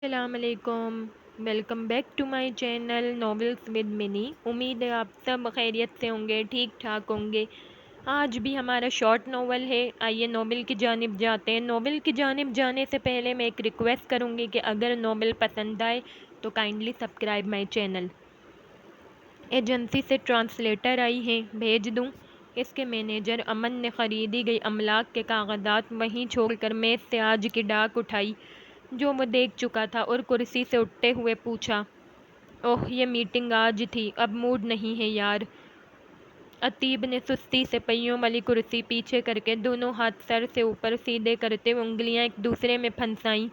السلام علیکم، welcome back to my channel novels with منی۔ امید ہے آپ سب خیریت سے ہوں گے، ٹھیک ٹھاک ہوں گے۔ آج بھی ہمارا شارٹ ناول ہے، آئیے ناول کی جانب جاتے ہیں۔ ناول کی جانب جانے سے پہلے میں ایک ریکویسٹ کروں گی کہ اگر ناول پسند آئے تو kindly subscribe my channel. Agency سے ٹرانسلیٹر آئی ہیں، بھیج دوں؟ اس کے مینیجر امن نے خریدی گئی املاک کے کاغذات وہیں چھوڑ کر میز سے آج کی ڈاک اٹھائی جو وہ دیکھ چکا تھا اور کرسی سے اٹھتے ہوئے پوچھا، اوہ یہ میٹنگ آج تھی، اب موڈ نہیں ہے یار۔ عتیب نے سستی سے پہیوں والی کرسی پیچھے کر کے دونوں ہاتھ سر سے اوپر سیدھے کرتے ہوئے انگلیاں ایک دوسرے میں پھنسائیں۔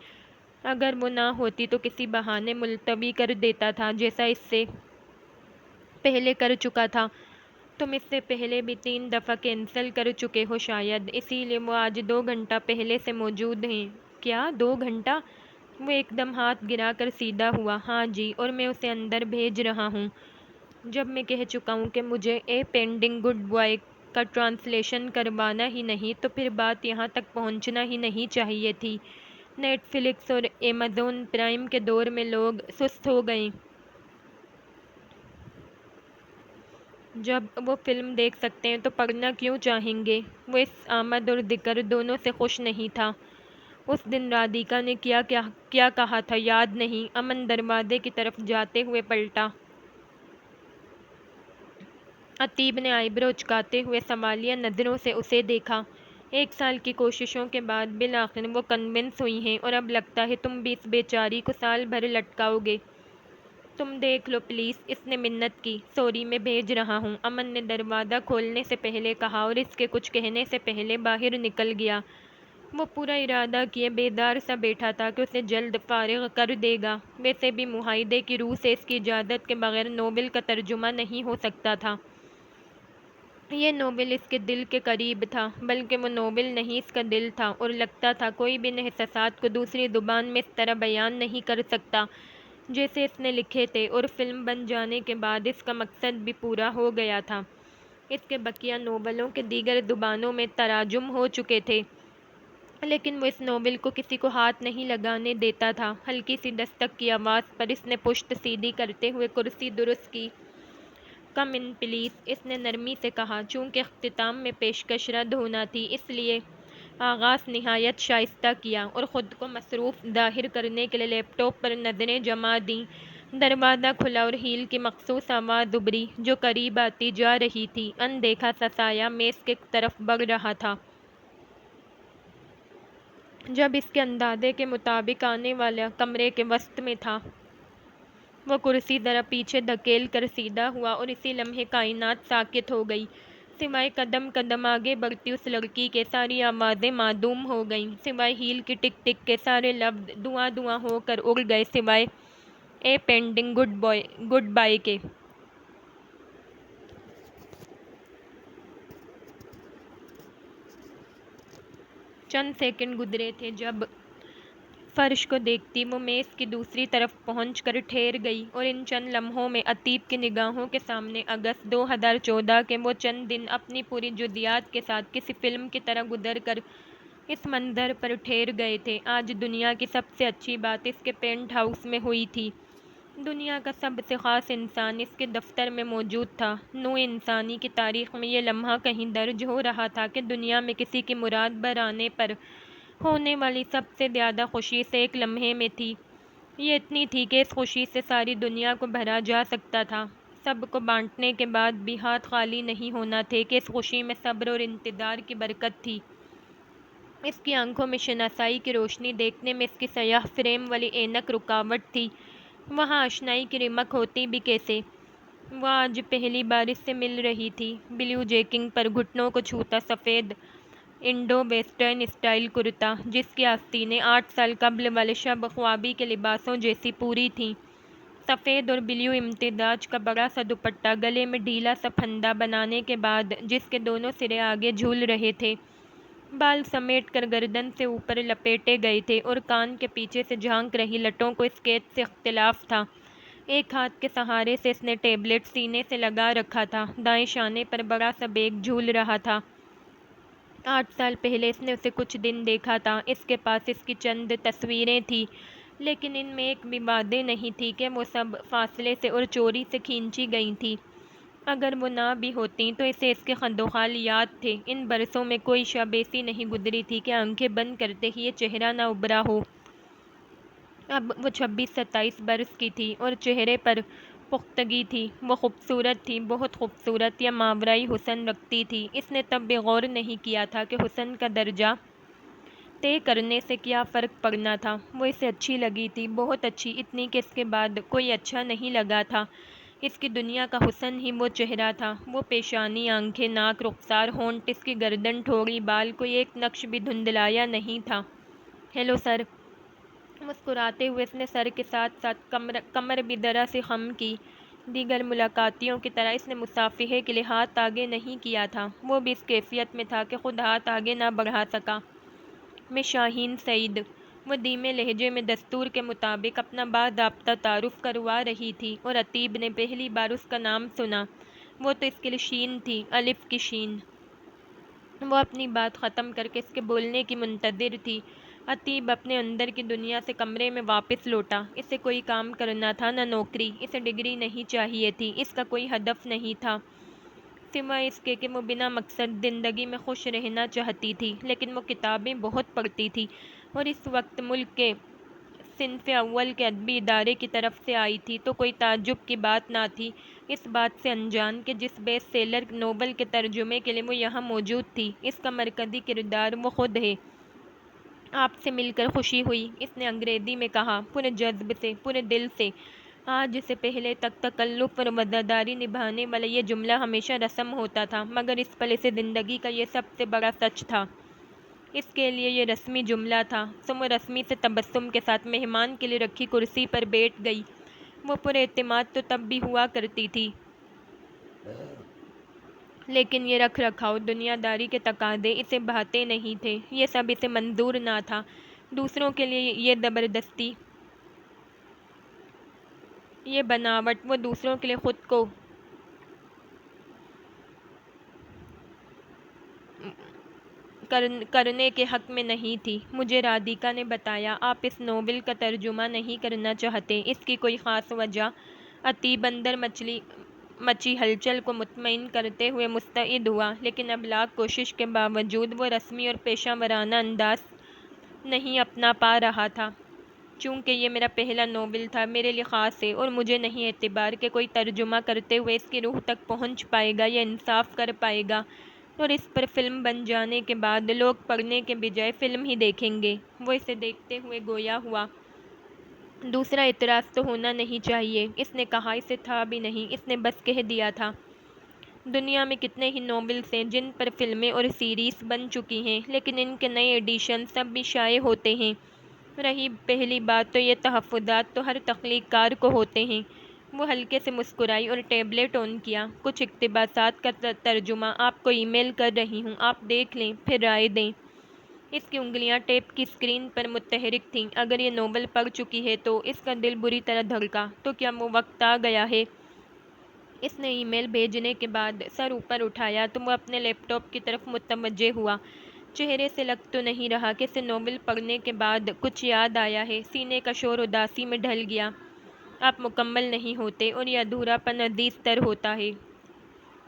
اگر وہ نہ ہوتی تو کسی بہانے ملتوی کر دیتا تھا، جیسا اس سے پہلے کر چکا تھا۔ تم اس سے پہلے بھی 3 دفعہ کینسل کر چکے ہو شاید، اسی لیے وہ آج 2 گھنٹہ پہلے سے موجود ہیں۔ کیا 2 گھنٹہ؟ وہ ایک دم ہاتھ گرا کر سیدھا ہوا۔ ہاں جی، اور میں اسے اندر بھیج رہا ہوں۔ جب میں کہہ چکا ہوں کہ مجھے اے پینڈنگ گڈ بوائے کا ٹرانسلیشن کروانا ہی نہیں تو پھر بات یہاں تک پہنچنا ہی نہیں چاہیے تھی۔ نیٹ فلکس اور ایمیزون پرائم کے دور میں لوگ سست ہو گئے۔ جب وہ فلم دیکھ سکتے ہیں تو پڑھنا کیوں چاہیں گے؟ وہ اس آمد اور ذکر دونوں سے خوش نہیں تھا۔ اس دن رادھیکا نے کیا کہا تھا یاد نہیں؟ امن دروازے کی طرف جاتے ہوئے پلٹا۔ عتیب نے آئی برو اچکاتے ہوئے سوالیہ نظروں سے اسے دیکھا۔ 1 سال کی کوششوں کے بعد بالآخر وہ کنونس ہوئی ہیں اور اب لگتا ہے تم بھی اس بیچاری کو سال بھر لٹکاؤ گے۔ تم دیکھ لو پلیز، اس نے منت کی۔ سوری، میں بھیج رہا ہوں، امن نے دروازہ کھولنے سے پہلے کہا اور اس کے کچھ کہنے سے پہلے باہر نکل گیا۔ وہ پورا ارادہ کیے بیدار سا بیٹھا تھا کہ اسے جلد فارغ کر دے گا۔ ویسے بھی معاہدے کی روح سے اس کی اجازت کے بغیر ناول کا ترجمہ نہیں ہو سکتا تھا۔ یہ ناول اس کے دل کے قریب تھا، بلکہ وہ ناول نہیں اس کا دل تھا، اور لگتا تھا کوئی بھی ان احساسات کو دوسری زبان میں اس طرح بیان نہیں کر سکتا جیسے اس نے لکھے تھے، اور فلم بن جانے کے بعد اس کا مقصد بھی پورا ہو گیا تھا۔ اس کے بقیہ ناولوں کے دیگر زبانوں میں تراجم ہو چکے تھے، لیکن وہ اس ناول کو کسی کو ہاتھ نہیں لگانے دیتا تھا۔ ہلکی سی دستک کی آواز پر اس نے پشت سیدھی کرتے ہوئے کرسی درست کی۔ کم ان پلیز، اس نے نرمی سے کہا۔ چونکہ اختتام میں پیشکش رد ہونا تھی، اس لیے آغاز نہایت شائستہ کیا اور خود کو مصروف ظاہر کرنے کے لیے لیپ ٹاپ پر نظریں جما دیں۔ دروازہ کھلا اور ہیل کی مخصوص آواز ابھری جو قریب آتی جا رہی تھی۔ اندیکھا سا سایہ میز کی طرف بڑھ رہا تھا۔ جب اس کے اندازے کے مطابق آنے والا کمرے کے وسط میں تھا، وہ کرسی ذرا پیچھے دھکیل کر سیدھا ہوا اور اسی لمحے کائنات ساکت ہو گئی۔ سوائے قدم قدم آگے بڑھتی اس لڑکی کے ساری آوازیں معدوم ہو گئیں۔ سوائے ہیل کی ٹک ٹک کے سارے لفظ دھواں دھواں ہو کر اڑ گئے، سوائے اے پینڈنگ گڈ بائے کے۔ چند سیکنڈ گزرے تھے جب فرش کو دیکھتی وہ میز کی دوسری طرف پہنچ کر ٹھہر گئی، اور ان چند لمحوں میں عتیب کی نگاہوں کے سامنے اگست 2014 کے وہ چند دن اپنی پوری جزیات کے ساتھ کسی فلم کی طرح گزر کر اس منظر پر ٹھہر گئے تھے۔ آج دنیا کی سب سے اچھی بات اس کے پینٹ ہاؤس میں ہوئی تھی۔ دنیا کا سب سے خاص انسان اس کے دفتر میں موجود تھا۔ نوع انسانی کی تاریخ میں یہ لمحہ کہیں درج ہو رہا تھا کہ دنیا میں کسی کی مراد بر آنے پر ہونے والی سب سے زیادہ خوشی سے ایک لمحے میں تھی۔ یہ اتنی تھی کہ اس خوشی سے ساری دنیا کو بھرا جا سکتا تھا۔ سب کو بانٹنے کے بعد بھی ہاتھ خالی نہیں ہونا تھے کہ اس خوشی میں صبر اور انتظار کی برکت تھی۔ اس کی آنکھوں میں شناسائی کی روشنی دیکھنے میں اس کی سیاہ فریم والی اینک رکاوٹ تھی۔ وہاں اشنائی کی رمق ہوتی بھی کیسے؟ وہ آج پہلی بار اس سے مل رہی تھی۔ بلیو جیکنگ پر گھٹنوں کو چھوتا سفید انڈو ویسٹرن اسٹائل کرتا، جس کی آستینیں 8 سال قبل والے شب خوابی کے لباسوں جیسی پوری تھیں۔ سفید اور بلیو امتزاج کا بڑا سا دوپٹہ گلے میں ڈھیلا سا پھندا بنانے کے بعد جس کے دونوں سرے آگے جھول رہے تھے، بال سمیٹ کر گردن سے اوپر لپیٹے گئے تھے، اور کان کے پیچھے سے جھانک رہی لٹوں کو اسکیچ سے اختلاف تھا۔ ایک ہاتھ کے سہارے سے اس نے ٹیبلٹ سینے سے لگا رکھا تھا، دائیں شانے پر بڑا سا بیگ جھول رہا تھا۔ 8 سال پہلے اس نے اسے کچھ دن دیکھا تھا۔ اس کے پاس اس کی چند تصویریں تھیں، لیکن ان میں ایک بھی باتیں نہیں تھی کہ وہ سب فاصلے سے اور چوری سے کھینچی گئی تھی۔ اگر وہ نہ بھی ہوتیں تو اسے اس کے خدوخال یاد تھے۔ ان برسوں میں کوئی شب ایسی نہیں گزری تھی کہ آنکھیں بند کرتے ہی یہ چہرہ نہ ابھرا ہو۔ اب وہ 26-27 برس کی تھی اور چہرے پر پختگی تھی۔ وہ خوبصورت تھی، بہت خوبصورت، یا ماورائی حسن رکھتی تھی۔ اس نے تب بھی غور نہیں کیا تھا کہ حسن کا درجہ طے کرنے سے کیا فرق پڑنا تھا۔ وہ اسے اچھی لگی تھی، بہت اچھی، اتنی کہ اس کے بعد کوئی اچھا نہیں لگا تھا۔ اس کی دنیا کا حسن ہی وہ چہرہ تھا، وہ پیشانی، آنکھیں، ناک، رخسار، ہونٹ، اس کی گردن، ٹھوڑی، بال، کوئی ایک نقش بھی دھندلایا نہیں تھا۔ Hello sir. مسکراتے ہوئے اس نے سر کے ساتھ ساتھ کمر بھی ذرا سی خم کی۔ دیگر ملاقاتیوں کی طرح اس نے مصافحے کے لیے ہاتھ آگے نہیں کیا تھا۔ وہ بھی اس کیفیت میں تھا کہ خود ہاتھ آگے نہ بڑھا سکا۔ میں شاہین سعید۔ وہ دھیمے لہجے میں دستور کے مطابق اپنا باضابطہ تعارف کروا رہی تھی اور عتیب نے پہلی بار اس کا نام سنا۔ وہ تو اس کے لیے شین تھی، الف کی شین۔ وہ اپنی بات ختم کر کے اس کے بولنے کی منتظر تھی۔ عتیب اپنے اندر کی دنیا سے کمرے میں واپس لوٹا۔ اسے کوئی کام کرنا تھا، نہ نوکری۔ اسے ڈگری نہیں چاہیے تھی، اس کا کوئی ہدف نہیں تھا سوائے اس کے کہ وہ بنا مقصد زندگی میں خوش رہنا چاہتی تھی۔ لیکن وہ کتابیں بہت پڑھتی تھی اور اس وقت ملک کے صنف اول کے ادبی ادارے کی طرف سے آئی تھی، تو کوئی تعجب کی بات نہ تھی اس بات سے انجان کہ جس بیسٹ سیلر ناول کے ترجمے کے لیے وہ یہاں موجود تھی، اس کا مرکزی کردار وہ خود ہے۔ آپ سے مل کر خوشی ہوئی، اس نے انگریزی میں کہا، پورے جذب سے، پورے دل سے۔ آج سے پہلے تک تکلف اور وفاداری نبھانے والا یہ جملہ ہمیشہ رسم ہوتا تھا، مگر اس پل سے زندگی کا یہ سب سے بڑا سچ تھا۔ اس کے لیے یہ رسمی جملہ تھا۔ وہ رسمی سے تبسم کے ساتھ مہمان کے لیے رکھی کرسی پر بیٹھ گئی۔ وہ پر اعتماد تو تب بھی ہوا کرتی تھی، لیکن یہ رکھ رکھاؤ، دنیا داری کے تقاضے اسے بھاتے نہیں تھے۔ یہ سب اسے منظور نہ تھا۔ دوسروں کے لیے یہ زبردستی، یہ بناوٹ، وہ دوسروں کے لیے خود کو کرنے کے حق میں نہیں تھی۔ مجھے رادھیکا نے بتایا آپ اس ناول کا ترجمہ نہیں کرنا چاہتے، اس کی کوئی خاص وجہ؟ عتیب اندر مچی ہلچل کو مطمئن کرتے ہوئے مستعد ہوا، لیکن اب لاکھ کوشش کے باوجود وہ رسمی اور پیشہ ورانہ انداز نہیں اپنا پا رہا تھا۔ چونکہ یہ میرا پہلا ناول تھا، میرے لیے خاص ہے، اور مجھے نہیں اعتبار کہ کوئی ترجمہ کرتے ہوئے اس کی روح تک پہنچ پائے گا یا انصاف کر پائے گا، اور اس پر فلم بن جانے کے بعد لوگ پڑھنے کے بجائے فلم ہی دیکھیں گے۔ وہ اسے دیکھتے ہوئے گویا ہوا۔ دوسرا اعتراض تو ہونا نہیں چاہیے، اس نے کہا۔ اسے تھا بھی نہیں، اس نے بس کہہ دیا تھا۔ دنیا میں کتنے ہی ناولز ہیں جن پر فلمیں اور سیریز بن چکی ہیں، لیکن ان کے نئے ایڈیشن سب بھی شائع ہوتے ہیں۔ رہی پہلی بات تو یہ تحفظات تو ہر تخلیق کار کو ہوتے ہیں۔ وہ ہلکے سے مسکرائی اور ٹیبلٹ آن کیا۔ کچھ اقتباسات کا ترجمہ آپ کو ای میل کر رہی ہوں، آپ دیکھ لیں، پھر رائے دیں۔ اس کی انگلیاں ٹیپ کی اسکرین پر متحرک تھیں۔ اگر یہ ناول پڑھ چکی ہے تو اس کا دل بری طرح دھڑکا۔ تو کیا وہ وقت آ گیا ہے؟ اس نے ای میل بھیجنے کے بعد سر اوپر اٹھایا تو وہ اپنے لیپ ٹاپ کی طرف متوجہ ہوا۔ چہرے سے لگ تو نہیں رہا کہ اسے ناول پڑھنے کے بعد کچھ یاد آیا ہے۔ سینے کا شور اداسی میں ڈھل گیا۔ آپ مکمل نہیں ہوتے اور یہ ادھورا پن عزیز تر ہوتا ہے۔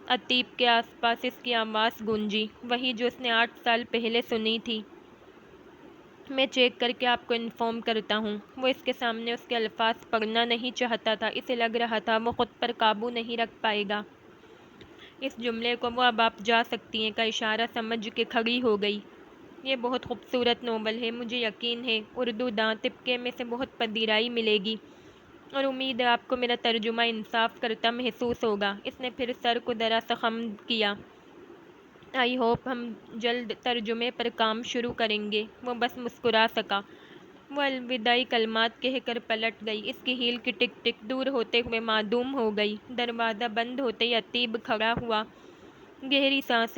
عتیب کے آس پاس اس کی آواز گونجی، وہی جو اس نے 8 سال پہلے سنی تھی۔ میں چیک کر کے آپ کو انفارم کرتا ہوں۔ وہ اس کے سامنے اس کے الفاظ پڑھنا نہیں چاہتا تھا۔ اسے لگ رہا تھا وہ خود پر قابو نہیں رکھ پائے گا۔ اس جملے کو وہ اب آپ جا سکتی ہیں کا اشارہ سمجھ کے کھڑی ہو گئی۔ یہ بہت خوبصورت ناول ہے، مجھے یقین ہے اردو داں طبقے میں سے بہت پذیرائی ملے گی، اور امید ہے آپ کو میرا ترجمہ انصاف کرتا محسوس ہوگا۔ اس نے پھر سر کو ذرا سا خم کیا۔ آئی ہوپ ہم جلد ترجمے پر کام شروع کریں گے۔ وہ بس مسکرا سکا۔ وہ الوداعی کلمات کہہ کر پلٹ گئی۔ اس کی ہیل کی ٹک ٹک دور ہوتے ہوئے معدوم ہو گئی۔ دروازہ بند ہوتے ہی عتیب کھڑا ہوا۔ گہری سانس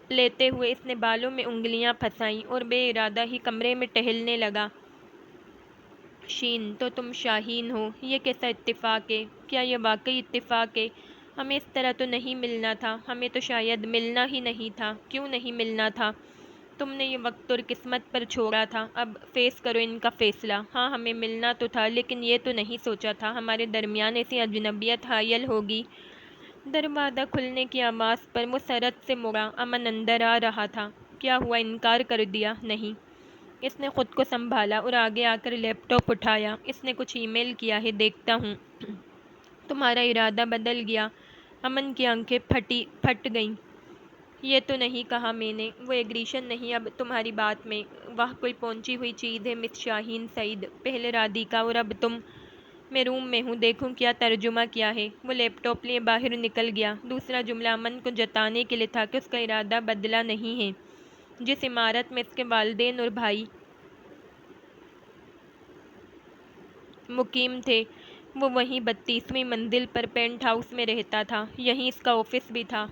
لیتے ہوئے اس نے بالوں میں انگلیاں پھنسائیں اور بے ارادہ ہی کمرے میں ٹہلنے لگا۔ شین، تو تم شاہین ہو، یہ کیسا اتفاق ہے؟ کیا یہ واقعی اتفاق ہے؟ ہمیں اس طرح تو نہیں ملنا تھا، ہمیں تو شاید ملنا ہی نہیں تھا۔ کیوں نہیں ملنا تھا؟ تم نے یہ وقت اور قسمت پر چھوڑا تھا، اب فیس کرو ان کا فیصلہ۔ ہاں ہمیں ملنا تو تھا، لیکن یہ تو نہیں سوچا تھا ہمارے درمیان ایسی اجنبیت حائل ہوگی۔ دروازہ کھلنے کی آواز پر مسرت سے مڑا۔ امن اندر آ رہا تھا۔ کیا ہوا، انکار کر دیا؟ نہیں۔ اس نے خود کو سنبھالا اور آگے آ کر لیپ ٹاپ اٹھایا۔ اس نے کچھ ای میل کیا ہے، دیکھتا ہوں۔ تمہارا ارادہ بدل گیا۔ امن کی آنکھیں پھٹ گئیں۔ یہ تو نہیں کہا میں نے، وہ ایگریشن نہیں اب تمہاری بات میں۔ وہ کوئی پہنچی ہوئی چیز ہے مس شاہین سعید، پہلے رادھیکا اور اب تم۔ میں روم میں ہوں، دیکھوں کیا ترجمہ کیا ہے۔ وہ لیپ ٹاپ لیے باہر نکل گیا۔ دوسرا جملہ امن کو جتانے کے لیے تھا کہ اس کا ارادہ بدلا نہیں ہے۔ جس عمارت میں اس کے والدین اور بھائی مقیم تھے، وہ وہیں 32ویں منزل پر پینٹ ہاؤس میں رہتا تھا۔ یہیں اس کا آفس بھی تھا۔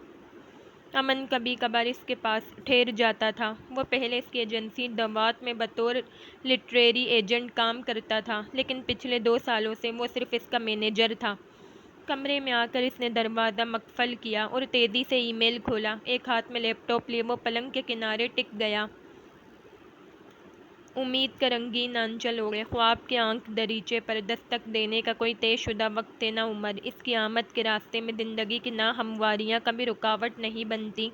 امن کبھی کبھار اس کے پاس ٹھہر جاتا تھا۔ وہ پہلے اس کی ایجنسی دوات میں بطور لٹریری ایجنٹ کام کرتا تھا، لیکن پچھلے 2 سالوں سے وہ صرف اس کا مینیجر تھا۔ کمرے میں آ کر اس نے دروازہ مقفل کیا اور تیزی سے ای میل کھولا۔ ایک ہاتھ میں لیپ ٹاپ لیے وہ پلنگ کے کنارے ٹک گیا۔ امید کا رنگین آنچل اوڑھے، خواب کے آنکھ دریچے پر دستک دینے کا کوئی طے شدہ وقت ہے نہ عمر۔ اس کی آمد کے راستے میں زندگی کی ناہمواریاں کبھی رکاوٹ نہیں بنتی۔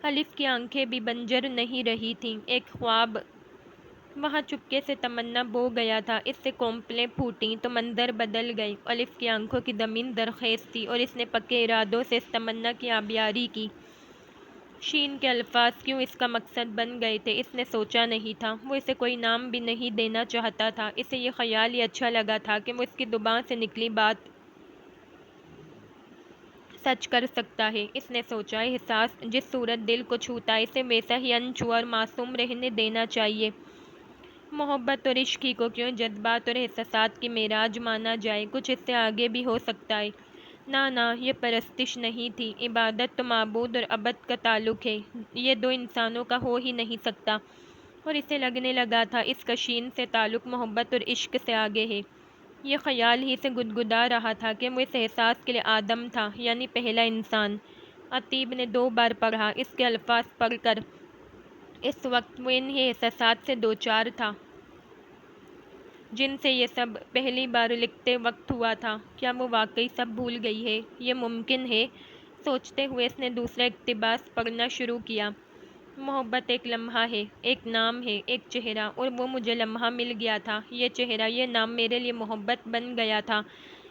الف کی آنکھیں بھی بنجر نہیں رہی تھیں۔ ایک خواب وہاں چپکے سے تمنا بو گیا تھا۔ اس سے کونپلیں پھوٹیں تو منظر بدل گئے۔ الف کی آنکھوں کی زمین زرخیز تھی اور اس نے پکے ارادوں سے اس تمنا کی آبیاری کی۔ شین کے الفاظ کیوں اس کا مقصد بن گئے تھے، اس نے سوچا نہیں تھا۔ وہ اسے کوئی نام بھی نہیں دینا چاہتا تھا۔ اسے یہ خیال ہی اچھا لگا تھا کہ وہ اس کی زبان سے نکلی بات سچ کر سکتا ہے۔ اس نے سوچا، احساس جس صورت دل کو چھوتا ہے اسے ویسا ہی انچھوا اور معصوم رہنے دینا چاہیے۔ محبت اور عشق ہی کو کیوں جذبات اور احساسات کی معراج مانا جائے؟ کچھ اس سے آگے بھی ہو سکتا ہے۔ نہ یہ پرستش نہیں تھی، عبادت تو معبود اور عبد کا تعلق ہے، یہ 2 انسانوں کا ہو ہی نہیں سکتا۔ اور اسے لگنے لگا تھا اس کا شین سے تعلق محبت اور عشق سے آگے ہے۔ یہ خیال ہی سے گدگدا رہا تھا کہ وہ اس احساس کے لیے آدم تھا، یعنی پہلا انسان۔ عتیب نے 2 بار پڑھا۔ اس کے الفاظ پڑھ کر اس وقت وہ انہی احساسات سے دوچار تھا جن سے یہ سب پہلی بار لکھتے وقت ہوا تھا۔ کیا وہ واقعی سب بھول گئی ہے؟ یہ ممکن ہے؟ سوچتے ہوئے اس نے دوسرا اقتباس پڑھنا شروع کیا۔ محبت ایک لمحہ ہے، ایک نام ہے، ایک چہرہ، اور وہ مجھے لمحہ مل گیا تھا۔ یہ چہرہ، یہ نام میرے لیے محبت بن گیا تھا۔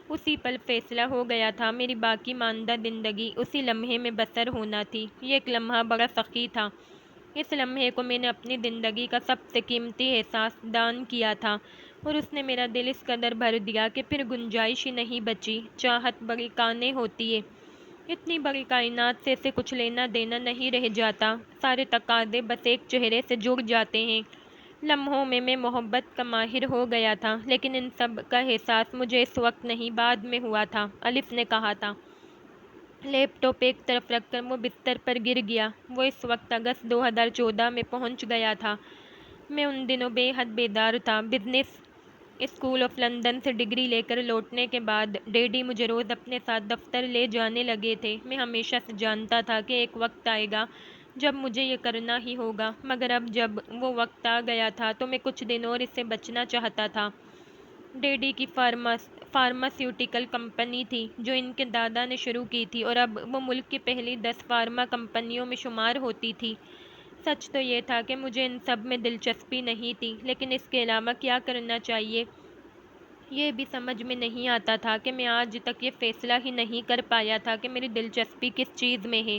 اسی پل فیصلہ ہو گیا تھا، میری باقی ماندہ زندگی اسی لمحے میں بسر ہونا تھی۔ یہ ایک لمحہ بڑا سخی تھا۔ اس لمحے کو میں نے اپنی زندگی کا سب سے قیمتی احساس دان کیا تھا، اور اس نے میرا دل اس قدر بھر دیا کہ پھر گنجائش ہی نہیں بچی۔ چاہت بڑی کانیں ہوتی ہے، اتنی بڑی کائنات سے اسے کچھ لینا دینا نہیں رہ جاتا، سارے تقاضے بس ایک چہرے سے جڑ جاتے ہیں۔ لمحوں میں محبت کا ماہر ہو گیا تھا، لیکن ان سب کا احساس مجھے اس وقت نہیں، بعد میں ہوا تھا، الف نے کہا تھا۔ لیپ ٹاپ ایک طرف رکھ کر وہ بستر پر گر گیا۔ وہ اس وقت اگست 2014 میں پہنچ گیا تھا۔ میں ان دنوں بے حد بیدار تھا۔ بزنس اسکول آف لندن سے ڈگری لے کر لوٹنے کے بعد ڈیڈی مجھے روز اپنے ساتھ دفتر لے جانے لگے تھے۔ میں ہمیشہ سے جانتا تھا کہ ایک وقت آئے گا جب مجھے یہ کرنا ہی ہوگا، مگر اب جب وہ وقت آ گیا تھا تو میں کچھ دن اور اس سے بچنا چاہتا تھا۔ ڈیڈی کی فارماسیوٹیکل کمپنی تھی جو ان کے دادا نے شروع کی تھی، اور اب وہ ملک کی پہلی 10 فارما کمپنیوں میں شمار ہوتی تھی۔ سچ تو یہ تھا کہ مجھے ان سب میں دلچسپی نہیں تھی، لیکن اس کے علاوہ کیا کرنا چاہیے یہ بھی سمجھ میں نہیں آتا تھا کہ میں آج تک یہ فیصلہ ہی نہیں کر پایا تھا کہ میری دلچسپی کس چیز میں ہے۔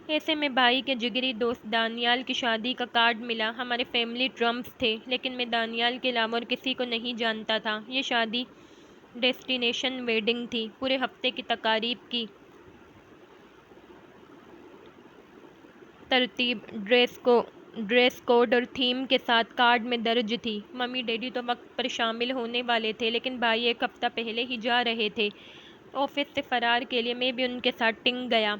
ایسے میں بھائی کے جگری دوست دانیال کی شادی کا کارڈ ملا۔ ہمارے فیملی ٹرمپس تھے، لیکن میں دانیال کے علاوہ اور کسی کو نہیں جانتا تھا۔ یہ شادی ڈیسٹینیشن ویڈنگ تھی۔ پورے ہفتے کی تقاریب کی ترتیب ڈریس کوڈ اور تھیم کے ساتھ کارڈ میں درج تھی۔ ممی ڈیڈی تو وقت پر شامل ہونے والے تھے، لیکن بھائی ایک ہفتہ پہلے ہی جا رہے تھے آفس سے فرار کے لیے۔ میں بھی ان کے ساتھ ٹنگ گیا۔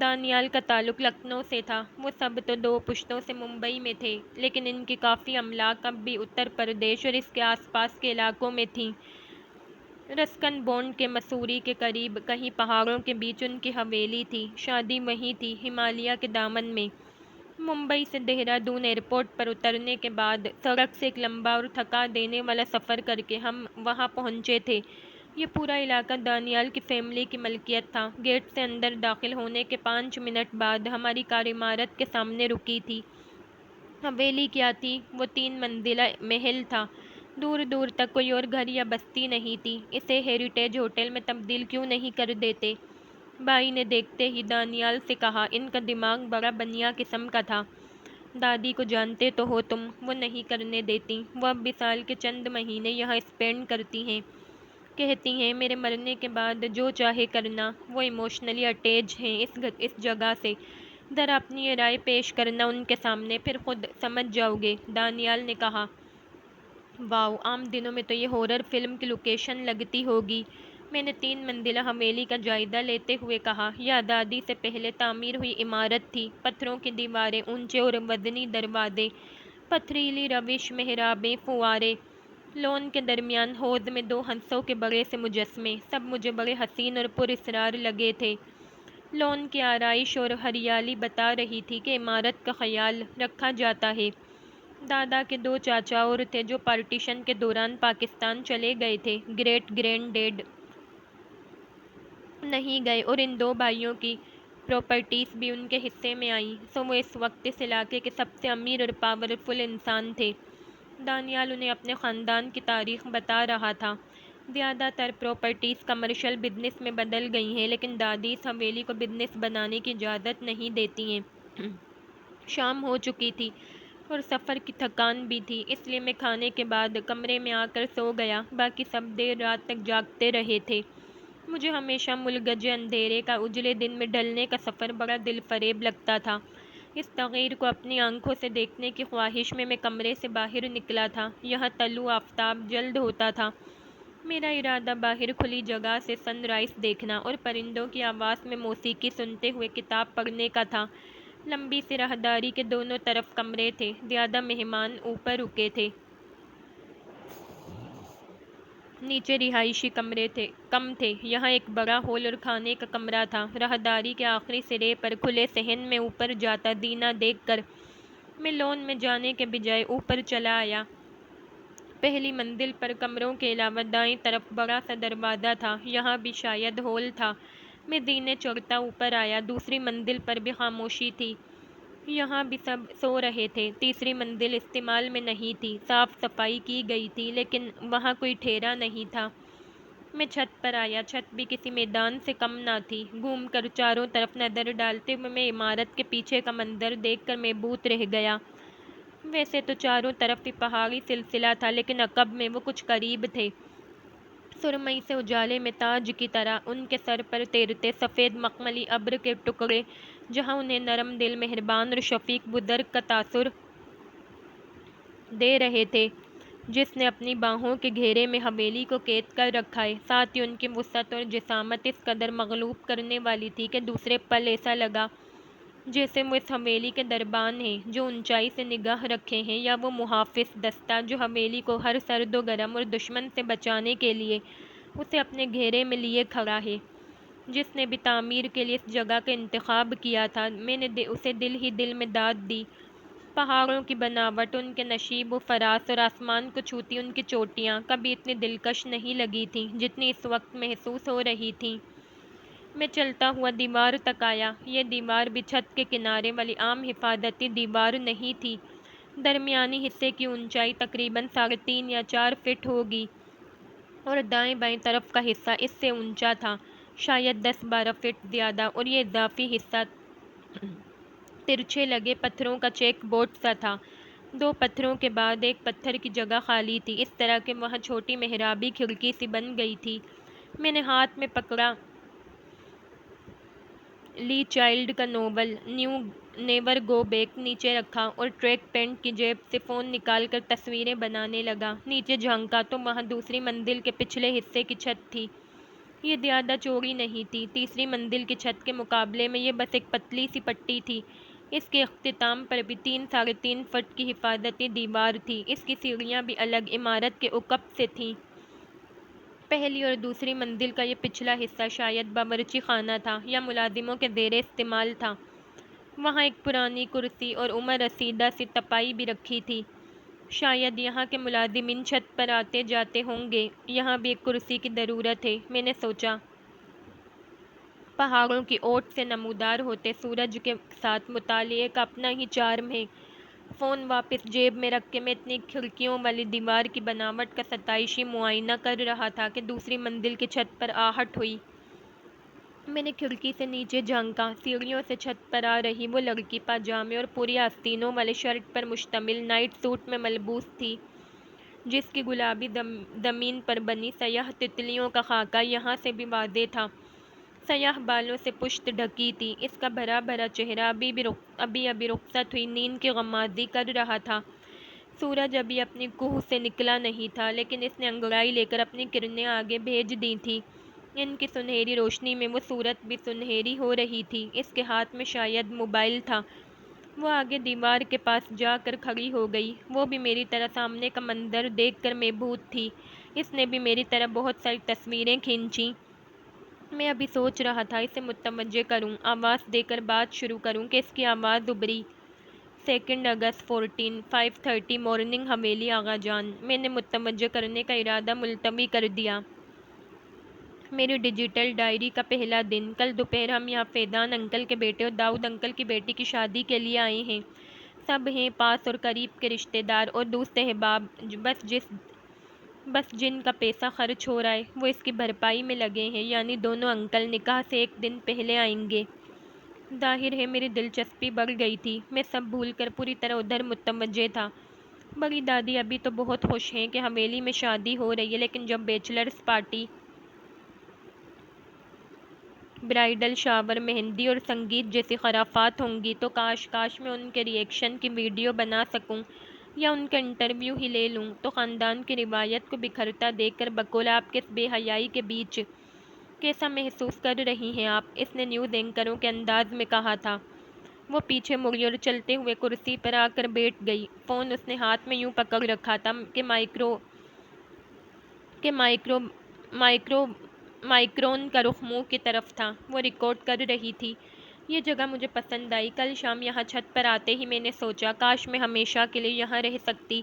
دانیال کا تعلق لکھنؤ سے تھا۔ وہ سب تو 2 پشتوں سے ممبئی میں تھے، لیکن ان کی کافی املاک اب بھی اتر پردیش اور اس کے آس پاس کے علاقوں میں تھیں۔ رسکن بونڈ کے مسوری کے قریب کہیں پہاڑوں کے بیچ ان کی حویلی تھی۔ شادی وہیں تھی، ہمالیہ کے دامن میں۔ ممبئی سے دہرادون ایئرپورٹ پر اترنے کے بعد سڑک سے ایک لمبا اور تھکا دینے والا سفر کر کے ہم وہاں پہنچے تھے۔ یہ پورا علاقہ دانیال کی فیملی کی ملکیت تھا۔ گیٹ سے اندر داخل ہونے کے 5 منٹ بعد ہماری کار عمارت کے سامنے رکی تھی۔ حویلی کیا تھی؟ وہ 3 منزلہ محل تھا۔ دور دور تک کوئی اور گھر یا بستی نہیں تھی۔ اسے ہیریٹیج ہوٹل میں تبدیل کیوں نہیں کر دیتے؟ بھائی نے دیکھتے ہی دانیال سے کہا۔ ان کا دماغ بڑا بنیا قسم کا تھا۔ دادی کو جانتے تو ہو تم، وہ نہیں کرنے دیتی۔ وہ اب بھی سال کے چند مہینے یہاں اسپینڈ کرتی ہیں۔ کہتی ہیں میرے مرنے کے بعد جو چاہے کرنا۔ وہ ایموشنلی اٹیچ ہیں اس جگہ سے۔ ذرا اپنی یہ رائے پیش کرنا ان کے سامنے، پھر خود سمجھ جاؤ گے، دانیال نے کہا۔ واو، عام دنوں میں تو یہ ہورر فلم کی لوکیشن لگتی ہوگی۔ میں نے 3 منزلہ حویلی کا جائزہ لیتے ہوئے کہا۔ یہ آزادی سے پہلے تعمیر ہوئی عمارت تھی۔ پتھروں کی دیواریں، اونچے اور وزنی دروازے، پتھریلی روش محرابیں، فوارے، لون کے درمیان حوض میں 2 ہنسوں کے بڑے سے مجسمے، سب مجھے بڑے حسین اور پراسرار لگے تھے۔ لون کی آرائش اور ہریالی بتا رہی تھی کہ عمارت کا خیال رکھا جاتا ہے۔ دادا کے 2 چاچا اور تھے جو پارٹیشن کے دوران پاکستان چلے گئے تھے۔ گریٹ گرینڈ ڈیڈ نہیں گئے اور ان 2 بھائیوں کی پراپرٹیز بھی ان کے حصے میں آئیں، سو وہ اس وقت اس علاقے کے سب سے امیر اور پاورفل انسان تھے۔ دانیال انہیں اپنے خاندان کی تاریخ بتا رہا تھا۔ زیادہ تر پراپرٹیز کمرشل بزنس میں بدل گئی ہیں، لیکن دادی اس حویلی کو بزنس بنانے کی اجازت نہیں دیتی ہیں۔ شام ہو چکی تھی اور سفر کی تھکان بھی تھی، اس لیے میں کھانے کے بعد کمرے میں آ کر سو گیا۔ باقی سب دیر رات تک جاگتے رہے تھے۔ مجھے ہمیشہ ملگجے اندھیرے کا اجلے دن میں ڈلنے کا سفر بڑا دل فریب لگتا تھا۔ اس تغیر کو اپنی آنکھوں سے دیکھنے کی خواہش میں کمرے سے باہر نکلا تھا۔ یہاں طلوع آفتاب جلد ہوتا تھا۔ میرا ارادہ باہر کھلی جگہ سے سن رائز دیکھنا اور پرندوں کی آواز میں موسیقی سنتے ہوئے کتاب پڑھنے کا تھا۔ لمبی سی راہداری کے دونوں طرف کمرے تھے۔ زیادہ مہمان اوپر رکے تھے۔ نیچے رہائشی کمرے کم تھے۔ یہاں ایک بڑا ہال اور کھانے کا کمرہ تھا۔ راہداری کے آخری سرے پر کھلے صحن میں اوپر جاتا زینہ دیکھ کر میں لون میں جانے کے بجائے اوپر چلا آیا۔ پہلی منزل پر کمروں کے علاوہ دائیں طرف بڑا سا دروازہ تھا، یہاں بھی شاید ہال تھا۔ میں زینے چڑھتا اوپر آیا۔ دوسری منزل پر بھی خاموشی تھی، یہاں بھی سب سو رہے تھے۔ تیسری منزل استعمال میں نہیں تھی، صاف صفائی کی گئی تھی، لیکن وہاں کوئی ٹھہرا نہیں تھا۔ میں چھت پر آیا۔ چھت بھی کسی میدان سے کم نہ تھی۔ گھوم کر چاروں طرف نظر ڈالتے ہوئے میں عمارت کے پیچھے کا منظر دیکھ کر محبوط رہ گیا۔ ویسے تو چاروں طرف ہی پہاڑی سلسلہ تھا، لیکن عقب میں وہ کچھ قریب تھے۔ سرمئی سے اجالے میں تاج کی طرح ان کے سر پر تیرتے سفید مخملی ابر کے ٹکڑے، جہاں انہیں نرم دل، مہربان اور شفیق بزرگ کا تاثر دے رہے تھے، جس نے اپنی باہوں کے گھیرے میں حویلی کو قید کر رکھا ہے۔ ساتھ ہی ان کی وسعت اور جسامت اس قدر مغلوب کرنے والی تھی کہ دوسرے پل ایسا لگا جیسے وہ اس حویلی کے دربان ہیں جو اونچائی سے نگاہ رکھے ہیں، یا وہ محافظ دستہ جو حویلی کو ہر سرد و گرم اور دشمن سے بچانے کے لیے اسے اپنے گھیرے میں لیے کھڑا ہے۔ جس نے بھی تعمیر کے لیے اس جگہ کا انتخاب کیا تھا، میں نے اسے دل ہی دل میں داد دی۔ پہاڑوں کی بناوٹ، ان کے نشیب و فراز اور آسمان کو چھوتی ان کی چوٹیاں کبھی اتنی دلکش نہیں لگی تھیں جتنی اس وقت محسوس ہو رہی تھیں۔ میں چلتا ہوا دیوار تک آیا۔ یہ دیوار بھی چھت کے کنارے والی عام حفاظتی دیوار نہیں تھی۔ درمیانی حصے کی اونچائی تقریباً 3.5 یا 4 فٹ ہوگی اور دائیں بائیں طرف کا حصہ اس سے اونچا تھا، شاید 10-12 فٹ زیادہ، اور یہ اضافی حصہ ترچھے لگے پتھروں کا چیک بورڈ سا تھا۔ 2 پتھروں کے بعد ایک پتھر کی جگہ خالی تھی، اس طرح کہ وہاں چھوٹی محرابی کھڑکی سی بن گئی تھی۔ میں نے ہاتھ میں پکڑا لی چائلڈ کا ناول نیور گو بیک نیچے رکھا اور ٹریک پینٹ کی جیب سے فون نکال کر تصویریں بنانے لگا۔ نیچے جھانکا تو وہاں دوسری منزل کے پچھلے حصے کی چھت تھی۔ یہ زیادہ چوڑی نہیں تھی۔ تیسری منزل کی چھت کے مقابلے میں یہ بس ایک پتلی سی پٹی تھی۔ اس کے اختتام پر بھی 3-3.5 فٹ کی حفاظتی دیوار تھی۔ اس کی سیڑھیاں بھی الگ عمارت کے عقب سے تھیں۔ پہلی اور دوسری منزل کا یہ پچھلا حصہ شاید باورچی خانہ تھا یا ملازموں کے زیر استعمال تھا۔ وہاں ایک پرانی کرسی اور عمر رسیدہ سی تپائی بھی رکھی تھی۔ شاید یہاں کے ملازمین چھت پر آتے جاتے ہوں گے، یہاں بھی ایک کرسی کی ضرورت ہے، میں نے سوچا۔ پہاڑوں کی اوٹ سے نمودار ہوتے سورج کے ساتھ مطالعے کا اپنا ہی چارم ہے۔ فون واپس جیب میں رکھ کے میں اتنی کھڑکیوں والی دیوار کی بناوٹ کا ستائشی معائنہ کر رہا تھا کہ دوسری منزل کی چھت پر آہٹ ہوئی۔ میں نے کھڑکی سے نیچے جھانکا۔ سیڑھیوں سے چھت پر آ رہی وہ لڑکی پاجامے اور پوری آستینوں والے شرٹ پر مشتمل نائٹ سوٹ میں ملبوس تھی، جس کی گلابی زمین پر بنی سیاہ تتلیوں کا خاکہ یہاں سے بھی واضح تھا۔ سیاہ بالوں سے پشت ڈھکی تھی، اس کا بھرا بھرا چہرہ ابھی رخصت ہوئی نیند کی غمازی کر رہا تھا۔ سورج ابھی اپنی کوہ سے نکلا نہیں تھا، لیکن اس نے انگڑائی لے کر اپنی کرنیں آگے بھیج دی تھیں۔ ان کی سنہری روشنی میں وہ صورت بھی سنہری ہو رہی تھی۔ اس کے ہاتھ میں شاید موبائل تھا۔ وہ آگے دیوار کے پاس جا کر کھڑی ہو گئی۔ وہ بھی میری طرح سامنے کا منظر دیکھ کر مبہوت تھی۔ اس نے بھی میری طرح بہت ساری تصویریں کھینچیں۔ میں ابھی سوچ رہا تھا اسے متوجہ کروں، آواز دے کر بات شروع کروں کہ اس کی آواز ابھری۔ 2 اگست 5:30 مارننگ حویلی آغا جان۔ میں نے متوجہ کرنے کا ارادہ ملتوی کر دیا۔ میری ڈیجیٹل ڈائری کا پہلا دن۔ کل دوپہر ہم یہاں فیضان انکل کے بیٹے اور داؤد انکل کی بیٹی کی شادی کے لیے آئے ہیں۔ سب ہیں پاس اور قریب کے رشتہ دار اور دوست احباب، بس جن کا پیسہ خرچ ہو رہا ہے وہ اس کی بھرپائی میں لگے ہیں، یعنی دونوں انکل نکاح سے 1 دن پہلے آئیں گے۔ ظاہر ہے میری دلچسپی بڑھ گئی تھی۔ میں سب بھول کر پوری طرح ادھر متوجہ تھا۔ بڑی دادی ابھی تو بہت خوش ہیں کہ حویلی میں شادی ہو رہی ہے، لیکن جب بیچلرز پارٹی، برائیڈل شاور، مہندی اور سنگیت جیسی خرافات ہوں گی تو کاش میں ان کے ری ایکشن کی ویڈیو بنا سکوں یا ان کا انٹرویو ہی لے لوں۔ تو خاندان کی روایت کو بکھرتا دیکھ کر بقول آپ کے اس بے حیائی کے بیچ کیسا محسوس کر رہی ہیں آپ؟ اس نے نیوز اینکروں کے انداز میں کہا تھا۔ وہ پیچھے مڑی اور چلتے ہوئے کرسی پر آ کر بیٹھ گئی۔ فون اس نے ہاتھ میں یوں پکڑ رکھا تھا کہ مائکروفون کا رخ منہ کی طرف تھا۔ وہ ریکارڈ کر رہی تھی۔ یہ جگہ مجھے پسند آئی۔ کل شام یہاں چھت پر آتے ہی میں نے سوچا کاش میں ہمیشہ کے لیے یہاں رہ سکتی۔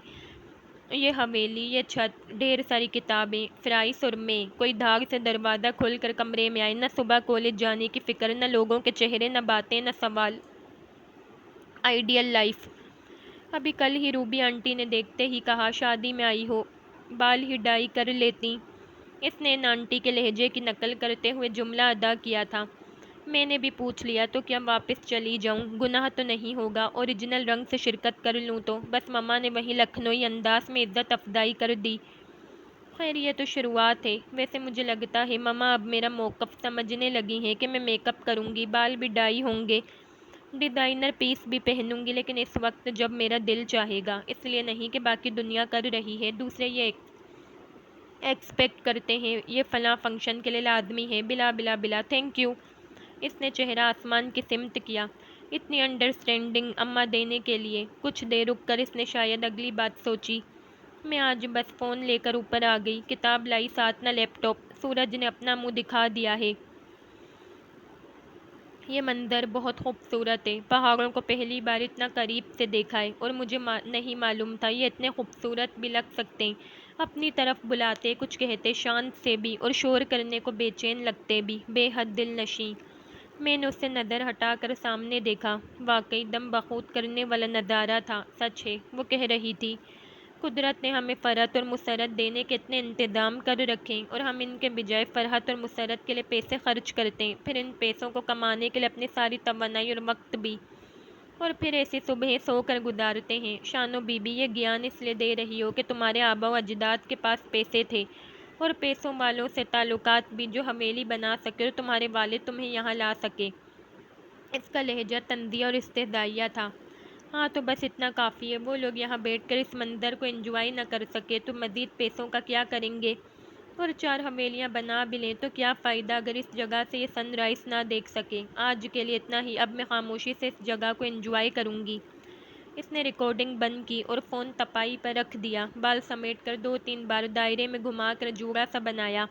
یہ حویلی، یہ چھت، ڈھیر ساری کتابیں، فرائس اور میں۔ کوئی دھاگ سے دروازہ کھول کر کمرے میں آئے۔ نہ صبح کالج جانے کی فکر، نہ لوگوں کے چہرے، نہ باتیں، نہ سوال۔ Ideal life. ابھی کل ہی روبی آنٹی نے دیکھتے ہی کہا شادی میں آئی ہو، بال ہی ڈائی کر لیتی۔ اس نے ان آنٹی کے لہجے کی نقل کرتے ہوئے جملہ ادا کیا تھا۔ میں نے بھی پوچھ لیا تو کیا واپس چلی جاؤں؟ گناہ تو نہیں ہوگا اوریجنل رنگ سے شرکت کر لوں تو؟ بس مما نے وہی لکھنوئی انداز میں عزت افزائی کر دی۔ خیر یہ تو شروعات ہے۔ ویسے مجھے لگتا ہے مما اب میرا موقف سمجھنے لگی ہیں کہ میں میک اپ کروں گی، بال بھی ڈائی ہوں گے، ڈیزائنر پیس بھی پہنوں گی، لیکن اس وقت جب میرا دل چاہے گا، اس لیے نہیں کہ باقی دنیا کر رہی ہے، دوسرے یہ ایکسپیکٹ کرتے ہیں، یہ فلاں فنکشن کے لیے لازمی ہے، بلا بلا بلا۔ Thank you. اس نے چہرہ آسمان کی سمت کیا۔ اتنی انڈرسٹینڈنگ اماں دینے کے لیے۔ کچھ دیر رک کر اس نے شاید اگلی بات سوچی۔ میں آج بس فون لے کر اوپر آ گئی، کتاب لائی ساتھ نہ لیپ ٹاپ۔ سورج نے اپنا منہ دکھا دیا ہے۔ یہ منظر بہت خوبصورت ہے۔ پہاڑوں کو پہلی بار اتنا قریب سے دیکھا ہے اور مجھے نہیں معلوم تھا یہ اتنے خوبصورت بھی لگ سکتے ہیں۔ اپنی طرف بلاتے، کچھ کہتے شانت سے بھی اور شور کرنے کو بے چین لگتے بھی، بے حد دل نشیں۔ میں نے اسے نظر ہٹا کر سامنے دیکھا۔ واقعی دم بخود کرنے والا نظارہ تھا۔ سچ ہے، وہ کہہ رہی تھی، قدرت نے ہمیں فرحت اور مسرت دینے کے اتنے انتظام کر رکھے اور ہم ان کے بجائے فرحت اور مسرت کے لیے پیسے خرچ کرتے ہیں، پھر ان پیسوں کو کمانے کے لیے اپنی ساری توانائی اور وقت بھی، اور پھر ایسی صبحیں سو کر گزارتے ہیں۔ شانو بی بی، یہ گیان اس لیے دے رہی ہو کہ تمہارے آبا و اجداد کے پاس پیسے تھے اور پیسوں والوں سے تعلقات بھی جو حویلی بنا سکے اور تمہارے والد تمہیں یہاں لا سکے۔ اس کا لہجہ طنزیہ اور استہزائیہ تھا۔ ہاں تو بس اتنا کافی ہے۔ وہ لوگ یہاں بیٹھ کر اس منظر کو انجوائے نہ کر سکے تو مزید پیسوں کا کیا کریں گے؟ اور 4 حویلیاں بنا بھی لیں تو کیا فائدہ اگر اس جگہ سے یہ سن رائز نہ دیکھ سکے؟ آج کے لیے اتنا ہی، اب میں خاموشی سے اس جگہ کو انجوائے کروں گی۔ اس نے ریکارڈنگ بند کی اور فون تپائی پر رکھ دیا۔ بال سمیٹ کر 2-3 بار دائرے میں گھما کر جوڑا سا بنایا۔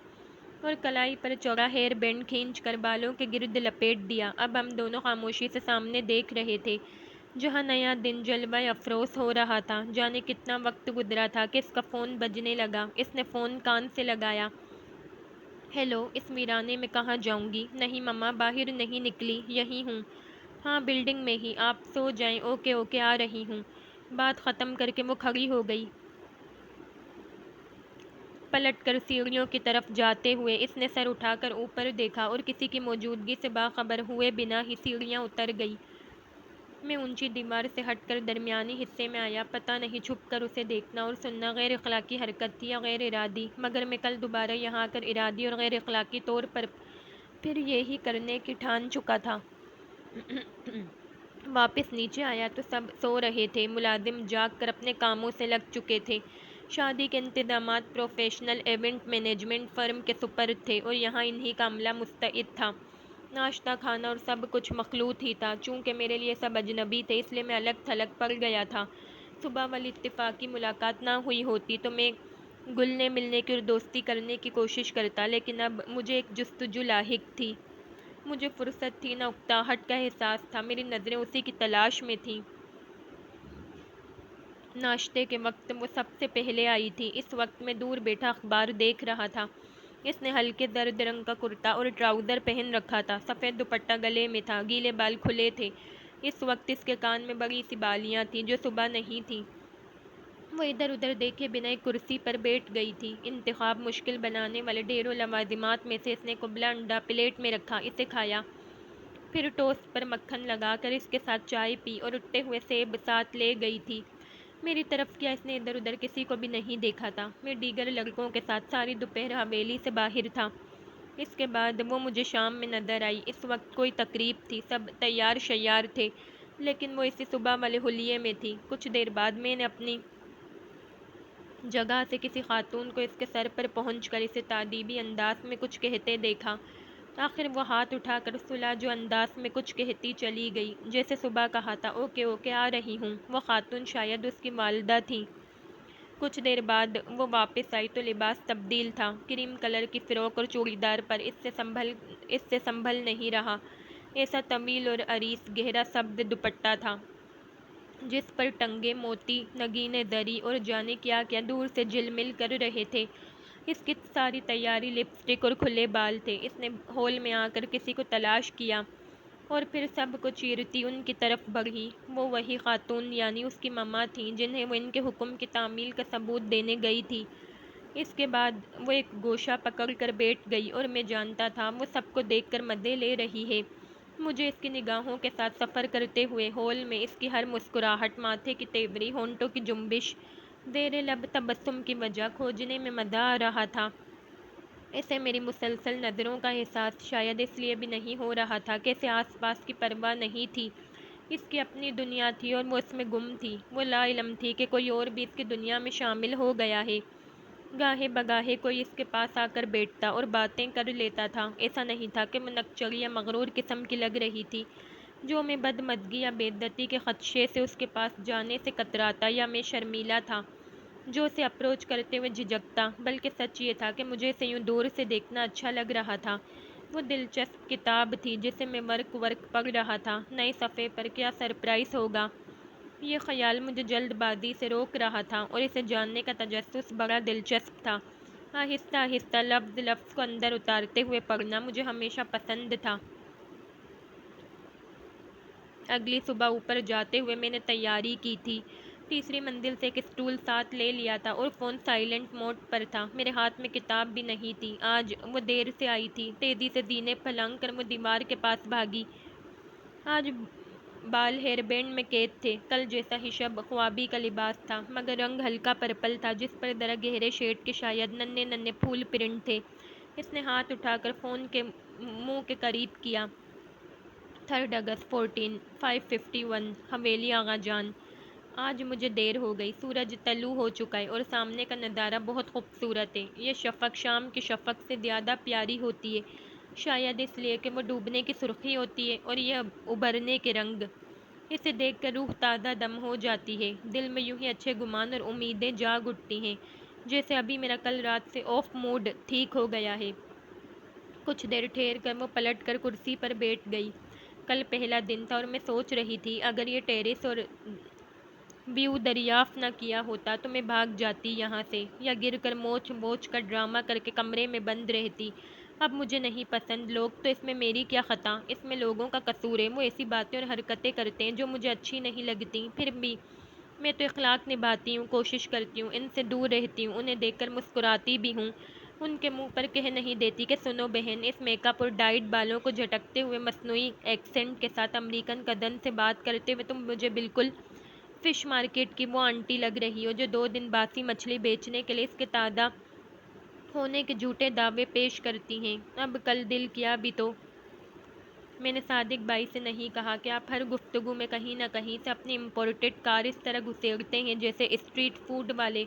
اور کلائی پر چوڑا ہیئر بینڈ کھینچ کر بالوں کے گرد لپیٹ دیا۔ اب ہم دونوں خاموشی سے سامنے دیکھ رہے تھے، جہاں نیا دن جلوہ افروز ہو رہا تھا۔ جانے کتنا وقت گزرا تھا کہ اس کا فون بجنے لگا۔ اس نے فون کان سے لگایا۔ ہیلو، اس ویرانے میں کہاں جاؤں گی؟ نہیں مما، باہر نہیں نکلی، یہیں ہوں۔ ہاں، بلڈنگ میں ہی، آپ سو جائیں۔ اوکے اوکے، آ رہی ہوں۔ بات ختم کر کے وہ کھڑی ہو گئی۔ پلٹ کر سیڑھیوں کی طرف جاتے ہوئے اس نے سر اٹھا کر اوپر دیکھا اور کسی کی موجودگی سے باخبر ہوئے بنا ہی سیڑھیاں اتر گئی۔ میں اونچی دیوار سے ہٹ کر درمیانی حصے میں آیا۔ پتہ نہیں، چھپ کر اسے دیکھنا اور سننا غیر اخلاقی حرکت تھی یا غیر ارادی، مگر میں کل دوبارہ یہاں آ کر ارادی اور غیر اخلاقی طور پر پھر یہی کرنے کی ٹھان چکا تھا۔ واپس نیچے آیا تو سب سو رہے تھے۔ ملازم جاگ کر اپنے کاموں سے لگ چکے تھے۔ شادی کے انتظامات پروفیشنل ایونٹ مینجمنٹ فرم کے سپرد تھے اور یہاں انہی کا عملہ مستعد تھا۔ ناشتہ، کھانا اور سب کچھ مخلوط ہی تھا۔ چونکہ میرے لیے سب اجنبی تھے، اس لیے میں الگ تھلگ پڑ گیا تھا۔ صبح والی اتفاقی ملاقات نہ ہوئی ہوتی تو میں گلنے ملنے کی اور دوستی کرنے کی کوشش کرتا، لیکن اب مجھے ایک جستجو لاحق تھی۔ مجھے فرصت تھی نہ اکتاہٹ کا احساس تھا۔ میری نظریں اسی کی تلاش میں تھیں۔ ناشتے کے وقت وہ سب سے پہلے آئی تھی۔ اس وقت میں دور بیٹھا اخبار دیکھ رہا تھا۔ اس نے ہلکے زرد رنگ کا کرتا اور ٹراؤزر پہن رکھا تھا۔ سفید دوپٹہ گلے میں تھا، گیلے بال کھلے تھے۔ اس وقت اس کے کان میں بڑی سی بالیاں تھیں جو صبح نہیں تھیں۔ وہ ادھر ادھر دیکھے بنا ایک کرسی پر بیٹھ گئی تھی۔ انتخاب مشکل بنانے والے ڈھیروں لوازمات میں سے اس نے کبلا انڈا پلیٹ میں رکھا، اسے کھایا۔ پھر ٹوسٹ پر مکھن لگا کر اس کے ساتھ چائے پی اور اٹھتے ہوئے سیب ساتھ لے گئی تھی۔ میری طرف کیا اس نے ادھر ادھر کسی کو بھی نہیں دیکھا تھا۔ میں دیگر لڑکوں کے ساتھ ساری دوپہر حویلی سے باہر تھا۔ اس کے بعد وہ مجھے شام میں نظر آئی۔ اس وقت کوئی تقریب تھی، سب تیار شیار تھے، لیکن وہ اسی صبح والے حلیے میں تھی۔ کچھ دیر بعد میں نے اپنی جگہ سے کسی خاتون کو اس کے سر پر پہنچ کر اسے تادیبی انداز میں کچھ کہتے دیکھا۔ آخر وہ ہاتھ اٹھا کر سلاجو انداز میں کچھ کہتی چلی گئی، جیسے صبح کہا تھا۔ اوکے اوکے، آ رہی ہوں۔ وہ خاتون شاید اس کی والدہ تھیں۔ کچھ دیر بعد وہ واپس آئی تو لباس تبدیل تھا۔ کریم کلر کی فراک اور چوڑی دار پر اس سے سنبھل نہیں رہا۔ ایسا طویل اور عریض گہرا سبز دوپٹہ تھا جس پر ٹنگے موتی، نگین زری اور جانے کیا کیا دور سے جھلمل کر رہے تھے۔ اس کی ساری تیاری لپسٹک اور کھلے بال تھے۔ اس نے ہال میں آ کر کسی کو تلاش کیا اور پھر سب کو چیرتی ان کی طرف بڑھی۔ وہ وہی خاتون یعنی اس کی مما تھیں جنہیں وہ ان کے حکم کی تعمیل کا ثبوت دینے گئی تھی۔ اس کے بعد وہ ایک گوشہ پکڑ کر بیٹھ گئی اور میں جانتا تھا وہ سب کو دیکھ کر مزے لے رہی ہے۔ مجھے اس کی نگاہوں کے ساتھ سفر کرتے ہوئے ہال میں اس کی ہر مسکراہٹ، ماتھے کی تیوری، ہونٹوں کی جنبش، زیر لب تبسم کی وجہ کھوجنے میں مزہ آ رہا تھا۔ اسے میری مسلسل نظروں کا احساس شاید اس لیے بھی نہیں ہو رہا تھا کہ اسے آس پاس کی پرواہ نہیں تھی۔ اس کی اپنی دنیا تھی اور وہ اس میں گم تھی۔ وہ لا علم تھی کہ کوئی اور بھی اس کی دنیا میں شامل ہو گیا ہے۔ گاہے بگاہے کوئی اس کے پاس آ کر بیٹھتا اور باتیں کر لیتا تھا۔ ایسا نہیں تھا کہ منکچڑ یا مغرور قسم کی لگ رہی تھی جو میں بدمزگی یا بے عزتی کے خدشے سے اس کے پاس جانے سے کتراتا، یا میں شرمیلا تھا جو اسے اپروچ کرتے ہوئے جھجکتا، بلکہ سچ یہ تھا کہ مجھے اسے یوں دور سے دیکھنا اچھا لگ رہا تھا۔ وہ دلچسپ کتاب تھی جسے میں ورق پڑھ رہا تھا۔ نئے صفحے پر کیا سرپرائز ہوگا، یہ خیال مجھے جلد بازی سے روک رہا تھا اور اسے جاننے کا تجسس بڑا دلچسپ تھا۔ آہستہ آہستہ لفظ لفظ کو اندر اتارتے ہوئے پڑھنا مجھے ہمیشہ پسند تھا۔ اگلی صبح اوپر جاتے ہوئے میں نے تیاری کی تھی۔ تیسری منزل سے ایک اسٹول ساتھ لے لیا تھا اور فون سائلنٹ موڈ پر تھا۔ میرے ہاتھ میں کتاب بھی نہیں تھی۔ آج وہ دیر سے آئی تھی۔ تیزی سے زینے پھلانگ کر وہ دیوار کے پاس بھاگی۔ آج بال ہیئر بینڈ میں قید تھے۔ کل جیسا ہی شب خوابی کا لباس تھا، مگر رنگ ہلکا پرپل تھا جس پر ذرا گہرے شیڈ کے شاید ننھے ننھے پھول پرنٹ تھے۔ اس نے ہاتھ اٹھا کر فون کے منہ کے قریب کیا۔ 3 اگست 551 حویلی آغا جان۔ آج مجھے دیر ہو گئی۔ سورج طلوع ہو چکا ہے اور سامنے کا نظارہ بہت خوبصورت ہے۔ یہ شفق شام کی شفق سے زیادہ پیاری ہوتی ہے، شاید اس لیے کہ وہ ڈوبنے کی سرخی ہوتی ہے اور یہ ابھرنے کے رنگ۔ اسے دیکھ کر روح تازہ دم ہو جاتی ہے۔ دل میں یوں ہی اچھے گمان اور امیدیں جاگ اٹھتی ہیں، جیسے ابھی میرا کل رات سے آف موڈ ٹھیک ہو گیا ہے۔ کچھ دیر ٹھہر کر وہ پلٹ کر کرسی پر بیٹھ گئی۔ کل پہلا دن تھا اور میں سوچ رہی تھی اگر یہ ٹیرس اور ویو دریافت نہ کیا ہوتا تو میں بھاگ جاتی یہاں سے، یا گر کر موچ موچ کر ڈرامہ کر کے کمرے میں بند رہتی۔ اب مجھے نہیں پسند لوگ تو اس میں میری کیا خطا، اس میں لوگوں کا قصور ہے۔ وہ ایسی باتیں اور حرکتیں کرتے ہیں جو مجھے اچھی نہیں لگتی، پھر بھی میں تو اخلاق نبھاتی ہوں، کوشش کرتی ہوں، ان سے دور رہتی ہوں، انہیں دیکھ کر مسکراتی بھی ہوں، ان کے منہ پر کہہ نہیں دیتی کہ سنو بہن۔ اس میک اپ اور ڈائٹ بالوں کو جھٹکتے ہوئے مصنوعی ایکسنٹ کے ساتھ امریکن کدن سے بات کرتے ہوئے تم مجھے بالکل فش مارکیٹ کی وہ آنٹی لگ رہی ہو جو 2 دن باسی مچھلی بیچنے کے لیے اس کے تازہ ہونے کے جھوٹے دعوے پیش کرتی ہیں۔ اب کل دل کیا بھی تو میں نے صادق بھائی سے نہیں کہا کہ آپ ہر گفتگو میں کہیں نہ کہیں سے اپنی امپورٹڈ کار اس طرح گھسیڑتے ہیں جیسے اسٹریٹ فوڈ والے،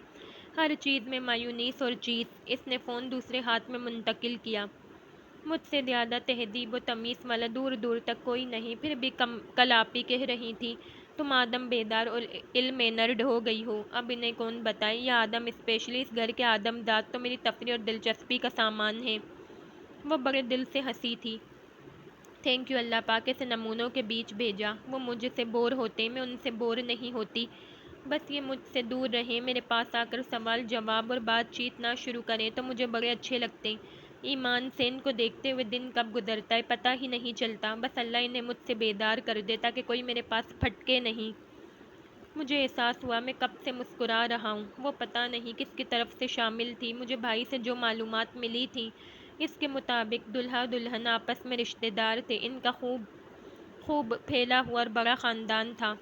ہر چیز میں مایونیز اور چیز۔ اس نے فون دوسرے ہاتھ میں منتقل کیا۔ مجھ سے زیادہ تہذیب و تمیز والا دور دور تک کوئی نہیں، پھر بھی کل آپ ہی کہہ رہی تھی تم آدم بیدار اور علم مینرڈ ہو گئی ہو۔ اب انہیں کون بتائے، یہ آدم اسپیشلی اس گھر کے آدم ذات تو میری تفریح اور دلچسپی کا سامان ہے۔ وہ بڑے دل سے ہنسی تھی۔ تھینک یو اللہ پاک، ایسے نمونوں کے بیچ بھیجا۔ وہ مجھ سے بور ہوتے، میں ان سے بور نہیں ہوتی، بس یہ مجھ سے دور رہیں، میرے پاس آ کر سوال جواب اور بات چیت نہ شروع کریں تو مجھے بڑے اچھے لگتے۔ ایمان سے ان کو دیکھتے ہوئے دن کب گزرتا ہے پتہ ہی نہیں چلتا، بس اللہ انہیں مجھ سے بیدار کر دے تاکہ کوئی میرے پاس پھٹکے نہیں۔ مجھے احساس ہوا میں کب سے مسکرا رہا ہوں۔ وہ پتہ نہیں کس کی طرف سے شامل تھی۔ مجھے بھائی سے جو معلومات ملی تھیں اس کے مطابق دلہا دلہن آپس میں رشتہ دار تھے۔ ان کا خوب پھیلا ہوا اور بڑا خاندان تھا۔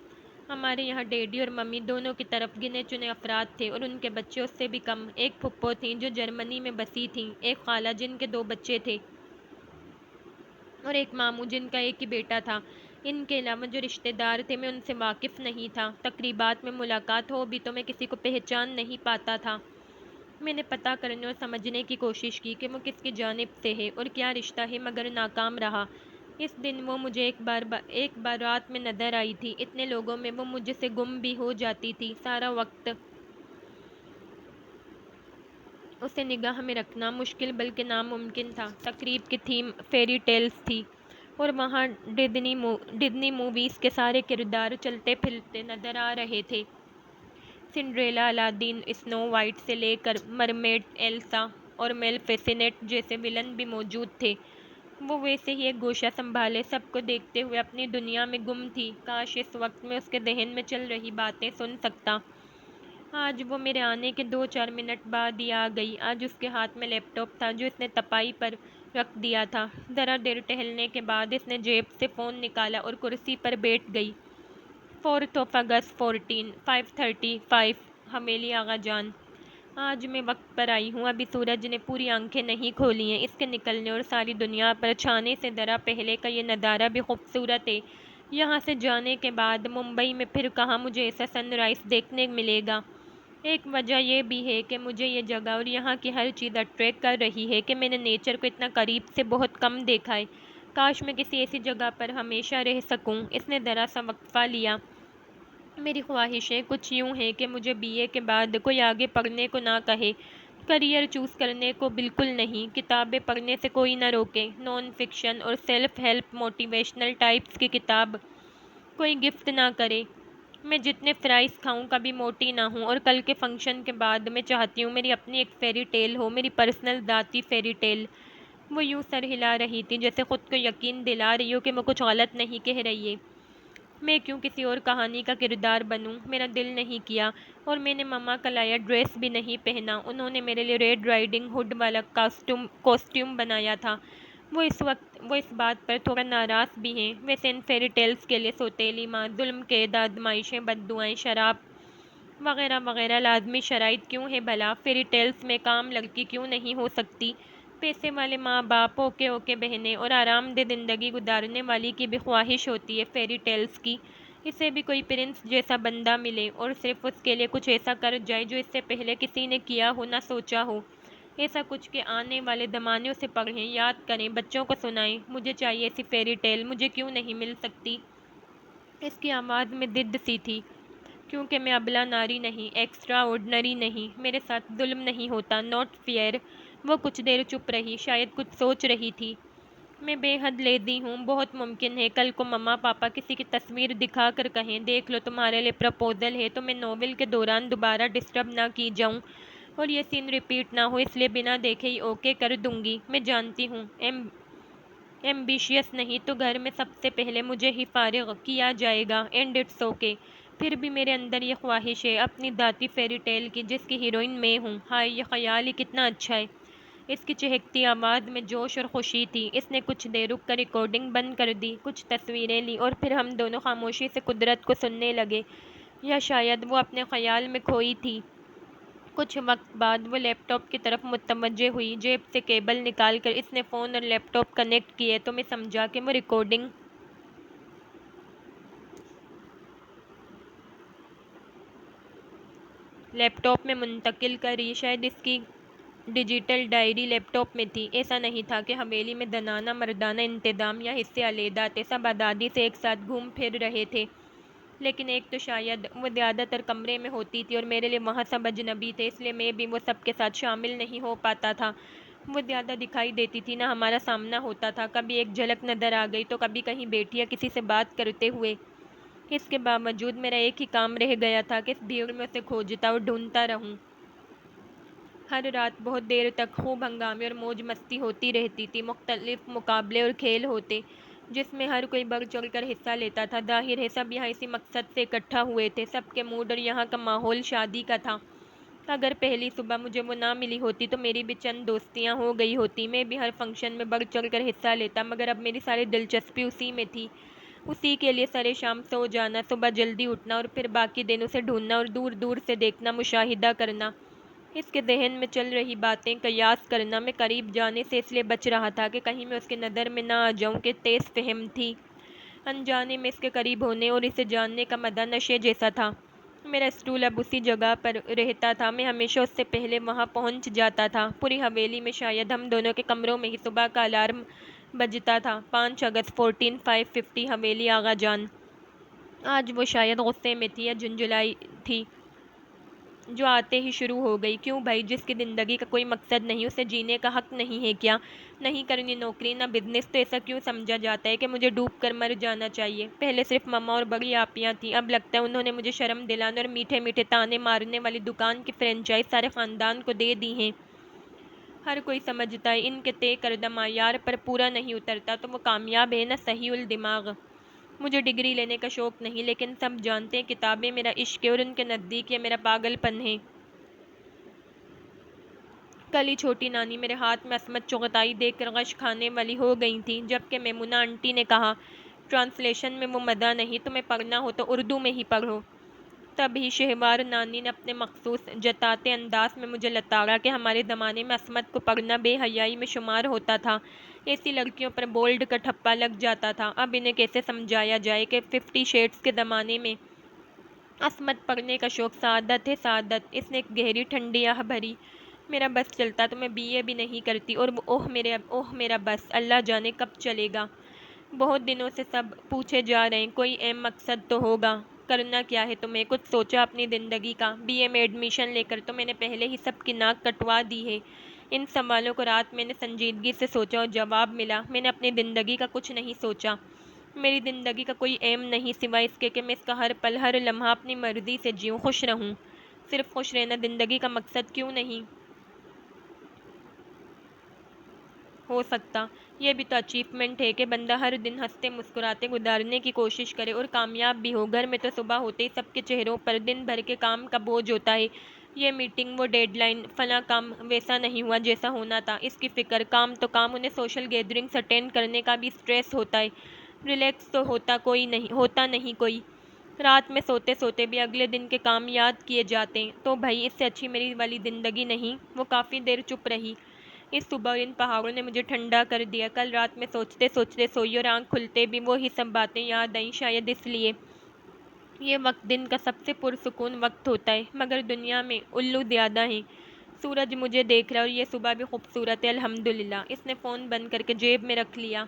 ہمارے یہاں ڈیڈی اور ممی دونوں کی طرف گنے چنے افراد تھے اور ان کے بچے اس سے بھی کم۔ ایک پھپھو تھیں جو جرمنی میں بسی تھیں، ایک خالہ جن کے 2 بچے تھے اور ایک ماموں جن کا ایک ہی بیٹا تھا۔ ان کے علاوہ جو رشتہ دار تھے میں ان سے واقف نہیں تھا۔ تقریبات میں ملاقات ہو بھی تو میں کسی کو پہچان نہیں پاتا تھا۔ میں نے پتہ کرنے اور سمجھنے کی کوشش کی کہ وہ کس کی جانب سے ہے اور کیا رشتہ ہے، مگر ناکام رہا۔ اس دن وہ مجھے ایک بار رات میں نظر آئی تھی۔ اتنے لوگوں میں وہ مجھ سے گم بھی ہو جاتی تھی۔ سارا وقت اسے نگاہ میں رکھنا مشکل بلکہ ناممکن تھا۔ تقریب کی تھیم فیری ٹیلز تھی اور وہاں ڈزنی موویز کے سارے کردار چلتے پھرتے نظر آ رہے تھے۔ سنڈریلا، الادین، اسنو وائٹ سے لے کر مرمیڈ ایلسا اور میلیفیسنٹ جیسے ولن بھی موجود تھے۔ وہ ویسے ہی ایک گوشہ سنبھالے سب کو دیکھتے ہوئے اپنی دنیا میں گم تھی۔ کاش اس وقت میں اس کے ذہن میں چل رہی باتیں سن سکتا۔ آج وہ میرے آنے کے 2-4 منٹ بعد ہی آ گئی۔ آج اس کے ہاتھ میں لیپ ٹاپ تھا جو اس نے تپائی پر رکھ دیا تھا۔ ذرا دیر ٹہلنے کے بعد اس نے جیب سے فون نکالا اور کرسی پر بیٹھ گئی۔ 4 اگست 5:35 حویلی آغا جان۔ آج میں وقت پر آئی ہوں۔ ابھی سورج نے پوری آنکھیں نہیں کھولی ہیں۔ اس کے نکلنے اور ساری دنیا پر چھانے سے ذرا پہلے کا یہ نظارہ بھی خوبصورت ہے۔ یہاں سے جانے کے بعد ممبئی میں پھر کہاں مجھے ایسا سن رائز دیکھنے ملے گا۔ ایک وجہ یہ بھی ہے کہ مجھے یہ جگہ اور یہاں کی ہر چیز اٹریکٹ کر رہی ہے کہ میں نے نیچر کو اتنا قریب سے بہت کم دیکھا ہے۔ کاش میں کسی ایسی جگہ پر ہمیشہ رہ سکوں۔ اس نے ذرا سا وقفہ لیا۔ میری خواہشیں کچھ یوں ہیں کہ مجھے بی اے کے بعد کوئی آگے پڑھنے کو نہ کہے، کریئر چوز کرنے کو بالکل نہیں، کتابیں پڑھنے سے کوئی نہ روکے، نان فکشن اور سیلف ہیلپ موٹیویشنل ٹائپس کی کتاب کوئی گفٹ نہ کرے، میں جتنے فرائز کھاؤں کبھی موٹی نہ ہوں، اور کل کے فنکشن کے بعد میں چاہتی ہوں میری اپنی ایک فیری ٹیل ہو، میری پرسنل ذاتی فیری ٹیل۔ وہ یوں سر ہلا رہی تھی جیسے خود کو یقین دلا رہی ہو کہ وہ کچھ غلط نہیں کہہ رہی ہے۔ میں کیوں کسی اور کہانی کا کردار بنوں؟ میرا دل نہیں کیا، اور میں نے مما کا لایا ڈریس بھی نہیں پہنا۔ انہوں نے میرے لیے ریڈ رائڈنگ ہوڈ والا کاسٹیوم بنایا تھا۔ وہ اس بات پر تھوڑا ناراض بھی ہیں۔ ویسے ان فیری ٹیلز کے لیے سوتیلی ماں، ظلم قید، آزمائشیں، بددعائیں، شراب وغیرہ وغیرہ لازمی شرائط کیوں ہے بھلا؟ فیری ٹیلز میں کام لڑکی کیوں نہیں ہو سکتی؟ پیسے والے ماں باپ، اوکے بہنیں اور آرام دہ زندگی گزارنے والی کی بھی خواہش ہوتی ہے فیری ٹیلز کی، اسے بھی کوئی پرنس جیسا بندہ ملے اور صرف اس کے لیے کچھ ایسا کر جائے جو اس سے پہلے کسی نے کیا ہو، نہ سوچا ہو۔ ایسا کچھ کہ آنے والے زمانوں سے پڑھیں، یاد کریں، بچوں کو سنائیں۔ مجھے چاہیے ایسی فیری ٹیل، مجھے کیوں نہیں مل سکتی؟ اس کی آواز میں ضد سی تھی۔ کیونکہ میں ابلا ناری نہیں، ایکسٹرا آرڈنری نہیں، میرے ساتھ ظلم نہیں ہوتا، ناٹ فیئر۔ وہ کچھ دیر چپ رہی، شاید کچھ سوچ رہی تھی۔ میں بے حد لیزی ہوں، بہت ممکن ہے کل کو مما پاپا کسی کی تصویر دکھا کر کہیں دیکھ لو تمہارے لیے پرپوزل ہے، تو میں ناول کے دوران دوبارہ ڈسٹرب نہ کی جاؤں اور یہ سین ریپیٹ نہ ہو، اس لیے بنا دیکھے ہی اوکے کر دوں گی۔ میں جانتی ہوں ایمبیشیس نہیں تو گھر میں سب سے پہلے مجھے ہی فارغ کیا جائے گا، اینڈ اٹس اوکے۔ پھر بھی میرے اندر یہ خواہش ہے اپنی ذاتی فیری ٹیل کی جس کی ہیروئن میں ہوں۔ ہائے، یہ خیال ہی کتنا اچھا ہے۔ اس کی چہکتی آواز میں جوش اور خوشی تھی۔ اس نے کچھ دیر رک کر ریکارڈنگ بند کر دی، کچھ تصویریں لیں اور پھر ہم دونوں خاموشی سے قدرت کو سننے لگے، یا شاید وہ اپنے خیال میں کھوئی تھی۔ کچھ وقت بعد وہ لیپ ٹاپ کی طرف متوجہ ہوئی، جیب سے کیبل نکال کر اس نے فون اور لیپ ٹاپ کنیکٹ کیے تو میں سمجھا کہ وہ ریکارڈنگ لیپ ٹاپ میں منتقل کر رہی۔ شاید اس کی ڈیجیٹل ڈائری لیپ ٹاپ میں تھی۔ ایسا نہیں تھا کہ حویلی میں زنانہ مردانہ انتظام یا حصے علیحدہ تھے، سب آزادی سے ایک ساتھ گھوم پھر رہے تھے، لیکن ایک تو شاید وہ زیادہ تر کمرے میں ہوتی تھی اور میرے لیے وہاں سب اجنبی تھے، اس لیے میں بھی وہ سب کے ساتھ شامل نہیں ہو پاتا تھا۔ وہ زیادہ دکھائی دیتی تھی، نہ ہمارا سامنا ہوتا تھا، کبھی ایک جھلک نظر آ گئی تو کبھی کہیں بیٹھی یا کسی سے بات کرتے ہوئے۔ اس کے باوجود میرا ایک ہی کام رہ گیا تھا کہ اس بھیڑ میں اسے کھوجتا اور ڈھونڈتا رہوں۔ ہر رات بہت دیر تک خوب ہنگامے اور موج مستی ہوتی رہتی تھی، مختلف مقابلے اور کھیل ہوتے جس میں ہر کوئی بڑھ چڑھ کر حصہ لیتا تھا۔ ظاہر ہے سب یہاں اسی مقصد سے اکٹھا ہوئے تھے، سب کے موڈ اور یہاں کا ماحول شادی کا تھا۔ اگر پہلی صبح مجھے وہ نہ ملی ہوتی تو میری بھی چند دوستیاں ہو گئی ہوتی، میں بھی ہر فنکشن میں بڑھ چڑھ کر حصہ لیتا، مگر اب میری ساری دلچسپی اسی میں تھی، اسی کے لیے سرے شام سو جانا، صبح جلدی اٹھنا اور پھر باقی دن اسے ڈھونڈنا اور دور دور سے دیکھنا، مشاہدہ کرنا، اس کے ذہن میں چل رہی باتیں قیاس کرنا۔ میں قریب جانے سے اس لیے بچ رہا تھا کہ کہیں میں اس کی نظر میں نہ آ جاؤں کہ تیز فہم تھی۔ انجانے میں اس کے قریب ہونے اور اسے جاننے کا مزہ نشے جیسا تھا۔ میرا اسٹول اب اسی جگہ پر رہتا تھا، میں ہمیشہ اس سے پہلے وہاں پہنچ جاتا تھا۔ پوری حویلی میں شاید ہم دونوں کے کمروں میں ہی صبح کا الارم بجتا تھا۔ 5 اگست 1450 حویلی آغا جان۔ آج وہ شاید غصے میں تھی یا جھنجھلائی تھی جو آتے ہی شروع ہو گئی۔ کیوں بھائی، جس کی زندگی کا کوئی مقصد نہیں، اسے جینے کا حق نہیں ہے کیا؟ نہیں کرنی نوکری نہ بزنس تو ایسا کیوں سمجھا جاتا ہے کہ مجھے ڈوب کر مر جانا چاہیے؟ پہلے صرف مما اور بڑی آپیاں تھیں، اب لگتا ہے انہوں نے مجھے شرم دلانے اور میٹھے میٹھے تانے مارنے والی دکان کی فرنچائز سارے خاندان کو دے دی ہیں۔ ہر کوئی سمجھتا ہے ان کے طے کردہ معیار پر پورا نہیں اترتا تو وہ کامیاب ہے نہ صحیح الدماغ۔ مجھے ڈگری لینے کا شوق نہیں، لیکن سب جانتے ہیں کتابیں میرا عشق ہے اور ان کے نزدیک یہ میرا پاگل پن ہے۔ کل ہی چھوٹی نانی میرے ہاتھ میں عصمت چغتائی دیکھ کر غش کھانے والی ہو گئی تھیں، جبکہ میمونہ آنٹی نے کہا، ٹرانسلیشن میں وہ مزہ نہیں، تمہیں پڑھنا ہو تو اردو میں ہی پڑھو۔ تب ہی شہوار نانی نے اپنے مخصوص جتاتے انداز میں مجھے لتاڑا کہ ہمارے زمانے میں عصمت کو پڑھنا بے حیائی میں شمار ہوتا تھا، ایسی لڑکیوں پر بولڈ کا ٹھپا لگ جاتا تھا۔ اب انہیں کیسے سمجھایا جائے کہ 50 شیڈز کے زمانے میں عصمت پڑھنے کا شوق سعادت ہے، سعادت۔ اس نے ایک گہری ٹھنڈی آہ بھری۔ میرا بس چلتا تو میں BA بھی نہیں کرتی، اور وہ اوہ میرا بس اللہ جانے کب چلے گا۔ بہت دنوں سے سب پوچھے جا رہے ہیں، کوئی ایم مقصد تو ہوگا، کرنا کیا ہے تمہیں؟ کچھ سوچا اپنی زندگی کا؟ BA میں ایڈمیشن لے کر تو میں نے پہلے ہی سب کی ناک کٹوا دی ہے۔ ان سوالوں کو رات میں نے سنجیدگی سے سوچا اور جواب ملا، میں نے اپنی زندگی کا کچھ نہیں سوچا۔ میری زندگی کا کوئی ایم نہیں سوائے اس کے کہ میں اس کا ہر پل ہر لمحہ اپنی مرضی سے جیوں، خوش رہوں۔ صرف خوش رہنا زندگی کا مقصد کیوں نہیں ہو سکتا؟ یہ بھی تو اچیومنٹ ہے کہ بندہ ہر دن ہنستے مسکراتے گزارنے کی کوشش کرے اور کامیاب بھی ہو۔ گھر میں تو صبح ہوتے ہی سب کے چہروں پر دن بھر کے کام کا بوجھ ہوتا ہے، یہ میٹنگ، وہ ڈیڈ لائن، فلاں کام ویسا نہیں ہوا جیسا ہونا تھا، اس کی فکر، کام تو کام، انہیں سوشل گیدرنگز اٹینڈ کرنے کا بھی اسٹریس ہوتا ہے، ریلیکس تو ہوتا نہیں کوئی۔ رات میں سوتے سوتے بھی اگلے دن کے کام یاد کیے جاتے ہیں۔ تو بھائی اس سے اچھی میری والی زندگی نہیں؟ وہ کافی دیر چپ رہی۔ اس صبح اور ان پہاڑوں نے مجھے ٹھنڈا کر دیا۔ کل رات میں سوچتے سوچتے سوئی اور آنکھ کھلتے بھی وہی سب باتیں یاد آئیں، شاید اس لیے یہ وقت دن کا سب سے پرسکون وقت ہوتا ہے، مگر دنیا میں الو زیادہ ہیں۔ سورج مجھے دیکھ رہا ہے اور یہ صبح بھی خوبصورت ہے الحمدللہ۔ اس نے فون بند کر کے جیب میں رکھ لیا۔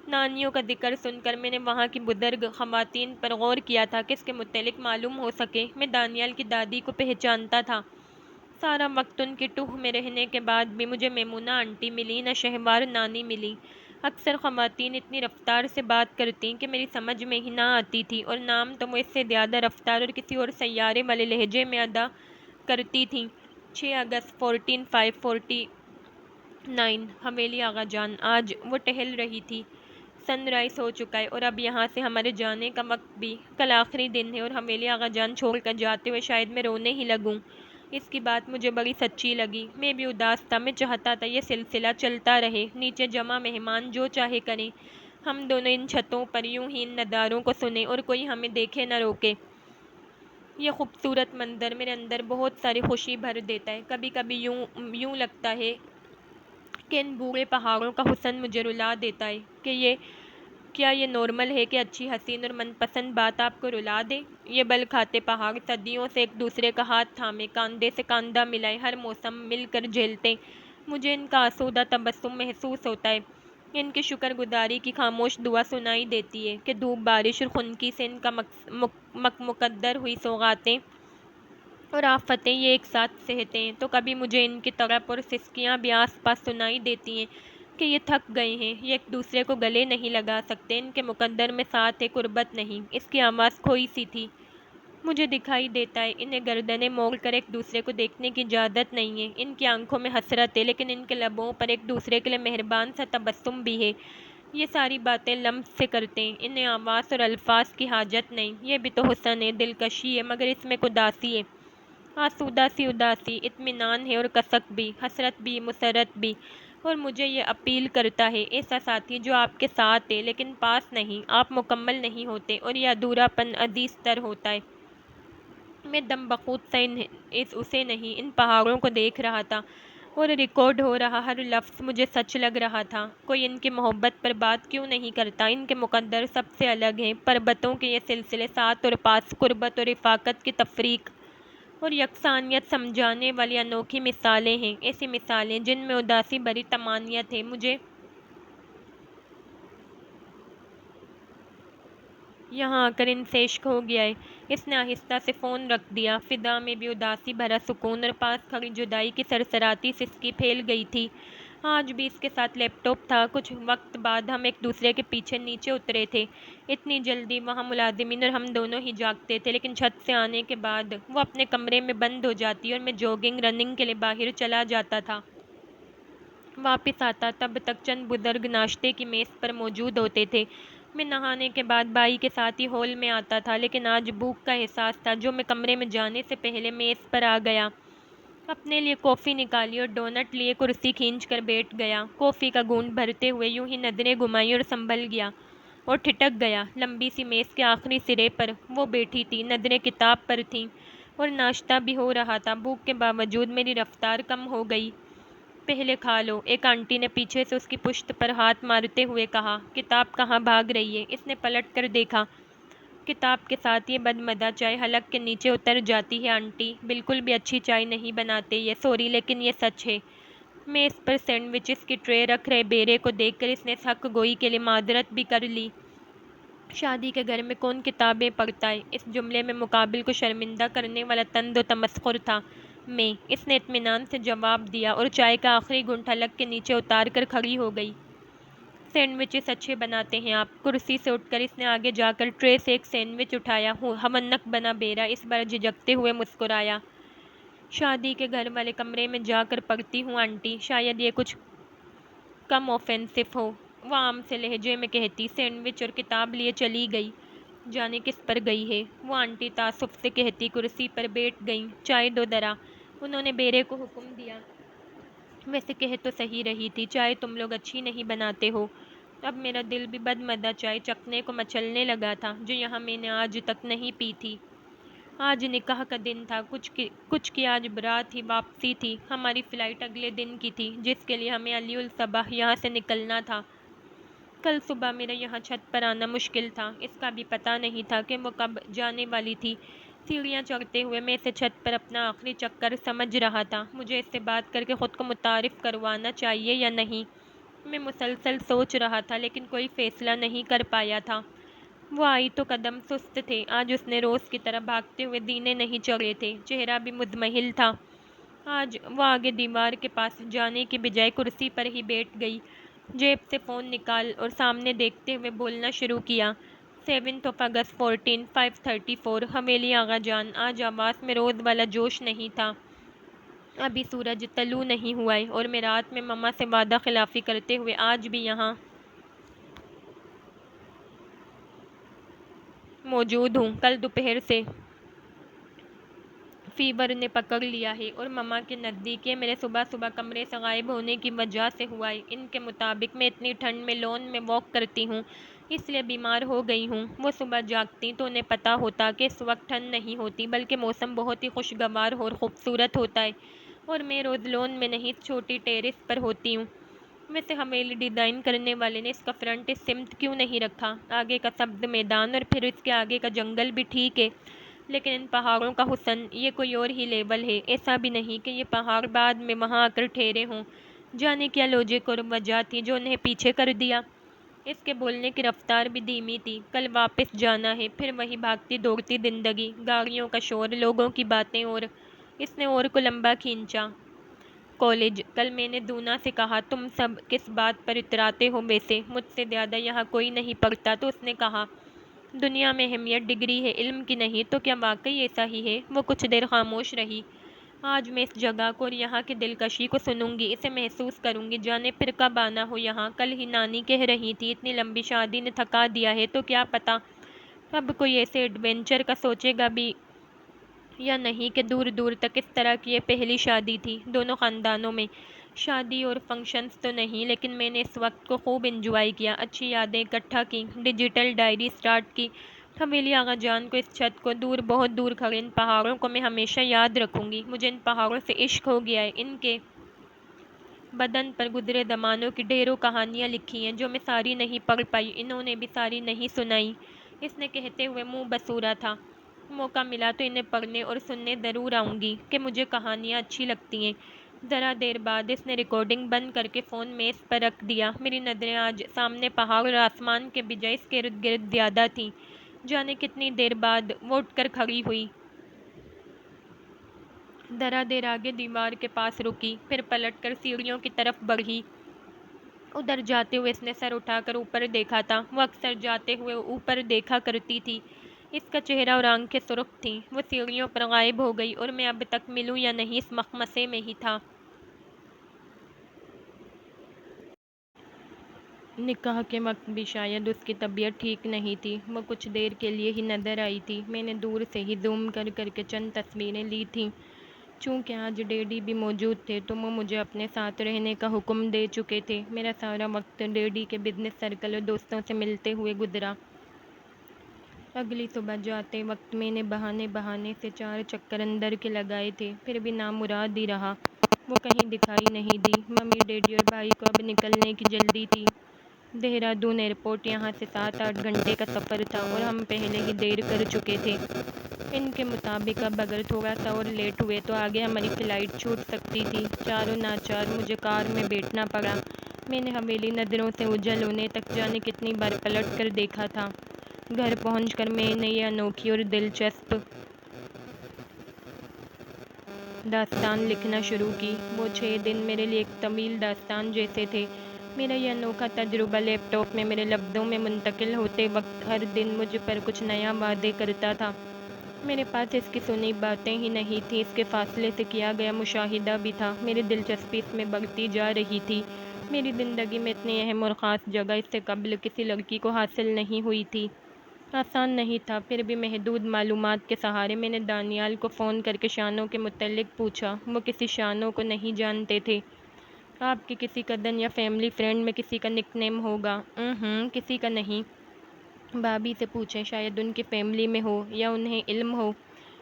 نانیوں کا ذکر سن کر میں نے وہاں کی بزرگ خواتین پر غور کیا تھا کہ اس کے متعلق معلوم ہو سکے۔ میں دانیال کی دادی کو پہچانتا تھا، سارا وقت ان کی ٹوہ میں رہنے کے بعد بھی مجھے میمونہ آنٹی ملی، نہ شہوار نانی ملی۔ اکثر خواتین اتنی رفتار سے بات کرتیں کہ میری سمجھ میں ہی نہ آتی تھی، اور نام تو وہ اس سے زیادہ رفتار اور کسی اور سیارے والے لہجے میں ادا کرتی تھیں۔ 6 اگست 1449 حویلی آغا جان۔ آج وہ ٹہل رہی تھی۔ سن رائز ہو چکا ہے اور اب یہاں سے ہمارے جانے کا وقت بھی۔ کل آخری دن ہے اور حویلی آغا جان چھوڑ کر جاتے ہوئے شاید میں رونے ہی لگوں۔ اس کی بات مجھے بڑی سچی لگی۔ میں بھی اداس تھا۔ میں چاہتا تھا یہ سلسلہ چلتا رہے، نیچے جمع مہمان جو چاہے کریں، ہم دونوں ان چھتوں پر یوں ہی ان نداروں کو سنیں اور کوئی ہمیں دیکھے نہ روکے۔ یہ خوبصورت منظر میرے اندر بہت ساری خوشی بھر دیتا ہے۔ کبھی کبھی یوں لگتا ہے کہ ان بوڑھے پہاڑوں کا حسن مجھے رلا دیتا ہے کہ کیا یہ نارمل ہے کہ اچھی حسین اور من پسند بات آپ کو رلا دے؟ یہ بل کھاتے پہاڑ صدیوں سے ایک دوسرے کا ہاتھ تھامے، کاندھے سے کاندھا ملائے، ہر موسم مل کر جھیلتے، مجھے ان کا آسودہ تبسم محسوس ہوتا ہے۔ ان کی شکر گزاری کی خاموش دعا سنائی دیتی ہے کہ دھوپ، بارش اور خنکی سے ان کا مقدر ہوئی سوغاتیں اور آفتیں یہ ایک ساتھ سہتے ہیں، تو کبھی مجھے ان کی تڑپ اور سسکیاں بھی آس پاس سنائی دیتی ہیں کہ یہ تھک گئے ہیں، یہ ایک دوسرے کو گلے نہیں لگا سکتے، ان کے مقدر میں ساتھ ہے، قربت نہیں۔ اس کی آواز کھوئی سی تھی۔ مجھے دکھائی دیتا ہے انہیں گردنیں موڑ کر ایک دوسرے کو دیکھنے کی اجازت نہیں ہے، ان کی آنکھوں میں حسرت ہے، لیکن ان کے لبوں پر ایک دوسرے کے لیے مہربان سا تبسم بھی ہے۔ یہ ساری باتیں لمس سے کرتے ہیں، انہیں آواز اور الفاظ کی حاجت نہیں۔ یہ بھی تو حسن ہے، دلکشی ہے، مگر اس میں اداسی ہے، آسودہ سی اداسی، اطمینان ہے اور کسک بھی، حسرت بھی، مسرت بھی۔ اور مجھے یہ اپیل کرتا ہے، ایسا ساتھی جو آپ کے ساتھ ہے لیکن پاس نہیں، آپ مکمل نہیں ہوتے، اور یہ ادھورا پن عزیز تر ہوتا ہے۔ میں دم بخود سا اسے نہیں، ان پہاڑوں کو دیکھ رہا تھا، اور ریکارڈ ہو رہا ہر لفظ مجھے سچ لگ رہا تھا۔ کوئی ان کی محبت پر بات کیوں نہیں کرتا؟ ان کے مقدر سب سے الگ ہیں۔ پربتوں کے یہ سلسلے ساتھ اور پاس، قربت اور رفاقت کی تفریق اور یکسانیت سمجھانے والی انوکھی مثالیں ہیں، ایسی مثالیں جن میں اداسی بھری طمانینت ہے۔ مجھے یہاں آ کر ان سے عشق ہو گیا ہے۔ اس نے آہستہ سے فون رکھ دیا۔ فضا میں بھی اداسی بھرا سکون اور پاس کھڑی جدائی کی سرسراتی سسکی پھیل گئی تھی۔ آج بھی اس کے ساتھ لیپ ٹاپ تھا۔ کچھ وقت بعد ہم ایک دوسرے کے پیچھے نیچے اترے تھے۔ اتنی جلدی؟ وہاں ملازمین اور ہم دونوں ہی جاگتے تھے، لیکن چھت سے آنے کے بعد وہ اپنے کمرے میں بند ہو جاتی اور میں جوگنگ، رننگ کے لیے باہر چلا جاتا تھا۔ واپس آتا، تب تک چند بزرگ ناشتے کی میز پر موجود ہوتے تھے۔ میں نہانے کے بعد بائی کے ساتھ ہی ہال میں آتا تھا، لیکن آج بھوک کا احساس تھا جو میں کمرے میں جانے سے پہلے میز پر آ گیا، اپنے لیے کافی نکالی اور ڈونٹ لیے کرسی کھینچ کر بیٹھ گیا۔ کافی کا گھونٹ بھرتے ہوئے یوں ہی نظریں گھمائی اور سنبھل گیا اور ٹھٹک گیا۔ لمبی سی میز کے آخری سرے پر وہ بیٹھی تھی، نظریں کتاب پر تھیں، اور ناشتہ بھی ہو رہا تھا۔ بھوک کے باوجود میری رفتار کم ہو گئی۔ پہلے کھا لو، ایک آنٹی نے پیچھے سے اس کی پشت پر ہاتھ مارتے ہوئے کہا۔ کتاب کہاں بھاگ رہی ہے؟ اس نے پلٹ کر دیکھا۔ کتاب کے ساتھ یہ بدمزہ چائے حلق کے نیچے اتر جاتی ہے آنٹی، بالکل بھی اچھی چائے نہیں بناتے یہ، سوری لیکن یہ سچ ہے۔ میز پر سینڈوچز کی ٹرے رکھ رہے بیرے کو دیکھ کر اس نے حق گوئی کے لیے معذرت بھی کر لی۔ شادی کے گھر میں کون کتابیں پڑھتا ہے؟ اس جملے میں مقابل کو شرمندہ کرنے والا طنز و تمسخر تھا۔ میں، اس نے اطمینان سے جواب دیا اور چائے کا آخری گھونٹ حلق کے نیچے اتار کر کھڑی ہو گئی۔ سینڈوچز اچھے بناتے ہیں آپ۔ کرسی سے اٹھ کر اس نے آگے جا کر ٹرے سے ایک سینڈوچ اٹھایا۔ ہونک بنا بیرا اس بار جھجکتے ہوئے مسکرایا۔ شادی کے گھر والے کمرے میں جا کر پڑھتی ہوں آنٹی، شاید یہ کچھ کم آفینسو ہو، وہ عام سے لہجے میں کہتی۔ سینڈوچ اور کتاب لیے چلی گئی۔ جانے کس پر گئی ہے؟ وہ آنٹی تعصب سے کہتی۔ کرسی پر بیٹھ گئیں۔ چائے دو ذرا، انہوں نے بیرے کو حکم دیا۔ ویسے کہہ تو صحیح رہی تھی، چائے تم لوگ اچھی نہیں بناتے ہو۔ اب میرا دل بھی بدمزہ چائے چکھنے کو مچلنے لگا تھا جو یہاں میں نے آج تک نہیں پی تھی۔ آج نکاح کا دن تھا، کچھ کی آج برات ہی واپسی تھی۔ ہماری فلائٹ اگلے دن کی تھی جس کے لیے ہمیں علی الصبح یہاں سے نکلنا تھا۔ کل صبح میرا یہاں چھت پر آنا مشکل تھا، اس کا بھی پتہ نہیں تھا کہ وہ کب جانے والی تھی۔ سیڑھیاں چڑھتے ہوئے میں اسے چھت پر اپنا آخری چکر سمجھ رہا تھا۔ مجھے اس سے بات کر کے خود کو متعارف کروانا چاہیے یا نہیں؟ میں مسلسل سوچ رہا تھا لیکن کوئی فیصلہ نہیں کر پایا تھا۔ وہ آئی تو قدم سست تھے، آج اس نے روز کی طرح بھاگتے ہوئے زینے نہیں چڑھے تھے، چہرہ بھی مضمحل تھا۔ آج وہ آگے دیوار کے پاس جانے کی بجائے کرسی پر ہی بیٹھ گئی، جیب سے فون نکال اور سامنے دیکھتے ہوئے بولنا شروع کیا۔ 7 اگست 534 حویلی آغا جان۔ آج آواز میں روز والا جوش نہیں تھا۔ ابھی سورج طلوع نہیں ہوا ہے اور میں رات میں مما سے وعدہ خلافی کرتے ہوئے آج بھی یہاں موجود ہوں۔ کل دوپہر سے فیور نے پکڑ لیا ہے اور مما کے نزدیک یہ میرے صبح صبح کمرے سے غائب ہونے کی وجہ سے ہوا ہے۔ ان کے مطابق میں اتنی ٹھنڈ میں لون میں واک کرتی ہوں، اس لیے بیمار ہو گئی ہوں۔ وہ صبح جاگتی تو انہیں پتہ ہوتا کہ اس وقت ٹھنڈ نہیں ہوتی بلکہ موسم بہت ہی خوشگوار اور خوبصورت ہوتا ہے، اور میں روز لون میں نہیں چھوٹی ٹیرس پر ہوتی ہوں۔ ویسے حویلی ڈیزائن کرنے والے نے اس کا فرنٹ اس سمت کیوں نہیں رکھا؟ آگے کا سبز میدان اور پھر اس کے آگے کا جنگل بھی ٹھیک ہے، لیکن ان پہاڑوں کا حسن یہ کوئی اور ہی لیول ہے۔ ایسا بھی نہیں کہ یہ پہاڑ بعد میں وہاں آ کر ٹھہرے ہوں۔ جانے کیا لاجک اور وجہ تھی جو انہیں پیچھے کر دیا؟ اس کے بولنے کی رفتار بھی دھیمی تھی۔ کل واپس جانا ہے، پھر وہی بھاگتی دوڑتی زندگی، گاڑیوں کا شور، لوگوں کی باتیں، اور اس نے اور کو لمبا کھینچا۔ کالج۔ کل میں نے دونا سے کہا تم سب کس بات پر اتراتے ہو؟ ویسے مجھ سے زیادہ یہاں کوئی نہیں پڑھتا، تو اس نے کہا دنیا میں اہمیت ڈگری ہے، علم کی نہیں۔ تو کیا واقعی ایسا ہی ہے؟ وہ کچھ دیر خاموش رہی۔ آج میں اس جگہ کو اور یہاں کی دلکشی کو سنوں گی، اسے محسوس کروں گی، جانے پھر کب آنا ہو یہاں۔ کل ہی نانی کہہ رہی تھی اتنی لمبی شادی نے تھکا دیا ہے، تو کیا پتہ اب کوئی ایسے ایڈونچر کا سوچے گا بھی یا نہیں کہ دور دور تک اس طرح کی یہ پہلی شادی تھی دونوں خاندانوں میں۔ شادی اور فنکشنز تو نہیں، لیکن میں نے اس وقت کو خوب انجوائے کیا، اچھی یادیں اکٹھا کی، ڈیجیٹل ڈائری سٹارٹ کی۔ حویلی آغا جان کو، اس چھت کو، دور بہت دور کھڑے ان پہاڑوں کو میں ہمیشہ یاد رکھوں گی۔ مجھے ان پہاڑوں سے عشق ہو گیا ہے، ان کے بدن پر گزرے زمانوں کی ڈھیروں کہانیاں لکھی ہیں جو میں ساری نہیں پڑھ پائی، انہوں نے بھی ساری نہیں سنائی۔ اس نے کہتے ہوئے منہ بسورا تھا۔ موقع ملا تو انہیں پڑھنے اور سننے ضرور آؤں گی کہ مجھے کہانیاں اچھی لگتی ہیں۔ ذرا دیر بعد اس نے ریکارڈنگ بند کر کے فون میز پر رکھ دیا۔ میری نظریں آج سامنے پہاڑ اور آسمان کے بجائے اس کے ارد گرد زیادہ تھیں۔ جانے کتنی دیر بعد وہ اٹھ کر کھڑی ہوئی، ذرا دیر آگے دیوار کے پاس رکی، پھر پلٹ کر سیڑھیوں کی طرف بڑھی۔ ادھر جاتے ہوئے اس نے سر اٹھا کر اوپر دیکھا تھا۔ وہ اکثر جاتے ہوئے اوپر دیکھا کرتی تھی۔ اس کا چہرہ اور آنکھیں سرخ تھیں۔ وہ سیڑھیوں پر غائب ہو گئی اور میں اب تک ملوں یا نہیں اس مخمصے میں ہی تھا۔ نکاح کے وقت بھی شاید اس کی طبیعت ٹھیک نہیں تھی۔ وہ کچھ دیر کے لیے ہی نظر آئی تھی۔ میں نے دور سے ہی زوم کر کر کے چند تصویریں لی تھیں۔ چونکہ آج ڈیڈی بھی موجود تھے تو وہ مجھے اپنے ساتھ رہنے کا حکم دے چکے تھے۔ میرا سارا وقت ڈیڈی کے بزنس سرکل اور دوستوں سے ملتے ہوئے گزرا۔ اگلی صبح جاتے وقت میں نے بہانے سے 4 چکر اندر کے لگائے تھے، پھر بھی نامراد ہی رہا۔ وہ کہیں دکھائی نہیں دی۔ ممی، ڈیڈی اور بھائی کو اب نکلنے کی جلدی تھی۔ دہرادون ایئرپورٹ یہاں سے 7-8 گھنٹے کا سفر تھا اور ہم پہلے ہی دیر کر چکے تھے۔ ان کے مطابق اب اگر تھوڑا سا اور لیٹ ہوئے تو آگے ہماری فلائٹ چھوٹ سکتی تھی۔ چاروں ناچار مجھے کار میں بیٹھنا پڑا۔ میں نے حویلی نظروں سے اوجھل ہونے تک جانے کتنی بار پلٹ کر دیکھا تھا۔ گھر پہنچ کر میں نے یہ انوکھی اور دلچسپ داستان لکھنا شروع کی۔ وہ 6 دن میرے لیے ایک طویل داستان جیسے تھے۔ میرا یہ انوکھا تجربہ لیپ ٹاپ میں میرے لفظوں میں منتقل ہوتے وقت ہر دن مجھ پر کچھ نیا واضح کرتا تھا۔ میرے پاس اس کی سنی باتیں ہی نہیں تھیں، اس کے فاصلے سے کیا گیا مشاہدہ بھی تھا۔ میری دلچسپی اس میں بڑھتی جا رہی تھی۔ میری زندگی میں اتنی اہم اور خاص جگہ اس سے قبل کسی لڑکی کو حاصل نہیں ہوئی تھی۔ آسان نہیں تھا، پھر بھی محدود معلومات کے سہارے میں نے دانیال کو فون کر کے شانوں کے متعلق پوچھا۔ وہ کسی شانوں کو نہیں جانتے تھے۔ آپ کی کسی کزن یا فیملی فرینڈ میں کسی کا نک نیم ہوگا؟ کسی کا نہیں۔ بھابھی سے پوچھیں، شاید ان کی فیملی میں ہو یا انہیں علم ہو،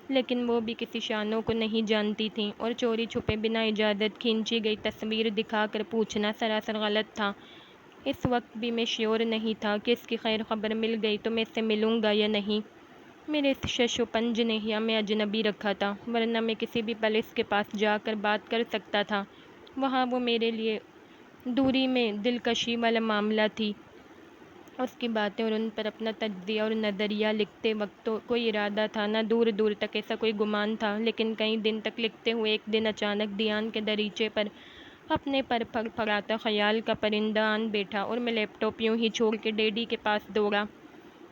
لیکن وہ بھی کسی شانوں کو نہیں جانتی تھیں، اور چوری چھپے بنا اجازت کھینچی گئی تصویر دکھا کر پوچھنا سراسر غلط تھا۔ اس وقت بھی میں شیور نہیں تھا کہ اس کی خیر خبر مل گئی تو میں اس سے ملوں گا یا نہیں۔ میرے اس شش و پنج نے ہی ہمیں اجنبی رکھا تھا، ورنہ میں کسی بھی پل اس کے پاس جا کر بات کر سکتا تھا۔ وہاں وہ میرے لیے دوری میں دلکشی والا معاملہ تھی۔ اس کی باتیں اور ان پر اپنا تجزیہ اور نظریہ لکھتے وقت تو کوئی ارادہ تھا نہ دور دور تک ایسا کوئی گمان تھا، لیکن کئی دن تک لکھتے ہوئے ایک دن اچانک دھیان کے دریچے پر اپنے پر پھڑپھڑاتا خیال کا پرندہ آن بیٹھا اور میں لیپ ٹاپ یوں ہی چھوڑ کے ڈیڈی کے پاس دوڑا۔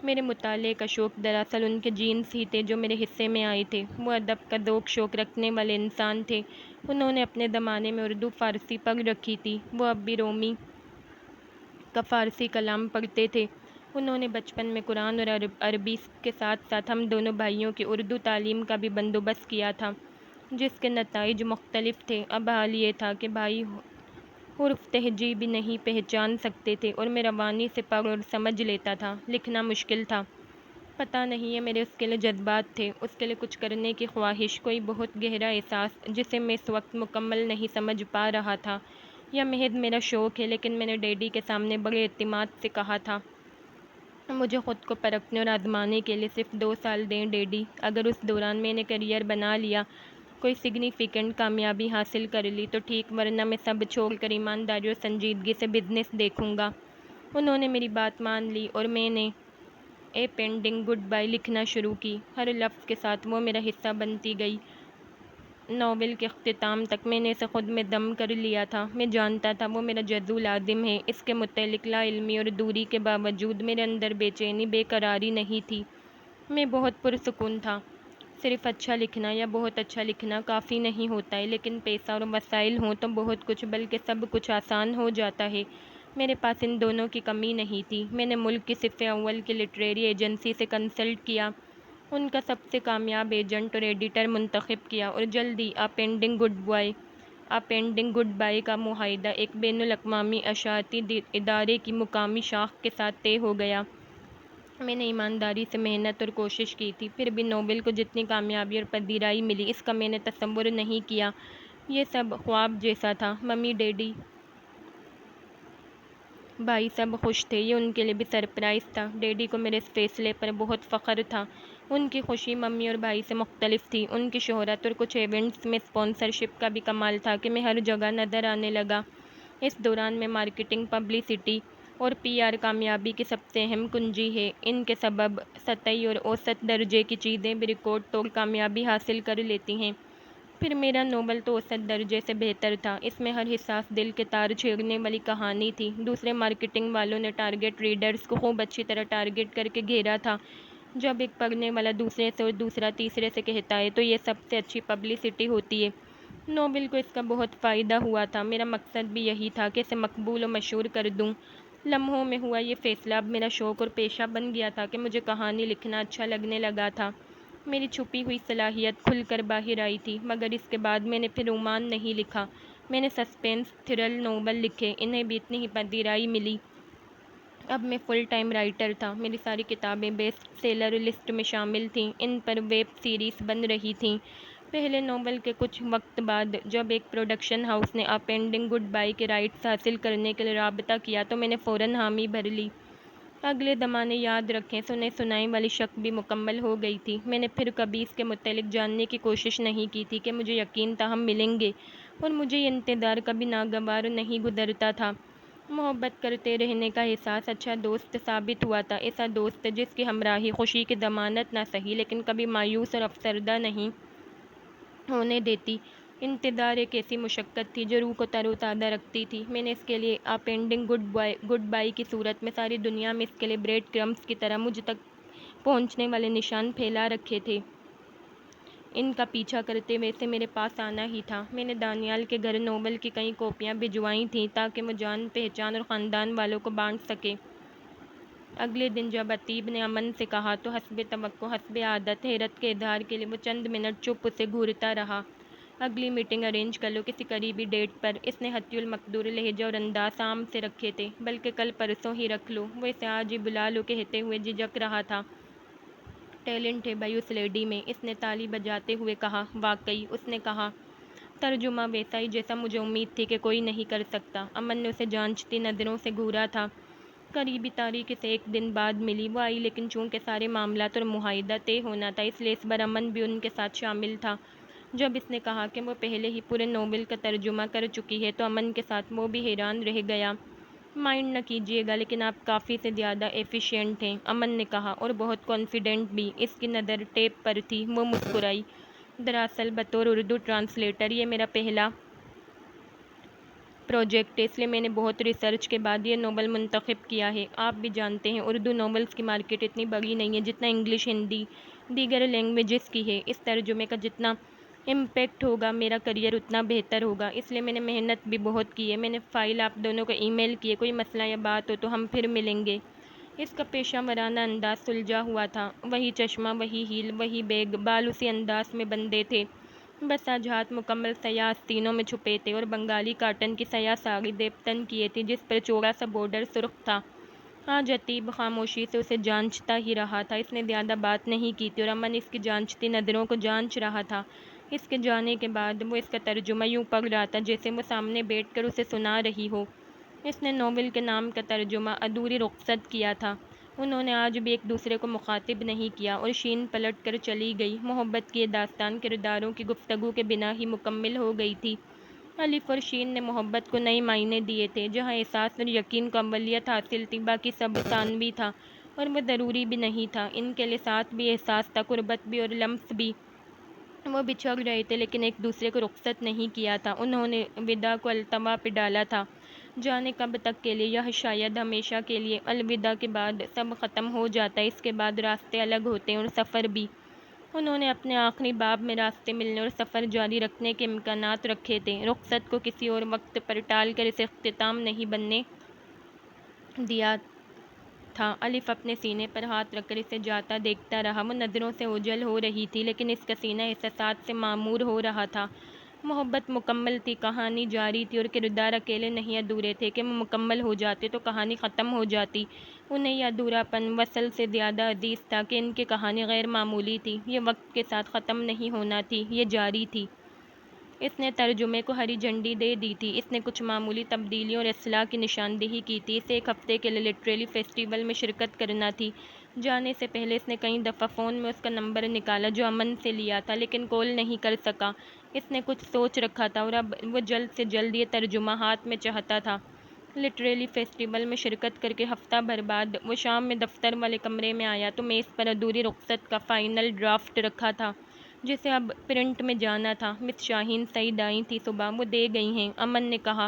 میرے مطالعے کا شوق دراصل ان کے جینز ہی تھے جو میرے حصے میں آئے تھے۔ وہ ادب کا ذوق شوق رکھنے والے انسان تھے۔ انہوں نے اپنے زمانے میں اردو فارسی پڑھ رکھی تھی۔ وہ اب بھی رومی کا فارسی کلام پڑھتے تھے۔ انہوں نے بچپن میں قرآن اور عربی کے ساتھ ساتھ ہم دونوں بھائیوں کی اردو تعلیم کا بھی بندوبست کیا تھا، جس کے نتائج مختلف تھے۔ اب حال یہ تھا کہ بھائی حرف تہجی بھی نہیں پہچان سکتے تھے اور میں روانی سے پڑھ اور سمجھ لیتا تھا۔ لکھنا مشکل تھا، پتہ نہیں ہے میرے اس کے لیے جذبات تھے، اس کے لیے کچھ کرنے کی خواہش، کوئی بہت گہرا احساس جسے میں اس وقت مکمل نہیں سمجھ پا رہا تھا، یا محض میرا شوق ہے۔ لیکن میں نے ڈیڈی کے سامنے بڑے اعتماد سے کہا تھا، مجھے خود کو پرکھنے اور آزمانے کے لیے صرف 2 سال دیں ڈیڈی۔ اگر اس دوران میں نے کیریئر بنا لیا، کوئی سگنیفیکنٹ کامیابی حاصل کر لی تو ٹھیک، ورنہ میں سب چھوڑ کر ایمانداری اور سنجیدگی سے بزنس دیکھوں گا۔ انہوں نے میری بات مان لی اور میں نے اے پینڈنگ گڈ بائی لکھنا شروع کی۔ ہر لفظ کے ساتھ وہ میرا حصہ بنتی گئی۔ ناول کے اختتام تک میں نے اسے خود میں ضم کر لیا تھا۔ میں جانتا تھا وہ میرا جزو لازم ہے۔ اس کے متعلق لا علمی اور دوری کے باوجود میرے اندر بے چینی بے قراری نہیں تھی۔ میں بہت پرسکون تھا۔ صرف اچھا لکھنا یا بہت اچھا لکھنا کافی نہیں ہوتا ہے، لیکن پیسہ اور وسائل ہوں تو بہت کچھ، بلکہ سب کچھ آسان ہو جاتا ہے۔ میرے پاس ان دونوں کی کمی نہیں تھی۔ میں نے ملک کی صف اول کی لٹریری ایجنسی سے کنسلٹ کیا، ان کا سب سے کامیاب ایجنٹ اور ایڈیٹر منتخب کیا، اور جلد ہی "اے پینڈنگ گڈ بائی" کا معاہدہ ایک بین الاقوامی اشاعتی ادارے کی مقامی شاخ کے ساتھ طے ہو گیا۔ میں نے ایمانداری سے محنت اور کوشش کی تھی، پھر بھی ناول کو جتنی کامیابی اور پذیرائی ملی اس کا میں نے تصور نہیں کیا۔ یہ سب خواب جیسا تھا۔ ممی، ڈیڈی، بھائی سب خوش تھے، یہ ان کے لیے بھی سرپرائز تھا۔ ڈیڈی کو میرے اس فیصلے پر بہت فخر تھا۔ ان کی خوشی ممی اور بھائی سے مختلف تھی۔ ان کی شہرت اور کچھ ایونٹس میں اسپانسرشپ کا بھی کمال تھا کہ میں ہر جگہ نظر آنے لگا۔ اس دوران میں مارکیٹنگ، پبلسٹی اور پی آر کامیابی کی سب سے اہم کنجی ہے۔ ان کے سبب سطحی اور اوسط درجے کی چیزیں بھی ریکارڈ توڑ کامیابی حاصل کر لیتی ہیں۔ پھر میرا ناول تو اوسط درجے سے بہتر تھا۔ اس میں ہر حساس دل کے تار چھیڑنے والی کہانی تھی۔ دوسرے مارکیٹنگ والوں نے ٹارگٹ ریڈرز کو خوب اچھی طرح ٹارگٹ کر کے گھیرا تھا۔ جب ایک پڑھنے والا دوسرے سے اور دوسرا تیسرے سے کہتا ہے تو یہ سب سے اچھی پبلسٹی ہوتی ہے۔ ناول کو اس کا بہت فائدہ ہوا تھا۔ میرا مقصد بھی یہی تھا کہ اسے مقبول و مشہور کر دوں۔ لمحوں میں ہوا یہ فیصلہ اب میرا شوق اور پیشہ بن گیا تھا کہ مجھے کہانی لکھنا اچھا لگنے لگا تھا۔ میری چھپی ہوئی صلاحیت کھل کر باہر آئی تھی۔ مگر اس کے بعد میں نے پھر رومان نہیں لکھا۔ میں نے سسپینس تھرل ناول لکھے، انہیں بھی اتنی ہی پذیرائی ملی۔ اب میں فل ٹائم رائٹر تھا۔ میری ساری کتابیں بیسٹ سیلر لسٹ میں شامل تھیں، ان پر ویب سیریز بن رہی تھیں۔ پہلے ناول کے کچھ وقت بعد جب ایک پروڈکشن ہاؤس نے "اے پینڈنگ گڈ بائی" کے رائٹس حاصل کرنے کے لیے رابطہ کیا تو میں نے فوراً حامی بھر لی۔ اگلے زمانے یاد رکھیں سنے سنائی والی شق بھی مکمل ہو گئی تھی۔ میں نے پھر کبھی اس کے متعلق جاننے کی کوشش نہیں کی تھی کہ مجھے یقین تھا ہم ملیں گے، اور مجھے یہ انتظار کبھی ناگوار نہیں گزرتا تھا۔ محبت کرتے رہنے کا احساس اچھا دوست ثابت ہوا تھا، ایسا دوست جس کی ہمراہی خوشی کی ضمانت نہ سہی لیکن کبھی مایوس اور افسردہ نہیں ہونے دیتی۔ انتظار ایک ایسی مشقت تھی جو روح کو تر و تازہ رکھتی تھی۔ میں نے اس کے لیے "اے پینڈنگ گڈ بائی" کی صورت میں ساری دنیا میں اس کے لیے بریڈ کرمز کی طرح مجھ تک پہنچنے والے نشان پھیلا رکھے تھے۔ ان کا پیچھا کرتے ہوئے اسے میرے پاس آنا ہی تھا۔ میں نے دانیال کے گھر ناول کی کئی کاپیاں بھجوائی تھیں تاکہ وہ جان پہچان اور خاندان والوں کو بانٹ سکے۔ اگلے دن جب عتیب نے امن سے کہا تو حسب توقع، حسب عادت حیرت کے اظہار کے لیے وہ چند منٹ چپ اسے گھورتا رہا۔ "اگلی میٹنگ ارینج کر لو کسی قریبی ڈیٹ پر"۔ اس نے حتی المقدور لہجہ اور انداز عام سے رکھے تھے۔ "بلکہ کل پرسوں ہی رکھ لو"۔ وہ اسے "آج ہی بلا لو" کہتے ہوئے جھجک رہا تھا۔ "ٹیلنٹ ہے بھائی اس لیڈی میں"۔ اس نے تالی بجاتے ہوئے کہا۔ "واقعی"۔ اس نے کہا۔ "ترجمہ ویسا ہی جیسا مجھے امید تھی کہ کوئی نہیں کر سکتا"۔ امن نے اسے جانچتی نظروں سے گھورا تھا۔ قریبی تاریخ اسے 1 دن بعد ملی۔ وہ آئی لیکن چونکہ سارے معاملات اور معاہدہ طے ہونا تھا اس لیے اس بار امن بھی ان کے ساتھ شامل تھا۔ جب اس نے کہا کہ وہ پہلے ہی پورے ناول کا ترجمہ کر چکی ہے تو امن کے ساتھ وہ بھی حیران رہ گیا۔ مائنڈ نہ کیجیے گا، لیکن آپ کافی سے زیادہ ایفیشینٹ ہیں، امن نے کہا، اور بہت کانفیڈنٹ بھی۔ اس کی نظر ٹیپ پر تھی، وہ مسکرائی۔ دراصل بطور اردو ٹرانسلیٹر یہ میرا پہلا پروجیکٹ ہے، اس لیے میں نے بہت ریسرچ کے بعد یہ ناول منتخب کیا ہے۔ آپ بھی جانتے ہیں اردو ناولز کی مارکیٹ اتنی بڑی نہیں ہے جتنا انگلش، ہندی، دیگر لینگویجز کی ہے۔ اس ترجمے کا جتنا امپیکٹ ہوگا میرا کریئر اتنا بہتر ہوگا، اس لیے میں نے محنت بھی بہت کی ہے۔ میں نے فائل آپ دونوں کو ای میل کی ہے، کوئی مسئلہ یا بات ہو تو ہم پھر ملیں گے۔ اس کا پیشہ ورانہ انداز سلجھا ہوا تھا، وہی چشمہ، وہی ہیل، وہی بیگ، بال اسی انداز میں بندھے تھے، بس آج ہاتھ مکمل سیاہ آستینوں میں چھپے تھے، اور بنگالی کاٹن کی سیاہ ساڑی دیپتن کیے تھی جس پر چوڑا سا بارڈر سرخ تھا۔ آج عتیب خاموشی سے اسے جانچتا ہی رہا تھا، اس نے زیادہ بات نہیں کی تھی، اور امن اس کی جانچتی نظروں کو جانچ رہا تھا۔ اس کے جانے کے بعد وہ اس کا ترجمہ یوں پڑھ رہا تھا جیسے وہ سامنے بیٹھ کر اسے سنا رہی ہو۔ اس نے ناول کے نام کا ترجمہ ادھوری رخصت کیا تھا۔ انہوں نے آج بھی ایک دوسرے کو مخاطب نہیں کیا، اور شین پلٹ کر چلی گئی۔ محبت کی یہ داستان کرداروں کی گفتگو کے بنا ہی مکمل ہو گئی تھی۔ الف اور شین نے محبت کو نئے معنی دیے تھے۔ جہاں احساس اور یقین کو اولیت حاصل تھی، باقی سب ثانوی تھا، اور وہ ضروری بھی نہیں تھا۔ ان کے لحاظ بھی احساس تھا، قربت بھی، اور لمس بھی۔ وہ بچھڑ رہے تھے لیکن ایک دوسرے کو رخصت نہیں کیا تھا۔ انہوں نے وداع کو التوا پہ ڈالا تھا، جانے کب تک کے لیے، یا شاید ہمیشہ کے لیے۔ الوداع کے بعد سب ختم ہو جاتا ہے، اس کے بعد راستے الگ ہوتے ہیں، اور سفر بھی۔ انہوں نے اپنے آخری باب میں راستے ملنے اور سفر جاری رکھنے کے امکانات رکھے تھے۔ رخصت کو کسی اور وقت پر ٹال کر اسے اختتام نہیں بننے دیا تھا۔ الف اپنے سینے پر ہاتھ رکھ کر اسے جاتا دیکھتا رہا۔ وہ نظروں سے اوجھل ہو رہی تھی، لیکن اس کا سینہ احساسات سے معمور ہو رہا تھا۔ محبت مکمل تھی، کہانی جاری تھی، اور کردار اکیلے نہیں ادھورے تھے۔ کہ وہ مکمل ہو جاتے تو کہانی ختم ہو جاتی۔ انہیں یہ ادھوراپن وصل سے زیادہ عزیز تھا کہ ان کی کہانی غیر معمولی تھی۔ یہ وقت کے ساتھ ختم نہیں ہونا تھی، یہ جاری تھی۔ اس نے ترجمے کو ہری جھنڈی دے دی تھی۔ اس نے کچھ معمولی تبدیلیوں اور اصلاح کی نشاندہی کی تھی۔ اسے ایک ہفتے کے لیے لٹریری فیسٹیول میں شرکت کرنا تھی۔ جانے سے پہلے اس نے کئی دفعہ فون میں اس کا نمبر نکالا جو امن سے لیا تھا، لیکن کال نہیں کر سکا۔ اس نے کچھ سوچ رکھا تھا، اور اب وہ جلد سے جلد یہ ترجمہ ہاتھ میں چاہتا تھا۔ لٹریری فیسٹیول میں شرکت کر کے ہفتہ بھر بعد وہ شام میں دفتر والے کمرے میں آیا تو میز پر ادھوری رخصت کا فائنل ڈرافٹ رکھا تھا جسے اب پرنٹ میں جانا تھا۔ مس شاہین سعید آئی تھیں صبح، وہ دے گئی ہیں، امن نے کہا۔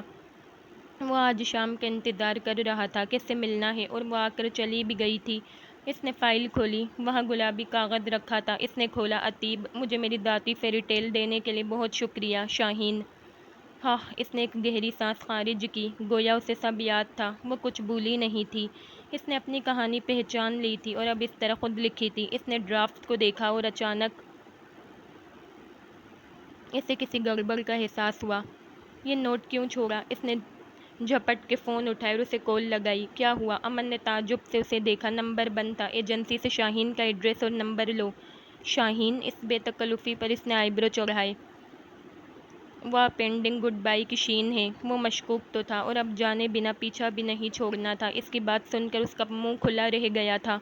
وہ آج شام کا انتظار کر رہا تھا کہ اس سے ملنا ہے، اور وہ آ کر چلی بھی گئی تھی۔ اس نے فائل کھولی، وہاں گلابی کاغذ رکھا تھا۔ اس نے کھولا۔ عتیب، مجھے میری ذاتی فیری ٹیل دینے کے لیے بہت شکریہ شاہین۔ ہاں، اس نے ایک گہری سانس خارج کی، گویا اسے سب یاد تھا، وہ کچھ بھولی نہیں تھی۔ اس نے اپنی کہانی پہچان لی تھی، اور اب اس طرح خود لکھی تھی۔ اس نے ڈرافٹ کو دیکھا، اور اچانک اسے کسی گڑبڑ کا احساس ہوا۔ یہ نوٹ کیوں چھوڑا؟ اس نے جھپٹ کے فون اٹھایا اور اسے کال لگائی۔ کیا ہوا؟ امن نے تعجب سے اسے دیکھا۔ نمبر بند تھا۔ ایجنسی سے شاہین کا ایڈریس اور نمبر لو۔ شاہین؟ اس بے تکلفی پر اس نے آئی برو چڑھائے۔ وہ پینڈنگ گڈ بائی کی شین ہے۔ وہ مشکوک تو تھا، اور اب جانے بنا پیچھا بھی نہیں چھوڑنا تھا۔ اس کی بات سن کر اس کا منہ کھلا رہ گیا تھا۔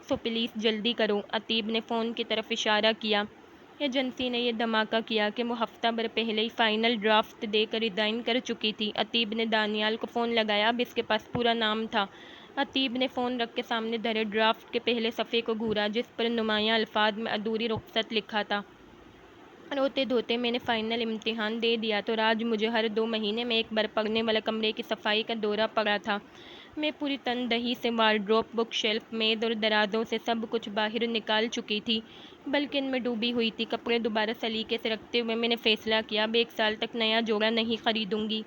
سو پلیز جلدی کرو، عتیب نے فون کی طرف اشارہ کیا۔ ایجنسی نے یہ دھماکہ کیا کہ وہ ہفتہ بھر پہلے ہی فائنل ڈرافٹ دے کر ریزائن کر چکی تھی۔ عتیب نے دانیال کو فون لگایا۔ اب اس کے پاس پورا نام تھا۔ عتیب نے فون رکھ کے سامنے دھرے ڈرافٹ کے پہلے صفحے کو گھورا جس پر نمایاں الفاظ میں ادھوری رخصت لکھا تھا۔ روتے دھوتے میں نے فائنل امتحان دے دیا تو آج مجھے ہر 2 مہینے میں ایک بار پڑھنے والا کمرے کی صفائی کا دورہ پڑا تھا۔ میں پوری تندہی سے وارڈروب، بک شیلف، میز اور درازوں سے سب کچھ باہر نکال چکی تھی، بلکہ ان میں ڈوبی ہوئی تھی۔ کپڑے دوبارہ سلیقے سے رکھتے ہوئے میں نے فیصلہ کیا اب 1 سال تک نیا جوڑا نہیں خریدوں گی۔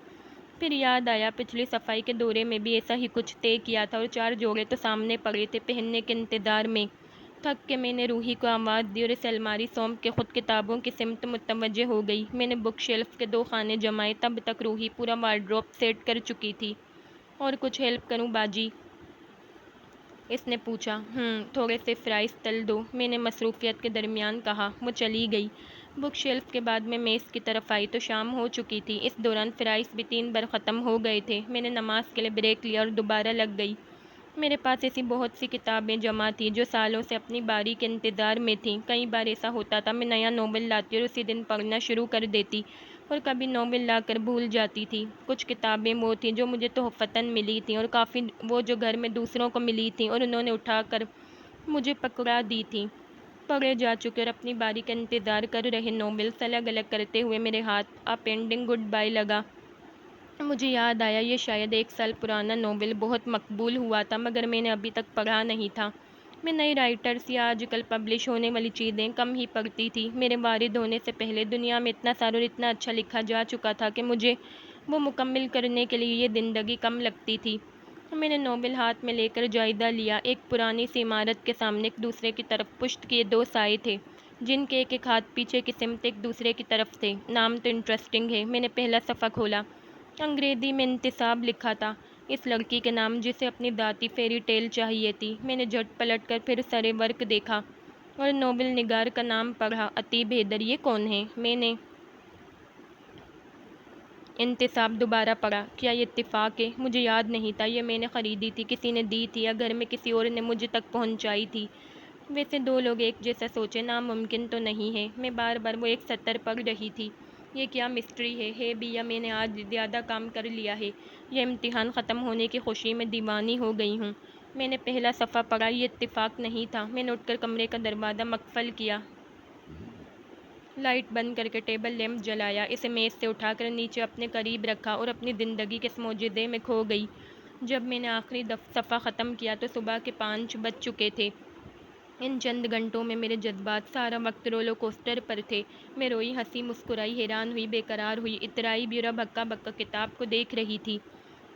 پھر یاد آیا پچھلی صفائی کے دورے میں بھی ایسا ہی کچھ طے کیا تھا، اور 4 جوڑے تو سامنے پڑے تھے پہننے کے انتظار میں۔ تھک کے میں نے روحی کو آواز دی اور اس الماری سونپ کے خود کتابوں کی سمت متوجہ ہو گئی۔ میں نے بک شیلف کے 2 خانے جمائے، تب تک روحی پورا وارڈروب سیٹ کر چکی تھی۔ اور کچھ ہیلپ کروں باجی؟ اس نے پوچھا۔ تھوڑے سے فرائز تل دو، میں نے مصروفیت کے درمیان کہا۔ وہ چلی گئی۔ بک شیلف کے بعد میں میز کی طرف آئی تو شام ہو چکی تھی۔ اس دوران فرائز بھی 3 بار ختم ہو گئے تھے۔ میں نے نماز کے لیے بریک لیا اور دوبارہ لگ گئی۔ میرے پاس ایسی بہت سی کتابیں جمع تھیں جو سالوں سے اپنی باری کے انتظار میں تھیں۔ کئی بار ایسا ہوتا تھا میں نیا ناول لاتی اور اسی دن پڑھنا شروع کر دیتی، اور کبھی ناول لا کر بھول جاتی تھی۔ کچھ کتابیں وہ تھیں جو مجھے تحفتاً ملی تھیں، اور کافی وہ جو گھر میں دوسروں کو ملی تھیں اور انہوں نے اٹھا کر مجھے پکڑا دی تھیں۔ پڑھے جا چکے اور اپنی باری کا انتظار کر رہے ناولس الگ الگ کرتے ہوئے میرے ہاتھ اپینڈنگ گڈ بائی لگا۔ مجھے یاد آیا یہ شاید 1 سال پرانا ناول بہت مقبول ہوا تھا، مگر میں نے ابھی تک پڑھا نہیں تھا۔ میں نئے رائٹرز یا آج کل پبلش ہونے والی چیزیں کم ہی پڑھتی تھی۔ میرے والد ہونے سے پہلے دنیا میں اتنا سارا اور اتنا اچھا لکھا جا چکا تھا کہ مجھے وہ مکمل کرنے کے لیے یہ زندگی کم لگتی تھی۔ میں نے ناول ہاتھ میں لے کر جائزہ لیا۔ ایک پرانی سی عمارت کے سامنے ایک دوسرے کی طرف پشت کیے 2 سائے تھے، جن کے ایک ایک ہاتھ پیچھے کی سمت ایک دوسرے کی طرف تھے۔ نام تو انٹرسٹنگ ہے۔ میں نے پہلا صفحہ کھولا۔ انگریزی میں انتصاب لکھا تھا، اس لڑکی کے نام جسے اپنی ذاتی فیری ٹیل چاہیے تھی۔ میں نے جھٹ پلٹ کر پھر سرے ورق دیکھا اور ناول نگار کا نام پڑھا، عتیب حیدر۔ یہ کون ہے؟ میں نے انتصاب دوبارہ پڑھا۔ کیا یہ اتفاق ہے؟ مجھے یاد نہیں تھا یہ میں نے خریدی تھی، کسی نے دی تھی، یا گھر میں کسی اور نے مجھے تک پہنچائی تھی۔ ویسے 2 لوگ ایک جیسا سوچیں ناممکن تو نہیں ہے۔ میں بار بار وہ ایک سطر پڑھ رہی تھی۔ یہ کیا مسٹری ہے بھی، یا میں نے آج زیادہ کام کر لیا ہے؟ یہ امتحان ختم ہونے کی خوشی میں دیوانی ہو گئی ہوں۔ میں نے پہلا صفحہ پڑھا۔ یہ اتفاق نہیں تھا۔ میں نے اٹھ کر کمرے کا دروازہ مقفل کیا، لائٹ بند کر کے ٹیبل لیمپ جلایا، اسے میز سے اٹھا کر نیچے اپنے قریب رکھا اور اپنی زندگی کے اس معجزے میں کھو گئی۔ جب میں نے آخری صفحہ ختم کیا تو صبح کے 5 بج چکے تھے۔ ان چند گھنٹوں میں میرے جذبات سارا وقت رولر کوسٹر پر تھے۔ میں روئی، ہنسی، مسکرائی، حیران ہوئی، بے قرار ہوئی، اترائی بھی اور اب ہکا بکا کتاب کو دیکھ رہی تھی۔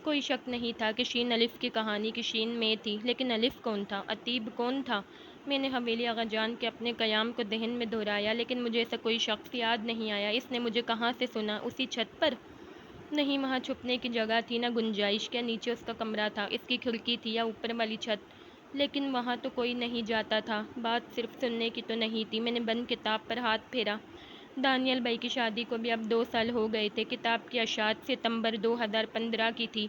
کوئی شک نہیں تھا کہ شین الف کی کہانی کی شین میں تھی، لیکن الف کون تھا؟ عتیب کون تھا؟ میں نے حویلی آغا جان کے اپنے قیام کو ذہن میں دہرایا، لیکن مجھے ایسا کوئی شخص یاد نہیں آیا۔ اس نے مجھے کہاں سے سنا؟ اسی چھت پر؟ نہیں، وہاں چھپنے کی جگہ تھی نہ گنجائش۔ کیا نیچے اس کا کمرہ تھا، اس کی کھڑکی تھی، یا اوپر والی چھت؟ لیکن وہاں تو کوئی نہیں جاتا تھا۔ بات صرف سننے کی تو نہیں تھی۔ میں نے بند کتاب پر ہاتھ پھیرا۔ دانیال بھائی کی شادی کو بھی اب 2 سال ہو گئے تھے۔ کتاب کی اشاعت ستمبر 2015 کی تھی۔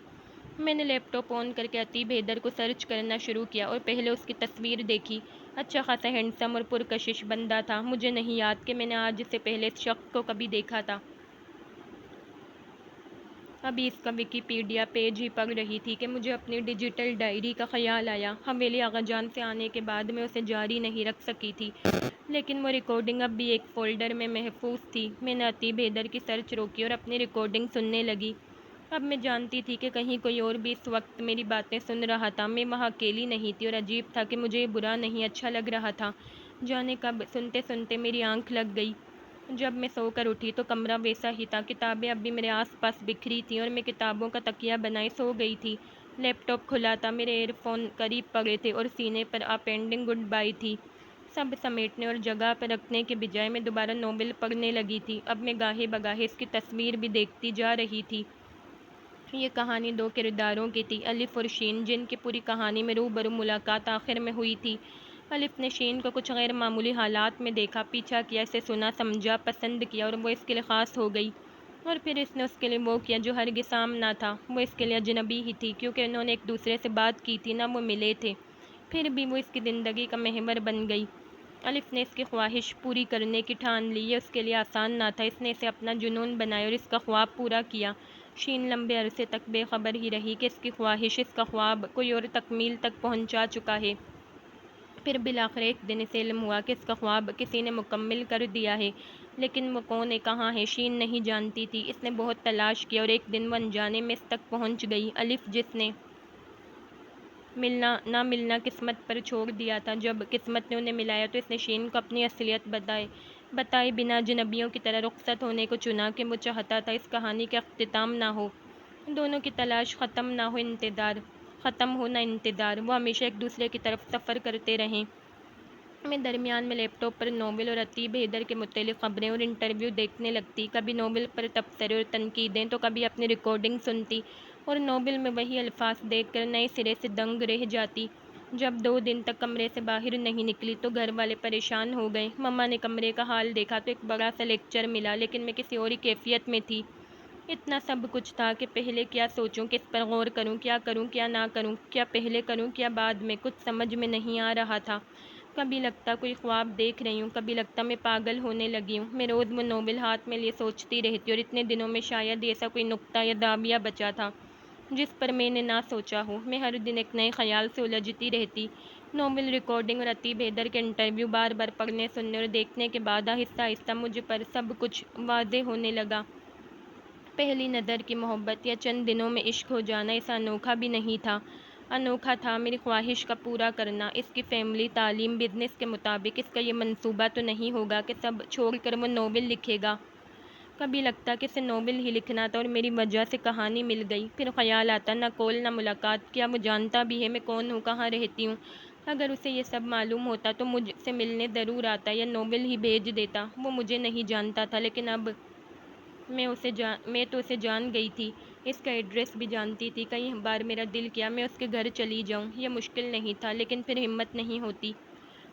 میں نے لیپ ٹاپ آن کر کے عتیب حیدر کو سرچ کرنا شروع کیا اور پہلے اس کی تصویر دیکھی۔ اچھا خاصا ہینڈسم اور پرکشش بندہ تھا۔ مجھے نہیں یاد کہ میں نے آج سے پہلے اس شخص کو کبھی دیکھا تھا۔ ابھی اس کا ویکیپیڈیا پیج ہی پڑھ رہی تھی کہ مجھے اپنی ڈیجیٹل ڈائری کا خیال آیا۔ حویلی آغا جان سے آنے کے بعد میں اسے جاری نہیں رکھ سکی تھی، لیکن وہ ریکارڈنگ اب بھی ایک فولڈر میں محفوظ تھی۔ میں نے عتیب حیدر کی سرچ روکی اور اپنی ریکارڈنگ سننے لگی۔ اب میں جانتی تھی کہ کہیں کوئی اور بھی اس وقت میری باتیں سن رہا تھا۔ میں وہاں اکیلی نہیں تھی، اور عجیب تھا کہ مجھے یہ برا نہیں اچھا لگ رہا تھا۔ جانے کب سنتے سنتے میری آنکھ لگ گئی۔ جب میں سو کر اٹھی تو کمرہ ویسا ہی تھا۔ کتابیں اب بھی میرے آس پاس بکھری تھیں اور میں کتابوں کا تکیہ بنائے سو گئی تھی۔ لیپ ٹاپ کھلا تھا، میرے ایئر فون قریب پڑے تھے اور سینے پر اپینڈنگ گڈ بائی تھی۔ سب سمیٹنے اور جگہ پر رکھنے کے بجائے میں دوبارہ ناول پڑھنے لگی تھی۔ اب میں گاہے بگاہے اس کی تصویر بھی دیکھتی جا رہی تھی۔ یہ کہانی 2 کرداروں کی تھی، الف اور شین، جن کی پوری کہانی میں روبرو ملاقات آخر میں ہوئی تھی۔ الف نے شین کو کچھ غیر معمولی حالات میں دیکھا، پیچھا کیا، اسے سنا، سمجھا، پسند کیا، اور وہ اس کے لیے خاص ہو گئی۔ اور پھر اس نے اس کے لیے وہ کیا جو ہرگز عام نہ تھا۔ وہ اس کے لیے اجنبی ہی تھی، کیونکہ انہوں نے ایک دوسرے سے بات کی تھی، نہ وہ ملے تھے۔ پھر بھی وہ اس کی زندگی کا محور بن گئی۔ الف نے اس کی خواہش پوری کرنے کی ٹھان لی۔ یہ اس کے لیے آسان نہ تھا۔ اس نے اسے اپنا جنون بنایا اور اس کا خواب پورا کیا۔ شین لمبے عرصے تک بے خبر ہی رہی کہ اس کی خواہش، اس کا خواب کوئی اور تکمیل تک پہنچا چکا ہے۔ پھر بالآخر ایک دن اسے علم ہوا کہ اس کا خواب کسی نے مکمل کر دیا ہے، لیکن وہ کون ہے، کہاں ہے، شین نہیں جانتی تھی۔ اس نے بہت تلاش کیا اور ایک دن وہ انجانے میں اس تک پہنچ گئی۔ الف جس نے ملنا نہ ملنا قسمت پر چھوڑ دیا تھا، جب قسمت نے انہیں ملایا تو اس نے شین کو اپنی اصلیت بتائے بنا اجنبیوں کی طرح رخصت ہونے کو چنا کہ وہ چاہتا تھا اس کہانی کا اختتام نہ ہو، دونوں کی تلاش ختم نہ ہو، انتظار ختم ہو نہ انتظار، وہ ہمیشہ ایک دوسرے کی طرف سفر کرتے رہیں۔ میں درمیان میں لیپ ٹاپ پر ناول اور عتیب حیدر کے متعلق خبریں اور انٹرویو دیکھنے لگتی، کبھی ناول پر تبصرے اور تنقیدیں تو کبھی اپنی ریکارڈنگ سنتی، اور ناول میں وہی الفاظ دیکھ کر نئے سرے سے دنگ رہ جاتی۔ جب 2 دن تک کمرے سے باہر نہیں نکلی تو گھر والے پریشان ہو گئے۔ مما نے کمرے کا حال دیکھا تو ایک بڑا سا لیکچر ملا، لیکن میں کسی اور ہی کیفیت میں تھی۔ اتنا سب کچھ تھا کہ پہلے کیا سوچوں، کس پر غور کروں، کیا کروں، کیا نہ کروں، کیا پہلے کروں، کیا بعد میں، کچھ سمجھ میں نہیں آ رہا تھا۔ کبھی لگتا کوئی خواب دیکھ رہی ہوں، کبھی لگتا میں پاگل ہونے لگی ہوں۔ میں روز وہ ناول ہاتھ میں لیے سوچتی رہتی، اور اتنے دنوں میں شاید ایسا کوئی نقطہ یا داویہ بچا تھا جس پر میں نے نہ سوچا ہو۔ میں ہر دن ایک نئے خیال سے الجھتی رہتی۔ ناول ریکارڈنگ اور عتیب حیدر کے انٹرویو بار بار پڑھنے، سننے اور دیکھنے کے بعد آہستہ آہستہ مجھ پر سب کچھ واضح ہونے لگا۔ پہلی نظر کی محبت یا چند دنوں میں عشق ہو جانا ایسا انوکھا بھی نہیں تھا۔ انوکھا تھا میری خواہش کا پورا کرنا۔ اس کی فیملی، تعلیم، بزنس کے مطابق اس کا یہ منصوبہ تو نہیں ہوگا کہ سب چھوڑ کر وہ ناول لکھے گا۔ کبھی لگتا کہ اسے ناول ہی لکھنا تھا اور میری وجہ سے کہانی مل گئی۔ پھر خیال آتا نہ کال نہ ملاقات، کیا وہ جانتا بھی ہے میں کون ہوں، کہاں رہتی ہوں؟ اگر اسے یہ سب معلوم ہوتا تو مجھ سے ملنے ضرور آتا یا ناول ہی بھیج دیتا۔ وہ مجھے نہیں جانتا تھا، لیکن اب میں تو اسے جان گئی تھی۔ اس کا ایڈریس بھی جانتی تھی۔ کئی بار میرا دل کیا میں اس کے گھر چلی جاؤں۔ یہ مشکل نہیں تھا، لیکن پھر ہمت نہیں ہوتی۔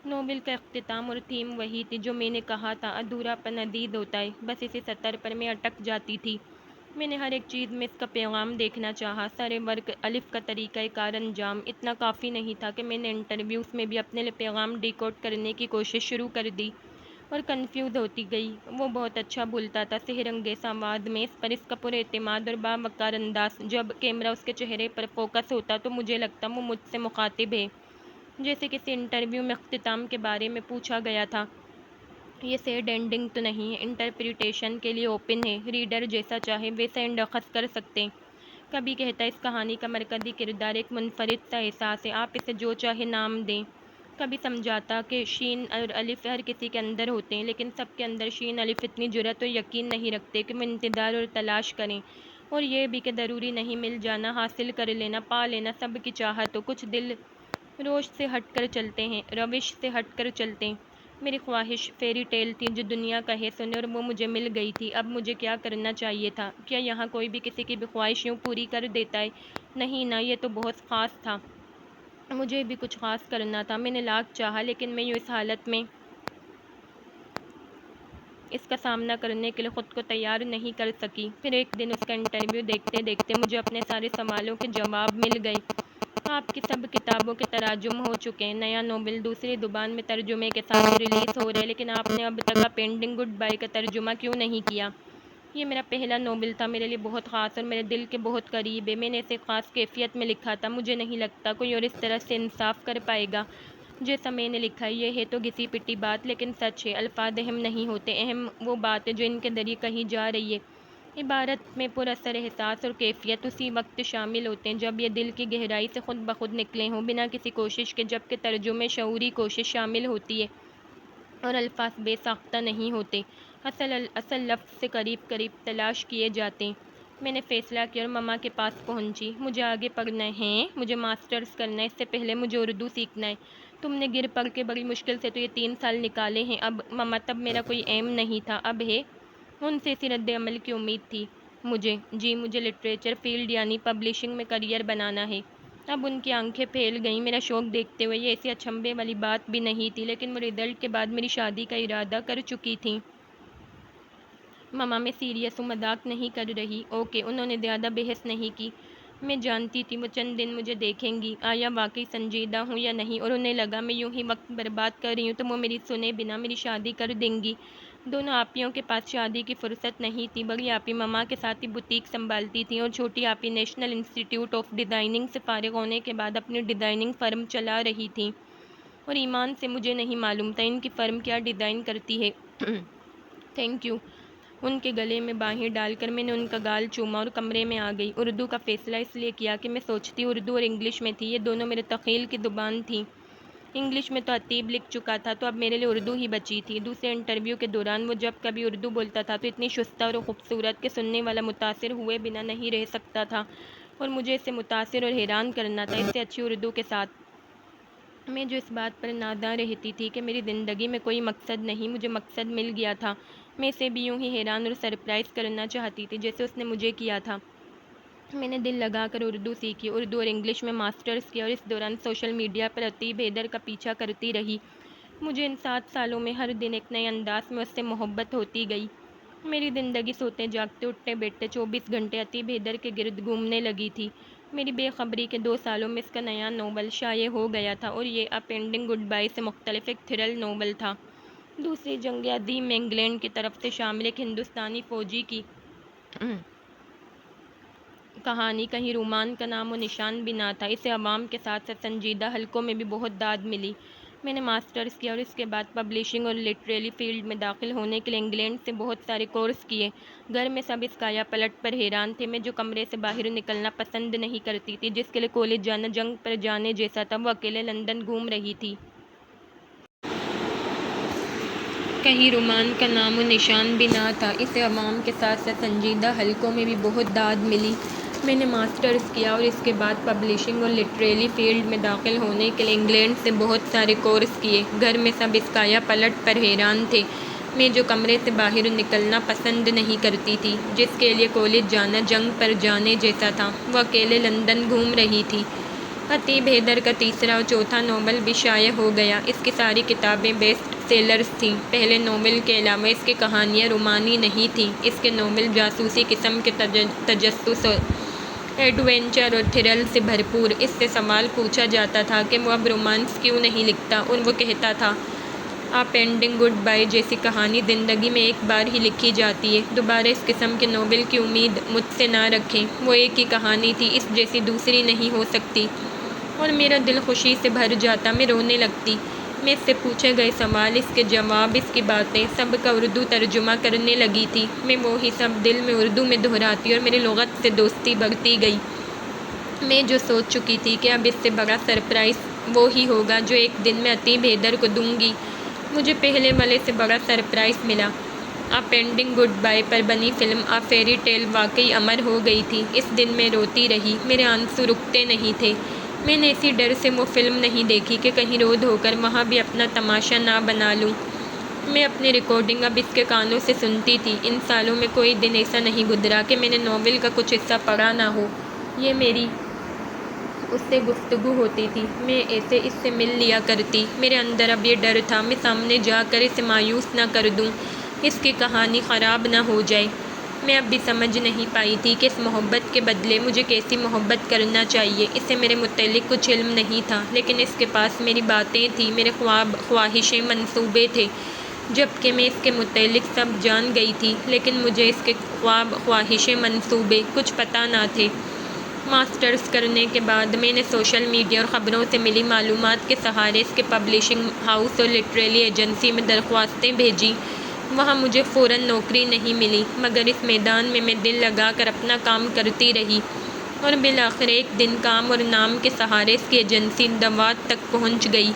ناول کا اختتام اور تھیم وہی تھی جو میں نے کہا تھا، ادھورا پن عدید ہوتا ہے۔ بس اسی سطر پر میں اٹک جاتی تھی۔ میں نے ہر ایک چیز میں اس کا پیغام دیکھنا چاہا، سارے ورق، الف کا طریقہ کار، انجام۔ اتنا کافی نہیں تھا کہ میں نے انٹرویوز میں بھی اپنے لیے پیغام ڈیکوڈ کرنے کی کوشش شروع کر دی اور کنفیوز ہوتی گئی۔ وہ بہت اچھا بولتا تھا، سحر انگیز آواز میں، اس پر اس کا پر اعتماد اور باوقار انداز۔ جب کیمرہ اس کے چہرے پر فوکس ہوتا تو مجھے لگتا وہ مجھ سے مخاطب ہے، جیسے کسی انٹرویو میں اختتام کے بارے میں پوچھا گیا تھا۔ یہ سیڈ اینڈنگ تو نہیں ہے، انٹرپریٹیشن کے لیے اوپن ہے، ریڈر جیسا چاہے ویسا اینڈ اخذ کر سکتے ہیں۔ کبھی کہتا اس کہانی کا مرکزی کردار ایک منفرد سا احساس ہے، آپ اسے جو چاہے نام دیں۔ کبھی سمجھاتا کہ شین اور الف ہر کسی کے اندر ہوتے ہیں، لیکن سب کے اندر شین الف اتنی جرأت اور یقین نہیں رکھتے کہ وہ انتظار اور تلاش کریں، اور یہ بھی کہ ضروری نہیں مل جانا، حاصل کر لینا، پا لینا سب کی چاہت ہو۔ کچھ دل روش سے ہٹ کر چلتے ہیں، روش سے ہٹ کر چلتے ہیں۔ میری خواہش فیری ٹیل تھی جو دنیا کہے سنے، اور وہ مجھے مل گئی تھی۔ اب مجھے کیا کرنا چاہیے تھا؟ کیا یہاں کوئی بھی کسی کی بھی خواہش یوں پوری کر دیتا ہے؟ نہیں نا، یہ تو بہت خاص تھا۔ مجھے بھی کچھ خاص کرنا تھا۔ میں نے لاکھ چاہا، لیکن میں یوں اس حالت میں اس کا سامنا کرنے کے لیے خود کو تیار نہیں کر سکی۔ پھر ایک دن اس کا انٹرویو دیکھتے دیکھتے مجھے اپنے سارے سوالوں کے جواب مل گئے۔ آپ کی سب کتابوں کے تراجم ہو چکے ہیں، نیا ناول دوسری زبان میں ترجمے کے ساتھ ریلیز ہو رہا ہے، لیکن آپ نے اب تک پینڈنگ گڈ بائی کا ترجمہ کیوں نہیں کیا؟ یہ میرا پہلا ناول تھا، میرے لیے بہت خاص اور میرے دل کے بہت قریب ہے۔ میں نے اسے خاص کیفیت میں لکھا تھا۔ مجھے نہیں لگتا کوئی اور اس طرح سے انصاف کر پائے گا جیسا میں نے لکھا ہے۔ یہ ہے تو گھسی پٹی بات، لیکن سچ ہے۔ الفاظ اہم نہیں ہوتے، اہم وہ بات ہے جو ان کے ذریعے کہی جا رہی ہے۔ عبارت میں پر اثر احساس اور کیفیت اسی وقت شامل ہوتے ہیں جب یہ دل کی گہرائی سے خود بخود نکلے ہوں، بنا کسی کوشش کے، جبکہ ترجمے شعوری کوشش شامل ہوتی ہے اور الفاظ بے ساختہ نہیں ہوتے، اصل لفظ سے قریب قریب تلاش کیے جاتے ہیں۔ میں نے فیصلہ کیا اور مما کے پاس پہنچی۔ مجھے آگے پڑھنا ہے، مجھے ماسٹرز کرنا ہے، اس سے پہلے مجھے اردو سیکھنا ہے۔ تم نے گر پڑھ کے بڑی مشکل سے تو یہ 3 سال نکالے ہیں۔ اب مما، تب میرا کوئی ایم نہیں تھا، اب ہے۔ ان سے اسی رد عمل کی امید تھی مجھے۔ جی، مجھے لٹریچر فیلڈ یعنی پبلشنگ میں کریئر بنانا ہے۔ اب ان کی آنکھیں پھیل گئیں میرا شوق دیکھتے ہوئے۔ یہ ایسی اچنبھے والی بات بھی نہیں تھی، لیکن وہ رزلٹ کے بعد میری شادی کا ارادہ کر چکی تھیں۔ مما، میں سیریس ہوں، مذاق نہیں کر رہی۔ اوکے۔ انہوں نے زیادہ بحث نہیں کی۔ میں جانتی تھی وہ چند دن مجھے دیکھیں گی، آیا واقعی سنجیدہ ہوں یا نہیں، اور انہیں لگا میں یوں ہی وقت برباد کر رہی ہوں تو وہ میری سنے بنا میری شادی کر دیں گی۔ دونوں آپیوں کے پاس شادی کی فرصت نہیں تھی۔ بڑی آپی مما کے ساتھ ہی بوتیک سنبھالتی تھیں، اور چھوٹی آپی نیشنل انسٹی ٹیوٹ آف ڈیزائننگ سے فارغ ہونے کے بعد اپنی ڈیزائننگ فرم چلا رہی تھیں۔ اور ایمان سے مجھے نہیں معلوم تھا ان کی فرم کیا ڈیزائن کرتی ہے۔ Thank you. ان کے گلے میں باہیں ڈال کر میں نے ان کا گال چوما اور کمرے میں آ گئی۔ اردو کا فیصلہ اس لیے کیا کہ میں سوچتی اردو اور انگلش میں تھی، یہ دونوں میرے تخیل کی زبان تھیں۔ انگلش میں تو عتیب لکھ چکا تھا، تو اب میرے لیے اردو ہی بچی تھی۔ دوسرے انٹرویو کے دوران وہ جب کبھی اردو بولتا تھا تو اتنی شستہ اور خوبصورت کہ سننے والا متاثر ہوئے بنا نہیں رہ سکتا تھا، اور مجھے اسے متاثر اور حیران کرنا تھا، اس سے اچھی اردو کے ساتھ۔ میں جو اس بات پر نازاں رہتی تھی کہ میری زندگی میں کوئی مقصد نہیں، مجھے مقصد مل گیا تھا۔ میں اسے بھی یوں ہی حیران اور سرپرائز کرنا چاہتی تھی جیسے اس نے مجھے کیا تھا۔ میں نے دل لگا کر اردو سیکھی، اردو اور انگلش میں ماسٹرز کیا، اور اس دوران سوشل میڈیا پر عتیب حیدر کا پیچھا کرتی رہی۔ مجھے ان 7 سالوں میں ہر دن ایک نئے انداز میں اس سے محبت ہوتی گئی۔ میری زندگی سوتے جاگتے اٹھتے بیٹھتے 24 گھنٹے عتیب حیدر کے گرد گھومنے لگی تھی۔ میری بے خبری کے 2 سالوں میں اس کا نیا ناول شائع ہو گیا تھا اور یہ اے پینڈنگ گڈ بائی سے مختلف ایک تھرل ناول تھا۔ دوسری جنگ عظیم میں انگلینڈ کی طرف سے شامل ایک ہندوستانی فوجی کی کہانی کہیں رومان کا نام و نشان بھی نہ تھا۔ اسے عوام کے ساتھ ساتھ سنجیدہ حلقوں میں بھی بہت داد ملی۔ میں نے ماسٹرز کیا اور اس کے بعد پبلشنگ اور لٹریری فیلڈ میں داخل ہونے کے لیے انگلینڈ سے بہت سارے کورس کیے۔ گھر میں سب اس کایا پلٹ پر حیران تھے۔ میں جو کمرے سے باہر نکلنا پسند نہیں کرتی تھی، جس کے لیے کالج جانا جنگ پر جانے جیسا تھا، وہ اکیلے لندن گھوم رہی تھی۔ کہیں رومان کا نام و نشان بھی نہ تھا۔ اسے عوام کے ساتھ ساتھ سنجیدہ حلقوں میں بھی بہت داد ملی۔ میں نے ماسٹرز کیا اور اس کے بعد پبلشنگ اور لٹریری فیلڈ میں داخل ہونے کے لیے انگلینڈ سے بہت سارے کورس کیے۔ گھر میں سب اس کایا پلٹ پر حیران تھے۔ میں جو کمرے سے باہر نکلنا پسند نہیں کرتی تھی، جس کے لیے کالج جانا جنگ پر جانے جیسا تھا، وہ اکیلے لندن گھوم رہی تھی۔ عتیب حیدر کا تیسرا اور چوتھا ناول بھی شائع ہو گیا۔ اس کی ساری کتابیں بیسٹ سیلرز تھیں۔ پہلے ناول کے علاوہ اس کی کہانیاں رومانی نہیں تھیں۔ اس کے ناول جاسوسی قسم کے تجسس اور ایڈونچر اور تھرل سے بھرپور۔ اس سے سوال پوچھا جاتا تھا کہ وہ اب رومانس کیوں نہیں لکھتا، اور وہ کہتا تھا اے پینڈنگ گڈ بائی جیسی کہانی زندگی میں ایک بار ہی لکھی جاتی ہے، دوبارہ اس قسم کے ناول کی امید مجھ سے نہ رکھیں، وہ ایک ہی کہانی تھی، اس جیسی دوسری نہیں ہو سکتی۔ اور میرا دل خوشی سے بھر جاتا، میں رونے لگتی۔ میں اس سے پوچھے گئے سوال، اس کے جواب، اس کی باتیں سب کا اردو ترجمہ کرنے لگی تھی۔ میں وہی سب دل میں اردو میں دہراتی اور میری لغت سے دوستی بڑھتی گئی۔ میں جو سوچ چکی تھی کہ اب اس سے بڑا سرپرائز وہی ہوگا جو ایک دن میں عتیب حیدر کو دوں گی، مجھے پہلے والے سے بڑا سرپرائز ملا۔ اے پینڈنگ گڈ بائی پر بنی فلم اے فیری ٹیل واقعی امر ہو گئی تھی۔ اس دن میں روتی رہی، میرے آنسو رکتے نہیں تھے۔ میں نے اسی ڈر سے وہ فلم نہیں دیکھی کہ کہیں رو دھو کر وہاں بھی اپنا تماشا نہ بنا لوں۔ میں اپنی ریکارڈنگ اب اس کے کانوں سے سنتی تھی۔ ان سالوں میں کوئی دن ایسا نہیں گزرا کہ میں نے ناول کا کچھ حصہ پڑھا نہ ہو۔ یہ میری اس سے گفتگو ہوتی تھی، میں ایسے اس سے مل لیا کرتی۔ میرے اندر اب یہ ڈر تھا میں سامنے جا کر اسے مایوس نہ کر دوں، اس کی کہانی خراب نہ ہو جائے۔ میں اب بھی سمجھ نہیں پائی تھی کہ اس محبت کے بدلے مجھے کیسی محبت کرنا چاہیے۔ اسے میرے متعلق کچھ علم نہیں تھا، لیکن اس کے پاس میری باتیں تھیں، میرے خواب، خواہشیں، منصوبے تھے۔ جبکہ میں اس کے متعلق سب جان گئی تھی، لیکن مجھے اس کے خواب، خواہشیں، منصوبے کچھ پتہ نہ تھے۔ ماسٹرز کرنے کے بعد میں نے سوشل میڈیا اور خبروں سے ملی معلومات کے سہارے اس کے پبلشنگ ہاؤس اور لٹریری ایجنسی میں درخواستیں بھیجیں۔ وہاں مجھے فوراً نوکری نہیں ملی، مگر اس میدان میں دل لگا کر اپنا کام کرتی رہی، اور بالآخر ایک دن کام اور نام کے سہارے اس کی ایجنسی دوات تک پہنچ گئی۔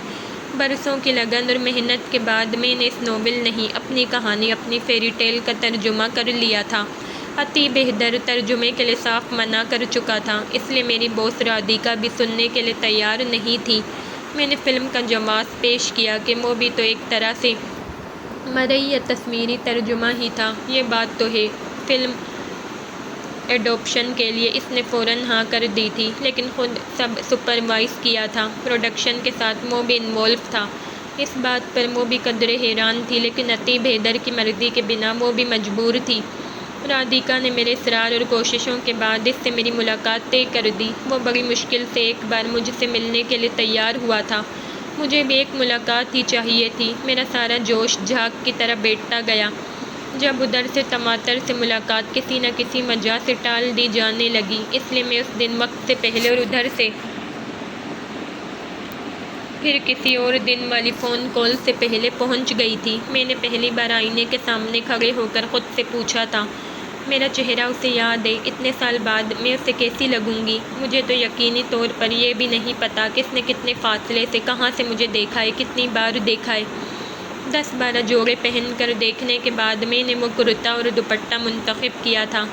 برسوں کی لگن اور محنت کے بعد میں نے اس ناول نہیں، اپنی کہانی، اپنی فیری ٹیل کا ترجمہ کر لیا تھا۔ عتیب حیدر ترجمے کے لیے صاف منع کر چکا تھا، اس لیے میری باس رادھیکا بھی سننے کے لیے تیار نہیں تھی۔ میں نے فلم کا جواز پیش کیا کہ وہ بھی تو ایک طرح سے مرئی یا تصویری ترجمہ ہی تھا۔ یہ بات تو ہے، فلم ایڈاپشن کے لیے اس نے فوراً ہاں کر دی تھی، لیکن خود سب سپروائز کیا تھا، پروڈکشن کے ساتھ وہ بھی انوالو تھا۔ اس بات پر وہ بھی قدرے حیران تھی، لیکن عتیب حیدر کی مرضی کے بنا وہ بھی مجبور تھی۔ رادھیکا نے میرے اصرار اور کوششوں کے بعد اس سے میری ملاقات طے کر دی۔ وہ بڑی مشکل سے ایک بار مجھ سے ملنے کے لیے تیار ہوا تھا۔ مجھے بھی ایک ملاقات ہی چاہیے تھی۔ میرا سارا جوش جھاگ کی طرح بیٹھتا گیا۔ جب ادھر سے ٹماٹر سے ملاقات کسی نہ کسی وجہ سے ٹال دی جانے لگی، اس لیے میں اس دن وقت سے پہلے اور ادھر سے پھر کسی اور دن والی فون کال سے پہلے پہنچ گئی تھی۔ میں نے پہلی بار آئینے کے سامنے کھڑے ہو کر خود سے پوچھا تھا، میرا چہرہ اسے یاد ہے، اتنے سال بعد میں اسے کیسی لگوں گی؟ مجھے تو یقینی طور پر یہ بھی نہیں پتا کہ اس نے کتنے فاصلے سے، کہاں سے مجھے دیکھا ہے، کتنی بار دیکھا ہے۔ 10-12 جوڑے پہن کر دیکھنے کے بعد میں نے وہ کرتا اور دوپٹہ منتخب کیا تھا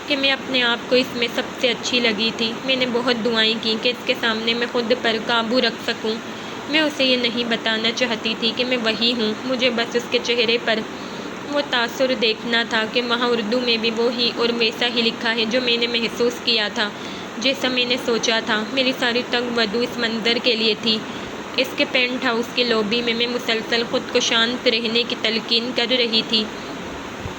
کہ میں اپنے آپ کو اس میں سب سے اچھی لگی تھی۔ میں نے بہت دعائیں کیں کہ اس کے سامنے میں خود پر قابو رکھ سکوں۔ میں اسے یہ نہیں بتانا چاہتی تھی کہ میں وہی ہوں، مجھے بس اس کے چہرے پر وہ تاثر دیکھنا تھا کہ وہاں اردو میں بھی وہی اور ویسا ہی لکھا ہے جو میں نے محسوس کیا تھا، جیسا میں نے سوچا تھا۔ میری ساری تگ ودو اس منظر کے لیے تھی۔ اس کے پینٹ ہاؤس کی لابی میں مسلسل خود کو شانت رہنے کی تلقین کر رہی تھی۔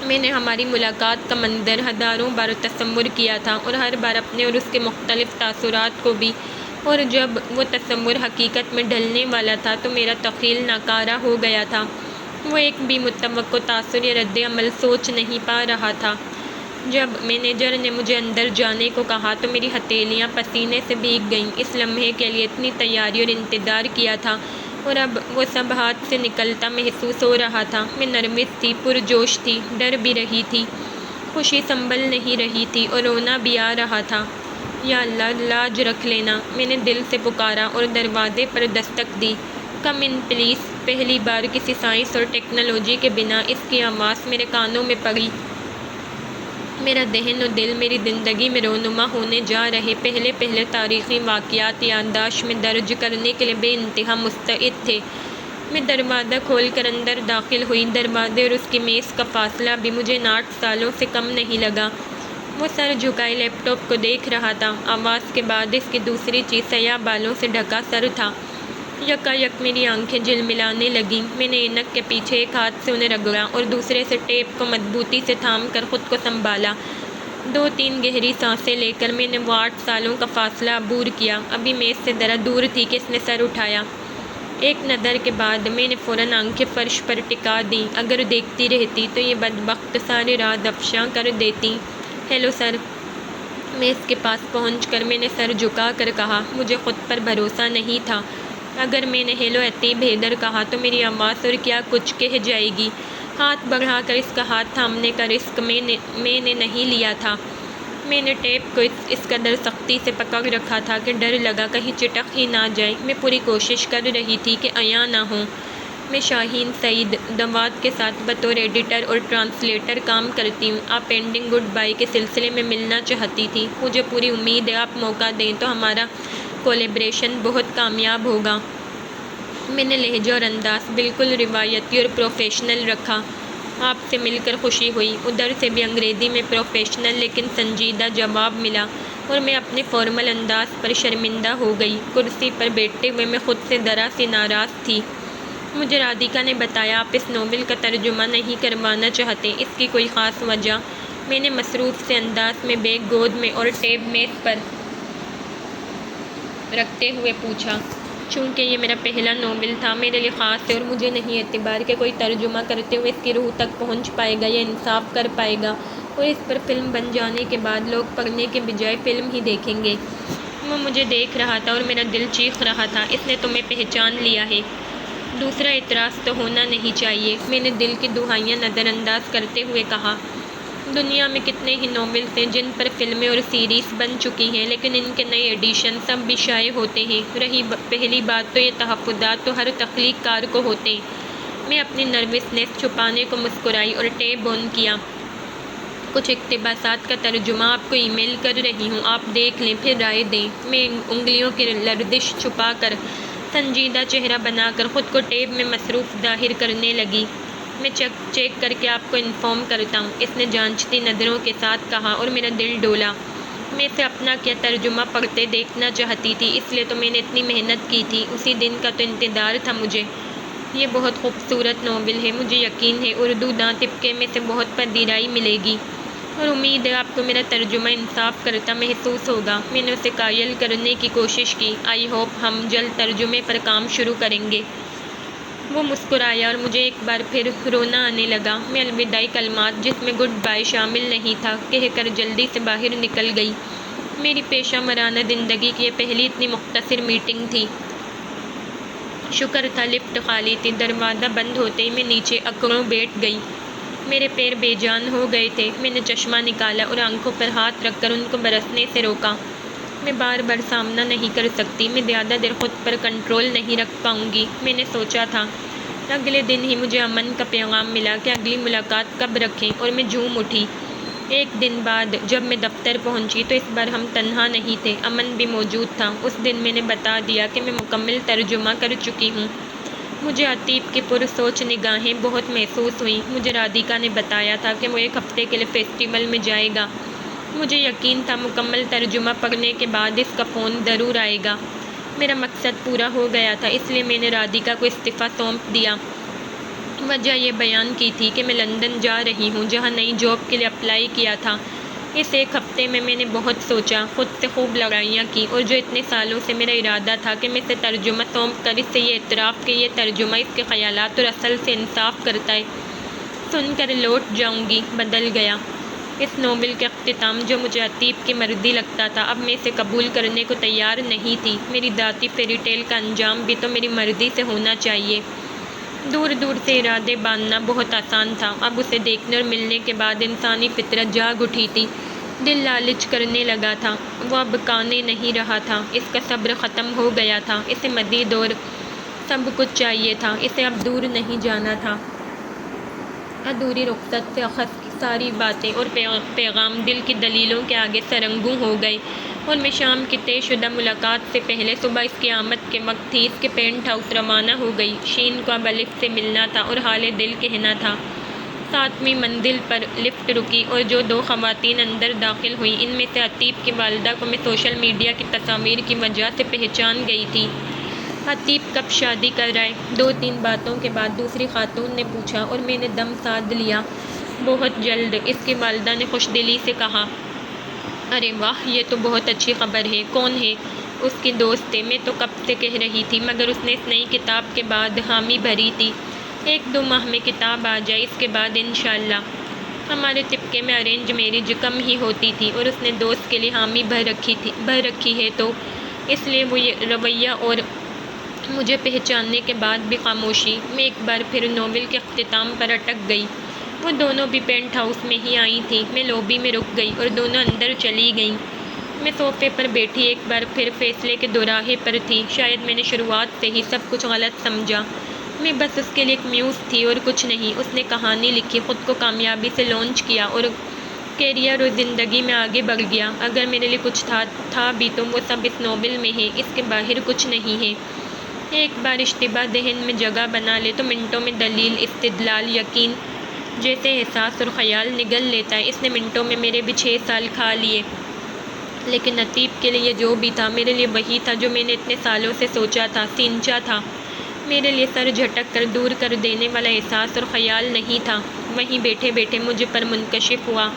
میں نے ہماری ملاقات کا منظر ہزاروں بار تصور کیا تھا، اور ہر بار اپنے اور اس کے مختلف تاثرات کو بھی، اور جب وہ تصور حقیقت میں ڈھلنے والا تھا تو میرا تخیل ناکارہ ہو گیا تھا۔ وہ ایک بھی متوقع تاثر یا رد عمل سوچ نہیں پا رہا تھا۔ جب مینیجر نے مجھے اندر جانے کو کہا تو میری ہتھیلیاں پسینے سے بھیگ گئیں۔ اس لمحے کے لیے اتنی تیاری اور انتظار کیا تھا، اور اب وہ سب ہاتھ سے نکلتا محسوس ہو رہا تھا۔ میں نرمس تھی، پرجوش تھی، ڈر بھی رہی تھی، خوشی سنبھل نہیں رہی تھی، اور رونا بھی آ رہا تھا۔ یا اللہ، لاج رکھ لینا، میں نے دل سے پکارا اور دروازے پر دستک دی۔ کم ان پلیز۔ پہلی بار کسی سائنس اور ٹیکنالوجی کے بنا اس کی آواز میرے کانوں میں پڑی۔ میرا ذہن و دل میری زندگی میں رونما ہونے جا رہے پہلے تاریخی واقعات یادداشت میں درج کرنے کے لیے بے انتہا مستعد تھے۔ میں دروازہ کھول کر اندر داخل ہوئی۔ دروازے اور اس کی میز کا فاصلہ بھی مجھے ان 8 سالوں سے کم نہیں لگا۔ وہ سر جھکائے لیپ ٹاپ کو دیکھ رہا تھا۔ آواز کے بعد اس کی دوسری چیز سیاہ بالوں سے ڈھکا سر تھا۔ یکایک میری آنکھیں جھلملانے لگیں۔ میں نے اینک کے پیچھے ایک ہاتھ سے انہیں رگڑا اور دوسرے سے ٹیپ کو مضبوطی سے تھام کر خود کو سنبھالا۔ 2-3 گہری سانسیں لے کر میں نے وہ 8 سالوں کا فاصلہ عبور کیا۔ ابھی میز سے ذرا دور تھی کہ اس نے سر اٹھایا۔ ایک نظر کے بعد میں نے فوراً آنکھیں فرش پر ٹکا دیں۔ اگر دیکھتی رہتی تو یہ بدبخت سارے راز افشاں کر دیتی۔ Hello sir. میز کے پاس پہنچ کر میں نے سر جھکا کر کہا۔ مجھے خود پر بھروسہ نہیں تھا۔ اگر میں نے ہیلو عتیب حیدر کہا تو میری آواز اور کیا کچھ کہہ جائے گی۔ ہاتھ بڑھا کر اس کا ہاتھ تھامنے کا رسک میں نے نہیں لیا تھا۔ میں نے ٹیپ کو اس قدر سختی سے پکڑ رکھا تھا کہ ڈر لگا کہیں چٹک ہی نہ جائے۔ میں پوری کوشش کر رہی تھی کہ عیاں نہ ہوں۔ میں شاہین سعید دواد کے ساتھ بطور ایڈیٹر اور ٹرانسلیٹر کام کرتی ہوں۔ آپ اینڈنگ گڈ بائی کے سلسلے میں ملنا چاہتی تھی۔ مجھے پوری امید ہے آپ موقع دیں تو ہمارا کولیبریشن بہت کامیاب ہوگا۔ میں نے لہجہ اور انداز بالکل روایتی اور پروفیشنل رکھا۔ آپ سے مل کر خوشی ہوئی۔ ادھر سے بھی انگریزی میں پروفیشنل لیکن سنجیدہ جواب ملا، اور میں اپنے فارمل انداز پر شرمندہ ہو گئی۔ کرسی پر بیٹھتے ہوئے میں خود سے ذرا سی ناراض تھی۔ مجھے رادھیکا نے بتایا آپ اس ناول کا ترجمہ نہیں کروانا چاہتے۔ اس کی کوئی خاص وجہ؟ میں نے مصروف سے انداز میں بیگ گود میں اور ٹیب میز پر رکھتے ہوئے پوچھا۔ چونکہ یہ میرا پہلا ناول تھا، میرے لیے خاص ہے، اور مجھے نہیں اعتبار کہ کوئی ترجمہ کرتے ہوئے اس کی روح تک پہنچ پائے گا یا انصاف کر پائے گا، اور اس پر فلم بن جانے کے بعد لوگ پڑھنے کے بجائے فلم ہی دیکھیں گے۔ وہ مجھے دیکھ رہا تھا اور میرا دل چیخ رہا تھا، اس نے تمہیں پہچان لیا ہے۔ دوسرا اعتراض تو ہونا نہیں چاہیے، میں نے دل کی دہائیاں نظر انداز کرتے ہوئے کہا۔ دنیا میں کتنے ہی ناولز ہیں جن پر فلمیں اور سیریز بن چکی ہیں، لیکن ان کے نئے ایڈیشن سب بھی شائع ہوتے ہیں۔ رہی پہلی بات تو یہ تحفظات تو ہر تخلیق کار کو ہوتے ہیں۔ میں اپنی نروسنیس چھپانے کو مسکرائی اور ٹیب آن کیا۔ کچھ اقتباسات کا ترجمہ آپ کو ای میل کر رہی ہوں، آپ دیکھ لیں پھر رائے دیں۔ میں انگلیوں کی لرزش چھپا کر سنجیدہ چہرہ بنا کر خود کو ٹیب میں مصروف ظاہر کرنے لگی۔ میں چیک کر کے آپ کو انفارم کرتا ہوں، اس نے جانچتی نظروں کے ساتھ کہا، اور میرا دل ڈولا۔ میں اسے اپنا کیا ترجمہ پڑھتے دیکھنا چاہتی تھی، اس لیے تو میں نے اتنی محنت کی تھی۔ اسی دن کا تو انتظار تھا مجھے۔ یہ بہت خوبصورت ناول ہے، مجھے یقین ہے اردو داں طبقے میں سے بہت پذیرائی ملے گی، اور امید ہے آپ کو میرا ترجمہ انصاف کرتا محسوس ہوگا۔ میں نے اسے قائل کرنے کی کوشش کی۔ آئی ہوپ ہم جلد ترجمے پر کام شروع کریں گے۔ وہ مسکرایا اور مجھے ایک بار پھر رونا آنے لگا۔ میں الوداعی کلمات جس میں گڈ بائی شامل نہیں تھا کہہ کر جلدی سے باہر نکل گئی۔ میری پیشہ ورانہ زندگی کی یہ پہلی اتنی مختصر میٹنگ تھی۔ شکر تھا لفٹ خالی تھی۔ دروازہ بند ہوتے ہی میں نیچے اکڑوں بیٹھ گئی۔ میرے پیر بے جان ہو گئے تھے۔ میں نے چشمہ نکالا اور آنکھوں پر ہاتھ رکھ کر ان کو برسنے سے روکا۔ میں بار بار سامنا نہیں کر سکتی، میں زیادہ دیر خود پر کنٹرول نہیں رکھ پاؤں گی۔ میں نے سوچا تھا۔ اگلے دن ہی مجھے امن کا پیغام ملا کہ اگلی ملاقات کب رکھیں، اور میں جھوم اٹھی۔ ایک دن بعد جب میں دفتر پہنچی تو اس بار ہم تنہا نہیں تھے، امن بھی موجود تھا۔ اس دن میں نے بتا دیا کہ میں مکمل ترجمہ کر چکی ہوں۔ مجھے عتیب کی پرسوچ نگاہیں بہت محسوس ہوئیں۔ مجھے رادھیکا نے بتایا تھا کہ وہ 1 ہفتے کے لیے فیسٹیول میں جائے گا۔ مجھے یقین تھا مکمل ترجمہ پڑھنے کے بعد اس کا فون ضرور آئے گا۔ میرا مقصد پورا ہو گیا تھا، اس لیے میں نے رادھیکا کو استعفیٰ سونپ دیا۔ وجہ یہ بیان کی تھی کہ میں لندن جا رہی ہوں جہاں نئی جاب کے لیے اپلائی کیا تھا۔ اس ایک ہفتے میں میں نے بہت سوچا، خود سے خوب لڑائیاں کی، اور جو اتنے سالوں سے میرا ارادہ تھا کہ میں اسے ترجمہ سونپ کر اس سے یہ اعتراف کہ یہ ترجمہ اس کے خیالات اور اصل سے انصاف کرتا ہے، سن کر لوٹ جاؤں گی، بدل گیا۔ اس ناول کا اختتام جو مجھے عتیب کی مرضی لگتا تھا، اب میں اسے قبول کرنے کو تیار نہیں تھی۔ میری ذاتی فیری ٹیل کا انجام بھی تو میری مرضی سے ہونا چاہیے۔ دور دور سے ارادے باندھنا بہت آسان تھا، اب اسے دیکھنے اور ملنے کے بعد انسانی فطرت جاگ اٹھی تھی۔ دل لالچ کرنے لگا تھا، وہ اب کانے نہیں رہا تھا، اس کا صبر ختم ہو گیا تھا، اسے مزید اور سب کچھ چاہیے تھا، اسے اب دور نہیں جانا تھا۔ ادھوری رخصت سے اخذ کی ساری باتیں اور پیغام دل کی دلیلوں کے آگے سرنگوں ہو گئے، اور میں شام کی طے شدہ ملاقات سے پہلے صبح اس کی آمد کے وقت ہی اس کے پینٹ ہاؤس روانہ ہو گئی۔ شین کو اب الف سے ملنا تھا اور حال دل کہنا تھا۔ 7ویں منزل پر لفٹ رکی اور جو 2 خواتین اندر داخل ہوئیں، ان میں سے عتیب کی والدہ کو میں سوشل میڈیا کی تصاویر کی وجہ سے پہچان گئی تھی۔ عتیب کب شادی کر رہا ہے؟ 2-3 باتوں کے بعد دوسری خاتون نے پوچھا، اور میں نے دم سادھ لیا۔ بہت جلد، اس کی والدہ نے خوش دلی سے کہا۔ ارے واہ، یہ تو بہت اچھی خبر ہے۔ کون ہے؟ اس کی دوست ہے۔ میں تو کب سے کہہ رہی تھی، مگر اس نے اس نئی کتاب کے بعد حامی بھری تھی۔ 1-2 ماہ میں کتاب آ جائے، اس کے بعد انشاءاللہ۔ ہمارے طبقے میں ارینج میرج کم ہی ہوتی تھی، اور اس نے دوست کے لیے حامی بھر رکھی ہے، تو اس لیے وہ یہ رویہ، اور مجھے پہچاننے کے بعد بھی خاموشی۔ میں ایک بار پھر ناول کے اختتام پر اٹک گئی۔ وہ دونوں بھی پینٹ ہاؤس میں ہی آئی تھیں۔ میں لابی میں رک گئی اور دونوں اندر چلی گئیں۔ میں صوفے پر بیٹھی ایک بار پھر فیصلے کے دوراہے پر تھی۔ شاید میں نے شروعات سے ہی سب کچھ غلط سمجھا۔ میں بس اس کے لیے ایک میوز تھی اور کچھ نہیں۔ اس نے کہانی لکھی، خود کو کامیابی سے لانچ کیا، اور کیریئر اور زندگی میں آگے بڑھ گیا۔ اگر میرے لیے کچھ تھا بھی تو وہ سب اس ناول میں ہے، اس کے باہر کچھ نہیں ہے۔ ایک بار اشتباہ ذہن میں جگہ بنا لے تو منٹوں میں دلیل، استدلال، یقین جیسے احساس اور خیال نگل لیتا ہے۔ اس نے منٹوں میں میرے بھی 6 سال کھا لیے۔ لیکن عتیب کے لیے جو بھی تھا، میرے لیے وہی تھا جو میں نے اتنے سالوں سے سوچا تھا، سینچا تھا۔ میرے لیے سر جھٹک کر دور کر دینے والا احساس اور خیال نہیں تھا، وہیں بیٹھے بیٹھے مجھ پر منکشف ہوا۔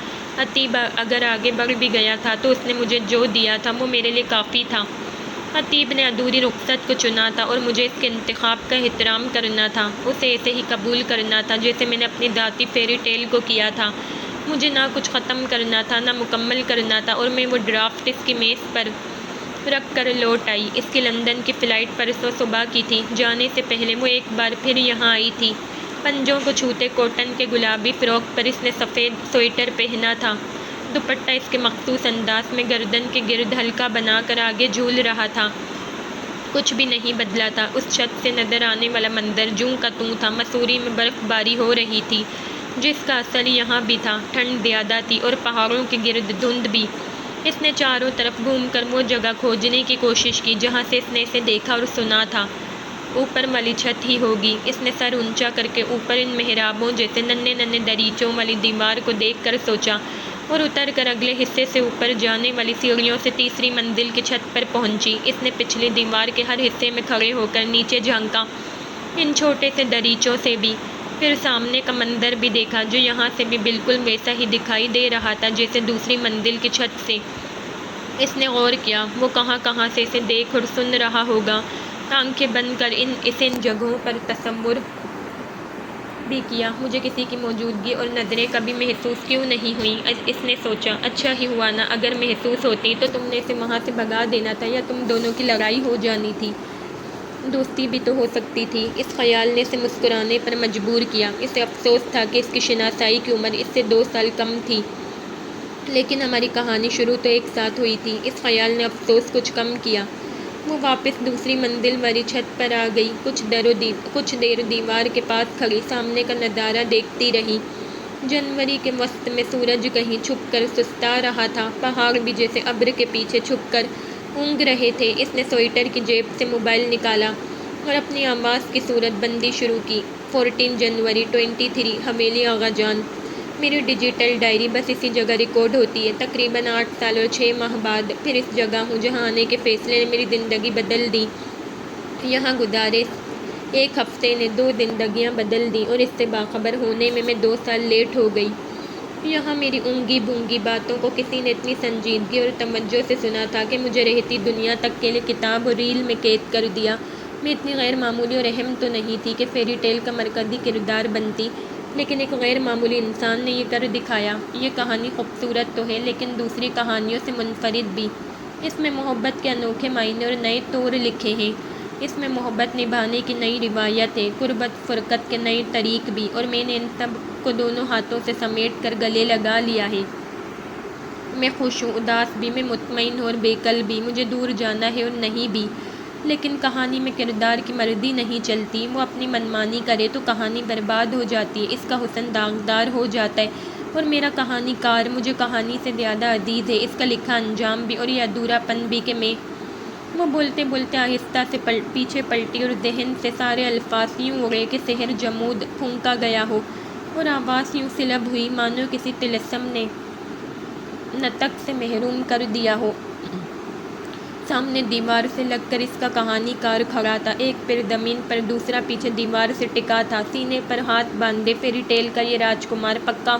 عتیب اگر آگے بڑھ بھی گیا تھا تو اس نے مجھے جو دیا تھا وہ میرے لیے کافی تھا۔ عتیب نے ادھوری رخصت کو چنا تھا، اور مجھے اس کے انتخاب کا احترام کرنا تھا، اسے ایسے ہی قبول کرنا تھا جیسے میں نے اپنی ذاتی فیری ٹیل کو کیا تھا۔ مجھے نہ کچھ ختم کرنا تھا، نہ مکمل کرنا تھا، اور میں وہ ڈرافٹ اس کی میز پر رکھ کر لوٹ آئی۔ اس کی لندن کی فلائٹ پرسوں صبح کی تھی۔ جانے سے پہلے وہ ایک بار پھر یہاں آئی تھی۔ پنجوں کو چھوتے کاٹن کے گلابی فراک پر اس نے سفید سویٹر پہنا تھا۔ دوپٹہ اس کے مخصوص انداز میں گردن کے گرد ہلکا بنا کر آگے جھول رہا تھا۔ کچھ بھی نہیں بدلا تھا۔ اس چھت سے نظر آنے والا منظر جوں کا توں تھا۔ مسوری میں برف باری ہو رہی تھی، جس کا اثر یہاں بھی تھا۔ ٹھنڈ زیادہ تھی اور پہاڑوں کے گرد دھند بھی۔ اس نے چاروں طرف گھوم کر وہ جگہ کھوجنے کی کوشش کی جہاں سے اس نے اسے دیکھا اور سنا تھا۔ اوپر والی چھت ہی ہوگی۔ اس نے سر اونچا کر کے اوپر ان محرابوں جیسے ننھے ننھے دریچوں والی دیوار کو دیکھ کر سوچا، اور اتر کر اگلے حصے سے اوپر جانے والی سیڑھیوں سے تیسری منزل کی چھت پر پہنچی۔ اس نے پچھلی دیوار کے ہر حصے میں کھڑے ہو کر نیچے جھانکا، ان چھوٹے سے دریچوں سے بھی، پھر سامنے کا منظر بھی دیکھا جو یہاں سے بھی بالکل ویسا ہی دکھائی دے رہا تھا جیسے دوسری منزل کی چھت سے۔ اس نے غور کیا، وہ کہاں کہاں سے اسے دیکھ اور سن رہا ہوگا۔ آنکھیں بند کر اسے ان جگہوں پر تصور بھی کیا۔ مجھے کسی کی موجودگی اور نظریں کبھی محسوس کیوں نہیں ہوئیں؟ اس نے سوچا، اچھا ہی ہوا نا، اگر محسوس ہوتی تو تم نے اسے وہاں سے بھگا دینا تھا، یا تم دونوں کی لڑائی ہو جانی تھی۔ دوستی بھی تو ہو سکتی تھی۔ اس خیال نے اسے مسکرانے پر مجبور کیا۔ اسے افسوس تھا کہ اس کی شناسائی کی عمر اس سے 2 سال کم تھی، لیکن ہماری کہانی شروع تو ایک ساتھ ہوئی تھی۔ اس خیال نے افسوس کچھ کم کیا۔ وہ واپس دوسری منزل والی چھت پر آ گئی۔ کچھ دیر دیوار کے پاس کھڑی سامنے کا نظارہ دیکھتی رہی۔ جنوری کے وسط میں سورج کہیں چھپ کر سستا رہا تھا، پہاڑ بھی جیسے ابر کے پیچھے چھپ کر اونگ رہے تھے۔ اس نے سویٹر کی جیب سے موبائل نکالا اور اپنی آواز کی صورت بندی شروع کی۔ 14 جنوری 23 حویلی آغا جان۔ میری ڈیجیٹل ڈائری بس اسی جگہ ریکارڈ ہوتی ہے۔ تقریباً 8 سال اور 6 ماہ بعد پھر اس جگہ ہوں جہاں آنے کے فیصلے نے میری زندگی بدل دی۔ یہاں گزارے ایک ہفتے نے 2 زندگیاں بدل دیں اور اس سے باخبر ہونے میں 2 سال لیٹ ہو گئی۔ یہاں میری اونگی بونگی باتوں کو کسی نے اتنی سنجیدگی اور توجہ سے سنا تھا کہ مجھے رہتی دنیا تک کے لیے کتاب اور ریل میں قید کر دیا۔ میں اتنی غیر معمولی اور اہم تو نہیں تھی کہ فیری ٹیل کا مرکزی کردار بنتی، لیکن ایک غیر معمولی انسان نے یہ کر دکھایا۔ یہ کہانی خوبصورت تو ہے لیکن دوسری کہانیوں سے منفرد بھی۔ اس میں محبت کے انوکھے معنی اور نئے طور لکھے ہیں۔ اس میں محبت نبھانے کی نئی روایت ہے، قربت فرقت کے نئے طریق بھی، اور میں نے ان سب کو دونوں ہاتھوں سے سمیٹ کر گلے لگا لیا ہے۔ میں خوش ہوں، اداس بھی، میں مطمئن ہوں اور بے قل بھی، مجھے دور جانا ہے اور نہیں بھی۔ لیکن کہانی میں کردار کی مرضی نہیں چلتی۔ وہ اپنی منمانی کرے تو کہانی برباد ہو جاتی ہے، اس کا حسن داغدار ہو جاتا ہے، اور میرا کہانی کار مجھے کہانی سے زیادہ عزیز ہے، اس کا لکھا انجام بھی اور یہ ادھورا پن بھی کہ میں۔ وہ بولتے بولتے آہستہ سے پیچھے پلٹی اور ذہن سے سارے الفاظ یوں اڑے کہ سحر جمود پھونکا گیا ہو، اور آواز یوں سلب ہوئی مانو کسی طلسم نے نطق سے محروم کر دیا ہو۔ سامنے دیوار سے لگ کر اس کا کہانی کار کھڑا تھا، ایک پیر زمین پر، دوسرا پیچھے دیوار سے ٹکا تھا، سینے پر ہاتھ باندھے۔ فیری ٹیل کا یہ راجکمار پکا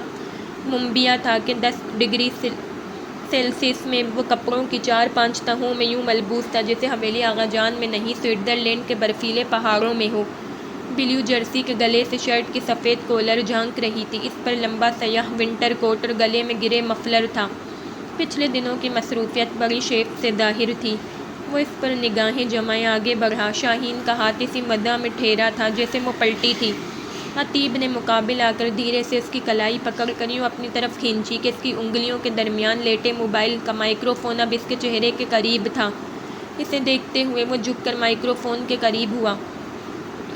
مومبیا تھا کہ 10 ڈگری سیلسیس میں وہ کپڑوں کی 4-5 تہوں میں یوں ملبوس تھا جیسے حویلی آغا جان میں نہیں، سوئٹزرلینڈ کے برفیلے پہاڑوں میں ہو۔ بلیو جرسی کے گلے سے شرٹ کی سفید کالر جھانک رہی تھی، اس پر لمبا سیاہ ونٹر کوٹ اور گلے میں گرے مفلر تھا۔ پچھلے دنوں کی مصروفیت بڑی شیف سے ظاہر تھی۔ وہ اس پر نگاہیں جمائے آگے بڑھا۔ شاہین کا ہاتھ اسی مدعا میں ٹھہرا تھا جیسے وہ پلٹی تھی۔ عتیب نے مقابل آ کر دھیرے سے اس کی کلائی پکڑ کر یوں اپنی طرف کھینچی کہ اس کی انگلیوں کے درمیان لیٹے موبائل کا مائکرو فون اب اس کے چہرے کے قریب تھا۔ اسے دیکھتے ہوئے وہ جھک کر مائکرو فون کے قریب ہوا۔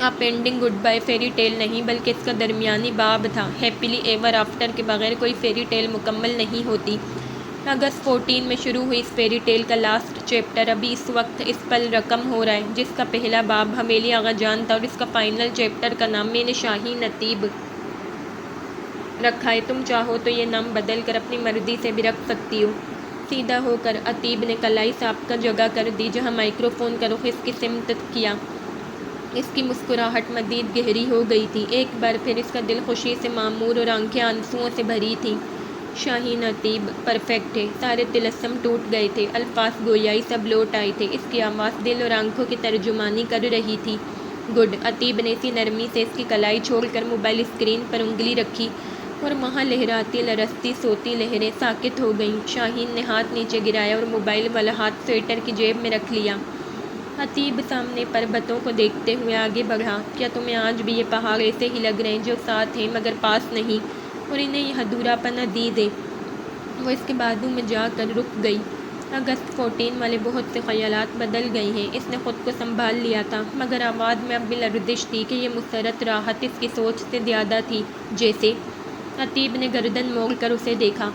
اب ending goodbye fairy tale نہیں بلکہ اس کا درمیانی باب تھا۔ ہیپیلی ایور آفٹر کے بغیر کوئی فیری ٹیل مکمل نہیں ہوتی۔ اگست 14 میں شروع ہوئی اس فیری ٹیل کا لاسٹ چیپٹر ابھی اس وقت اس پل رقم ہو رہا ہے جس کا پہلا باب حویلی آغا جان تھا، اور اس کا فائنل چیپٹر کا نام میں نے شاہین عتیب رکھا ہے۔ تم چاہو تو یہ نام بدل کر اپنی مرضی سے بھی رکھ سکتی ہو۔ سیدھا ہو کر عتیب نے کلائی سابقہ جگہ کر دی جہاں مائکرو فون کا رخ اس کی سمت کیا۔ اس کی مسکراہٹ مزید گہری ہو گئی تھی۔ ایک بار پھر اس کا دل خوشی سے معمور اور آنکھیں آنسوؤں سے بھری تھیں۔ شاہین عتیب پرفیکٹ ہے۔ سارے طلسم ٹوٹ گئے تھے، الفاظ گویائی سب لوٹ آئے تھے۔ اس کی آواز دل اور آنکھوں کی ترجمانی کر رہی تھی۔ گڈ۔ عتیب نے اسی نرمی سے اس کی کلائی چھوڑ کر موبائل اسکرین پر انگلی رکھی اور وہاں لہراتی لرزتی سوتی لہریں ساکت ہو گئیں۔ شاہین نے ہاتھ نیچے گرایا اور موبائل والا ہاتھ سویٹر کی جیب میں رکھ لیا۔ عتیب سامنے پربتوں کو دیکھتے ہوئے آگے بڑھا۔ کیا تمہیں آج بھی یہ پہاڑ ایسے ہی لگ رہے ہیں جو ساتھ ہیں مگر پاس نہیں، اور انہیں یہ ادھورا پن عزیز ہے؟ وہ اس کے بازو میں جا کر رک گئی۔ اگست 14 والے بہت سے خیالات بدل گئے ہیں۔ اس نے خود کو سنبھال لیا تھا مگر آواز میں اب بھی لرزش تھی کہ یہ مسرت راحت اس کی سوچ سے زیادہ تھی۔ جیسے؟ عتیب نے گردن موڑ کر اسے دیکھا۔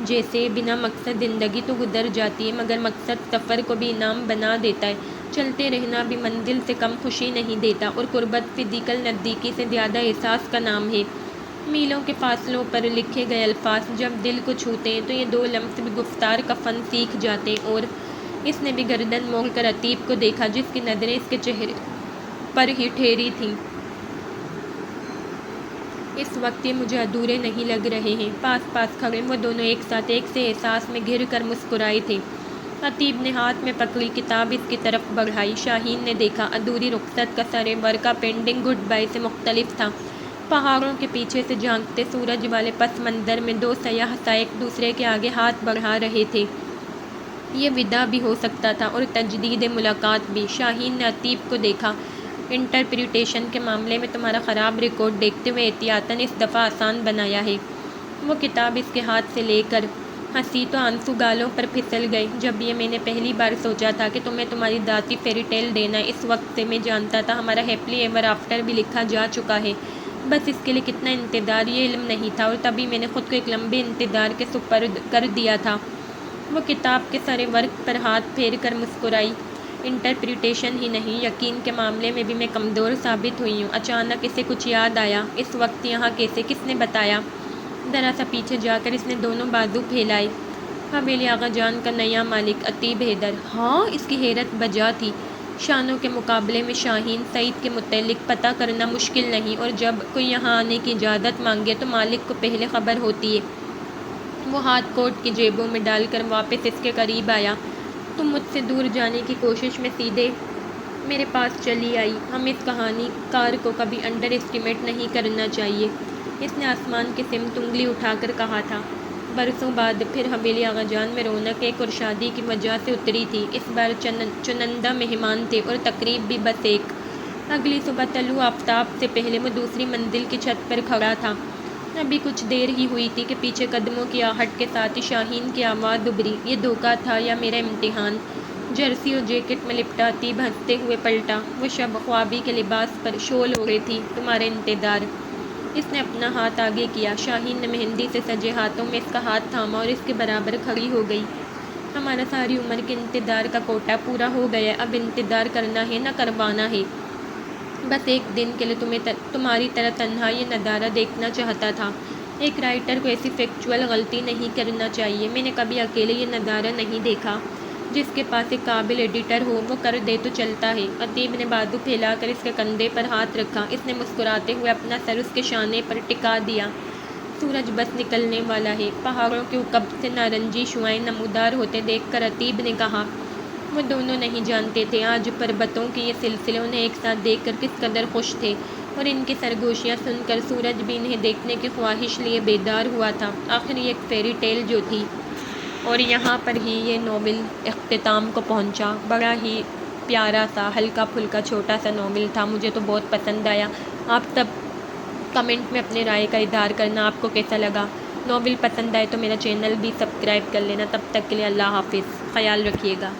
جیسے بنا مقصد زندگی تو گزر جاتی ہے مگر مقصد سفر کو بھی انعام بنا دیتا ہے۔ چلتے رہنا بھی منزل سے کم خوشی نہیں دیتا، اور قربت فزیکل نزدیکی سے زیادہ احساس کا نام ہے۔ میلوں کے فاصلوں پر لکھے گئے الفاظ جب دل کو چھوتے ہیں تو یہ 2 لمح بھی گفتار کا فن سیکھ جاتے ہیں۔ اور اس نے بھی گردن موڑ کر عتیب کو دیکھا جس کی نظریں اس کے چہرے پر ہی ٹھہری تھیں۔ اس وقت یہ مجھے ادھورے نہیں لگ رہے ہیں۔ پاس پاس کھڑے وہ دونوں ایک ساتھ ایک سے احساس میں گھر کر مسکرائے تھے۔ عتیب نے ہاتھ میں پکڑی کتاب اس کی طرف بڑھائی۔ شاہین نے دیکھا ادھوری رخصت کا سر ورقہ پینڈنگ گڈ بائی سے مختلف تھا۔ پہاڑوں کے پیچھے سے جھانکتے سورج والے پس منظر میں 2 سیاہ سائے دوسرے کے آگے ہاتھ بڑھا رہے تھے۔ یہ وداع بھی ہو سکتا تھا اور تجدید ملاقات بھی۔ شاہین نے عتیب کو دیکھا۔ انٹرپریٹیشن کے معاملے میں تمہارا خراب ریکارڈ دیکھتے ہوئے احتیاطاً اس دفعہ آسان بنایا ہے۔ وہ کتاب اس کے ہاتھ سے لے کر ہنسی تو آنسو گالوں پر پھسل گئے۔ جب یہ میں نے پہلی بار سوچا تھا کہ تمہیں تمہاری ذاتی فیری ٹیل دینا ہے، اس وقت سے میں جانتا تھا ہمارا ہیپلی ایور آفٹر بھی لکھا جا چکا ہے، بس اس کے لیے کتنا انتظار یہ علم نہیں تھا، اور تبھی میں نے خود کو ایک لمبے انتظار کے سپرد کر دیا تھا۔ وہ کتاب کے سر ورق پر ہاتھ پھیر کر مسکرائی۔ انٹرپریٹیشن ہی نہیں، یقین کے معاملے میں بھی میں کمزور ثابت ہوئی ہوں۔ اچانک اسے کچھ یاد آیا۔ اس وقت یہاں کیسے؟ کس نے بتایا؟ ذرا سا پیچھے جا کر اس نے دونوں بازو پھیلائے۔ حویلی آغا جان کا نیا مالک عتیب حیدر۔ ہاں؟ اس کی حیرت بجا تھی۔ شانوں کے مقابلے میں شاہین سعید کے متعلق پتہ کرنا مشکل نہیں، اور جب کوئی یہاں آنے کی اجازت مانگے تو مالک کو پہلے خبر ہوتی ہے۔ وہ ہاتھ کوٹ کی جیبوں میں ڈال کر واپس اس کے قریب آیا۔ تم مجھ سے دور جانے کی کوشش میں سیدھے میرے پاس چلی آئی۔ ہم اس کہانی کار کو کبھی انڈر اسٹیمیٹ نہیں کرنا چاہیے، اس نے آسمان کی سمت انگلی اٹھا کر کہا تھا۔ برسوں بعد پھر حویلی آغا جان میں رونق ایک اور شادی کی وجہ سے اتری تھی۔ اس بار چنندہ مہمان تھے اور تقریب بھی بس ایک۔ اگلی صبح طلوع آفتاب سے پہلے وہ دوسری منزل کی چھت پر کھڑا تھا۔ ابھی کچھ دیر ہی ہوئی تھی کہ پیچھے قدموں کی آہٹ کے ساتھ ہی شاہین کی آواز ابھری، یہ دھوکہ تھا یا میرا امتحان؟ جرسی اور جیکٹ میں لپٹا اتیب ہنستے ہوئے پلٹا۔ وہ شب خوابی کے لباس پر شال اوڑھے تھی۔ تمہارا انتظار۔ اس نے اپنا ہاتھ آگے کیا۔ شاہین نے مہندی سے سجے ہاتھوں میں اس کا ہاتھ تھاما اور اس کے برابر کھڑی ہو گئی۔ ہمارا ساری عمر کے انتظار کا کوٹا پورا ہو گیا، اب انتظار کرنا ہے نہ کروانا ہے۔ بس ایک دن کے لیے تمہاری طرح تنہا یہ نظارہ دیکھنا چاہتا تھا۔ ایک رائٹر کو ایسی فیکچوئل غلطی نہیں کرنا چاہیے۔ میں نے کبھی اکیلے یہ نظارہ نہیں دیکھا۔ جس کے پاس ایک قابل ایڈیٹر ہو وہ کر دے تو چلتا ہے۔ اتیب نے بازو پھیلا کر اس کے کندھے پر ہاتھ رکھا۔ اس نے مسکراتے ہوئے اپنا سر اس کے شانے پر ٹکا دیا۔ سورج بس نکلنے والا ہے۔ پہاڑوں کے عقب سے نارنجی شعاعیں نمودار ہوتے دیکھ کر اتیب نے کہا۔ وہ دونوں نہیں جانتے تھے آج پربتوں کے یہ سلسلے انہیں ایک ساتھ دیکھ کر کس قدر خوش تھے، اور ان کی سرگوشیاں سن کر سورج بھی انہیں دیکھنے کی خواہش لیے بیدار ہوا تھا۔ آخر یہ ایک فیری ٹیل جو تھی، اور یہاں پر ہی یہ ناول اختتام کو پہنچا۔ بڑا ہی پیارا سا ہلکا پھلکا چھوٹا سا ناول تھا، مجھے تو بہت پسند آیا۔ آپ سب کمنٹ میں اپنے رائے کا اظہار کرنا آپ کو کیسا لگا۔ ناول پسند آئے تو میرا چینل بھی سبسکرائب کر لینا۔ تب تک کے لیے اللہ حافظ، خیال رکھیے گا۔